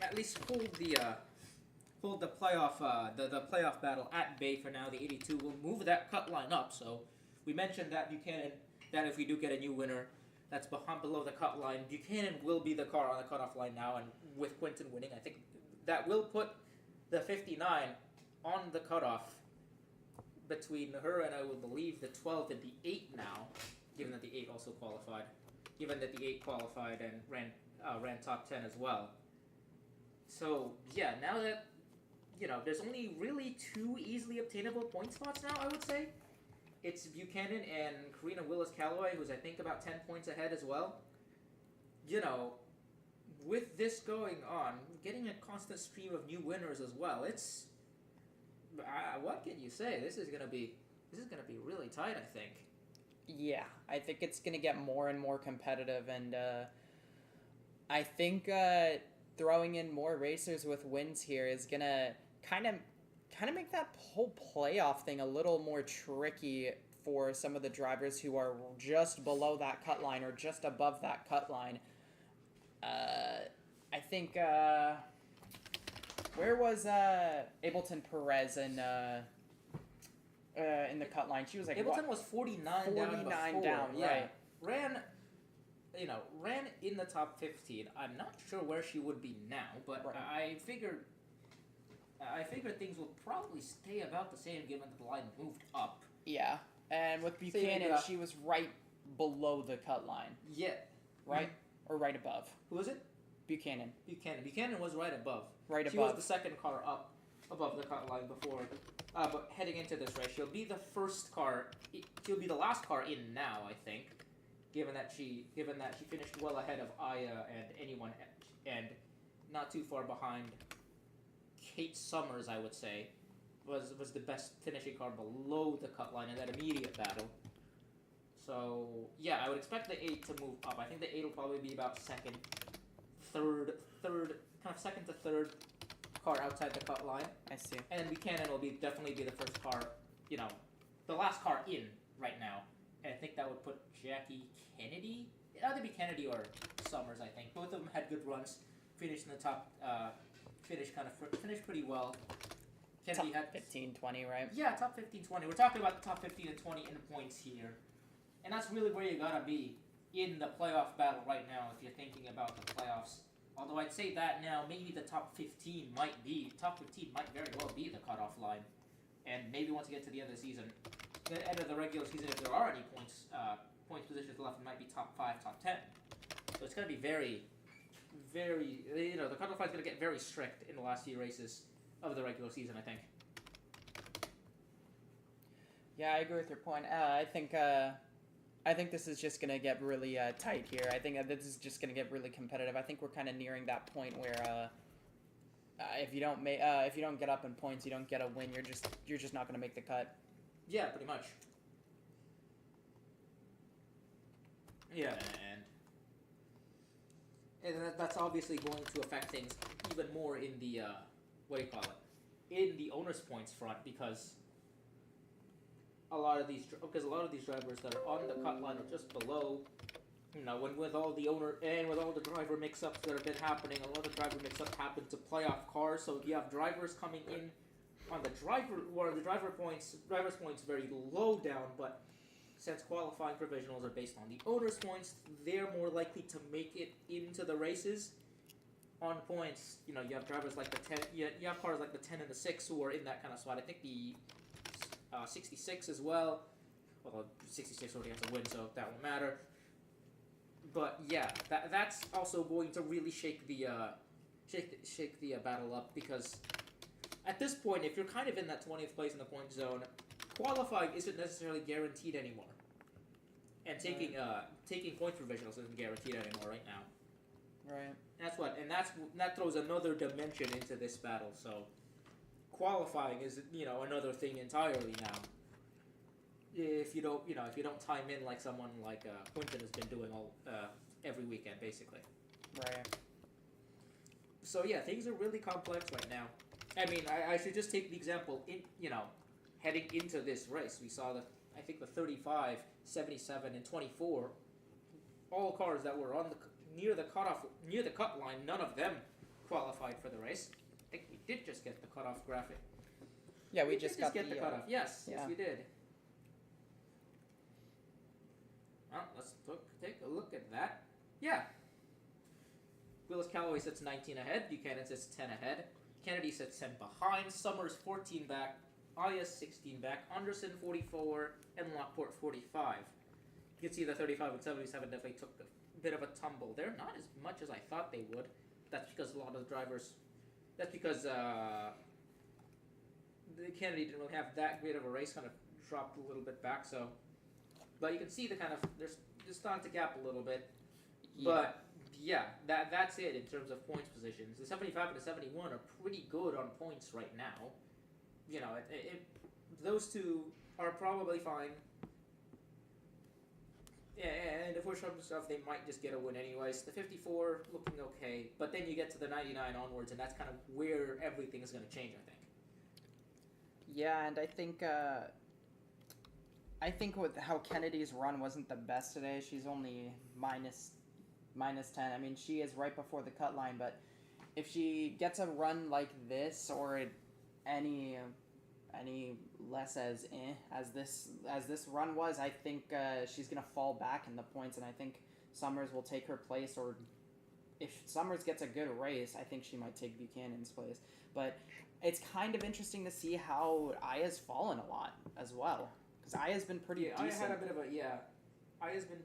Speaker 1: at least hold the playoff the playoff battle at bay for now. The 82 will move that cut line up. So we mentioned that Buchanan, that if we do get a new winner that's below the cut line, Buchanan will be the car on the cutoff line now, and with Quinton winning, I think that will put the 59 on the cutoff between her and, I would believe, the 12 and the 8 now, given that the 8 also qualified. Given that the 8 qualified and ran top 10 as well. So, yeah, now that, you know, there's only really 2 easily obtainable point spots now, I would say. It's Buchanan and Karina Willis-Calloway, who's, I think, about 10 points ahead as well. You know, with this going on, getting a constant stream of new winners as well, it's... what can you say? This is gonna be really tight, I think.
Speaker 2: Yeah, I think it's going to get more and more competitive, and I think throwing in more racers with wins here is gonna kind of make that whole playoff thing a little more tricky for some of the drivers who are just below that cut line or just above that cut line. I think where was Ableton Perez in the cut line? She was like
Speaker 1: Ableton
Speaker 2: what?
Speaker 1: was 49
Speaker 2: 49
Speaker 1: down,
Speaker 2: down,
Speaker 1: yeah.
Speaker 2: right.
Speaker 1: Ran in the top 15. I'm not sure where she would be now, but
Speaker 2: Right.
Speaker 1: I figured things will probably stay about the same given that the line moved up.
Speaker 2: Yeah, and with
Speaker 1: So you
Speaker 2: Buchanan,
Speaker 1: got-
Speaker 2: she was right below the cut line,
Speaker 1: Yeah.
Speaker 2: right? Or right above.
Speaker 1: Who was it?
Speaker 2: Buchanan.
Speaker 1: Buchanan was right above.
Speaker 2: Right
Speaker 1: She
Speaker 2: above.
Speaker 1: was the second car up above the cut line before. But heading into this race, she'll be the first car. She'll be the last car in now, I think. Given that she finished well ahead of Aya and anyone, and not too far behind Kate Summers, I would say, was the best finishing car below the cut line in that immediate battle. So yeah, I would expect the 8 to move up. I think the 8 will probably be about second, third, kind of second to third car outside the cut line.
Speaker 2: I see.
Speaker 1: And Buchanan will definitely be the first car, the last car in right now. And I think that would put Jackie Kennedy. It'd either be Kennedy or Summers. I think both of them had good runs, finished in the top, finished pretty well. Kennedy
Speaker 2: Top
Speaker 1: had
Speaker 2: 15, 20, right?
Speaker 1: yeah, top 15, 20. We're talking about the top 15 and 20 in points here, and that's really where you gotta be in the playoff battle right now if you're thinking about the playoffs. Although I'd say that now, maybe the top 15 might very well be the cutoff line. And maybe once you get to the end of the season, the end of the regular season, if there are any points positions left, it might be top 5, top 10. So it's going to be very, very, the cutoff line is going to get very strict in the last few races of the regular season, I think.
Speaker 2: Yeah, I agree with your point. I think this is just gonna get really tight here. I think this is just gonna get really competitive. I think we're kind of nearing that point where if you don't get up in points, you don't get a win. You're just not gonna make the cut.
Speaker 1: Yeah, pretty much. Yeah, and that's obviously going to affect things even more in the in the owner's points front because a lot of these drivers that are on the cut line are just below. When with all the owner and with all the driver mix-ups that have been happening, a lot of the driver mix-up happened to playoff cars. So you have drivers coming in on the driver's points very low down, but since qualifying provisionals are based on the owner's points, they're more likely to make it into the races on points. You have drivers like the 10, you have cars like the 10 and the 6 who are in that kind of spot. I think the 66 as well. Well, 66 already has a win, so that won't matter. But yeah, that's also going to really shake the battle up because at this point, if you're kind of in that 20th place in the point zone, qualifying isn't necessarily guaranteed anymore, and taking points provisionals isn't guaranteed anymore right now.
Speaker 2: Right.
Speaker 1: That throws another dimension into this battle. So qualifying is another thing entirely now. If you don't time in like someone like Quinton has been doing all every weekend basically.
Speaker 2: Right.
Speaker 1: So yeah, things are really complex right now. I mean, I should just take the example heading into this race. We saw I think the 35, 77, and 24, all cars that were near the cut line. None of them qualified for the race. I think we did just get the cutoff graphic.
Speaker 2: Yeah, we
Speaker 1: did
Speaker 2: just got
Speaker 1: get the cutoff. Yes,
Speaker 2: yeah.
Speaker 1: yes, we did. Well, let's take a look at that. Yeah. Willis Callaway sits 19 ahead. Buchanan sits 10 ahead. Kennedy sits 10 behind. Summers 14 back. Aya 16 back. Anderson 44 and Lockport 45. You can see the 35 and 77 definitely took a bit of a tumble there. Not as much as I thought they would. That's because a lot of the drivers. That's because Kennedy didn't really have that great of a race. Kind of dropped a little bit back. So. But you can see they're starting to gap a little bit.
Speaker 2: Yeah.
Speaker 1: But yeah, that's it in terms of points positions. The 75 and the 71 are pretty good on points right now. Those two are probably fine. Yeah, and if we're some stuff, they might just get a win anyways. The 54 looking okay, but then you get to the 99 onwards, and that's kind of where everything is going to change, I think.
Speaker 2: Yeah, and I think with how Kennedy's run wasn't the best today. She's only minus 10. I mean, she is right before the cut line, but if she gets a run like this or any less as this run was, I think she's gonna fall back in the points, and I think Summers will take her place. Or if Summers gets a good race, I think she might take Buchanan's place. But it's kind of interesting to see how Aya's fallen a lot as well, because Aya's been pretty decent.
Speaker 1: Aya had a bit of Aya's been,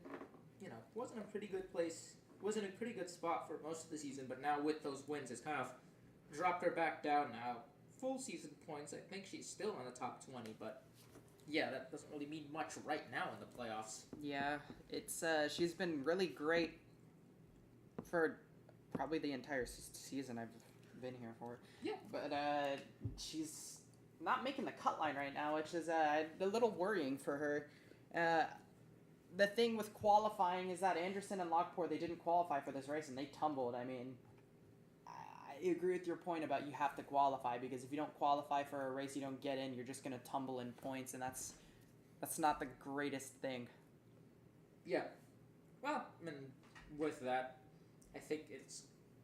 Speaker 1: wasn't a pretty good place. Wasn't a pretty good spot for most of the season, but now with those wins, it's kind of dropped her back down now. Full season points, I think she's still in the top 20, but yeah, that doesn't really mean much right now in the playoffs.
Speaker 2: Yeah, it's she's been really great for probably the entire season I've been here for.
Speaker 1: Yeah.
Speaker 2: But she's not making the cut line right now, which is a little worrying for her. The thing with qualifying is that Anderson and Lockport, they didn't qualify for this race, and they tumbled. I mean, I agree with your point about you have to qualify, because if you don't qualify for a race, you don't get in, you're just going to tumble in points, and that's not the greatest thing.
Speaker 1: Yeah. Well, I mean, with that, I think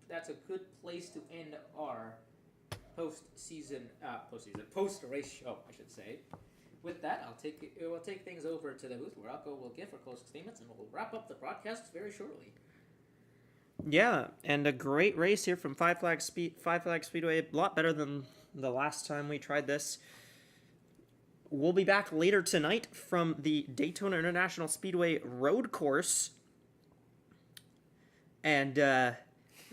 Speaker 1: that's a good place to end our post-race show, I should say. With that, we'll take things over to the booth where Alco will give her closing statements, and we'll wrap up the broadcast very shortly.
Speaker 3: Yeah, and a great race here from Five Flag Speedway. A lot better than the last time we tried this. We'll be back later tonight from the Daytona International Speedway road course. And that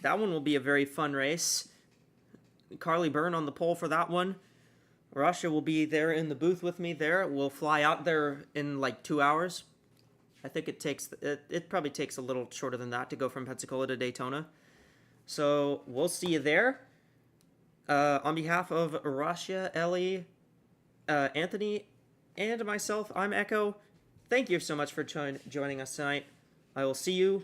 Speaker 3: one will be a very fun race. Carly Byrne on the pole for that one. Russia will be there in the booth with me there. We'll fly out there in like 2 hours. I think it probably takes a little shorter than that to go from Pensacola to Daytona. So we'll see you there. On behalf of Russia, Ellie, Anthony, and myself, I'm Echo. Thank you so much for joining us tonight. I will see you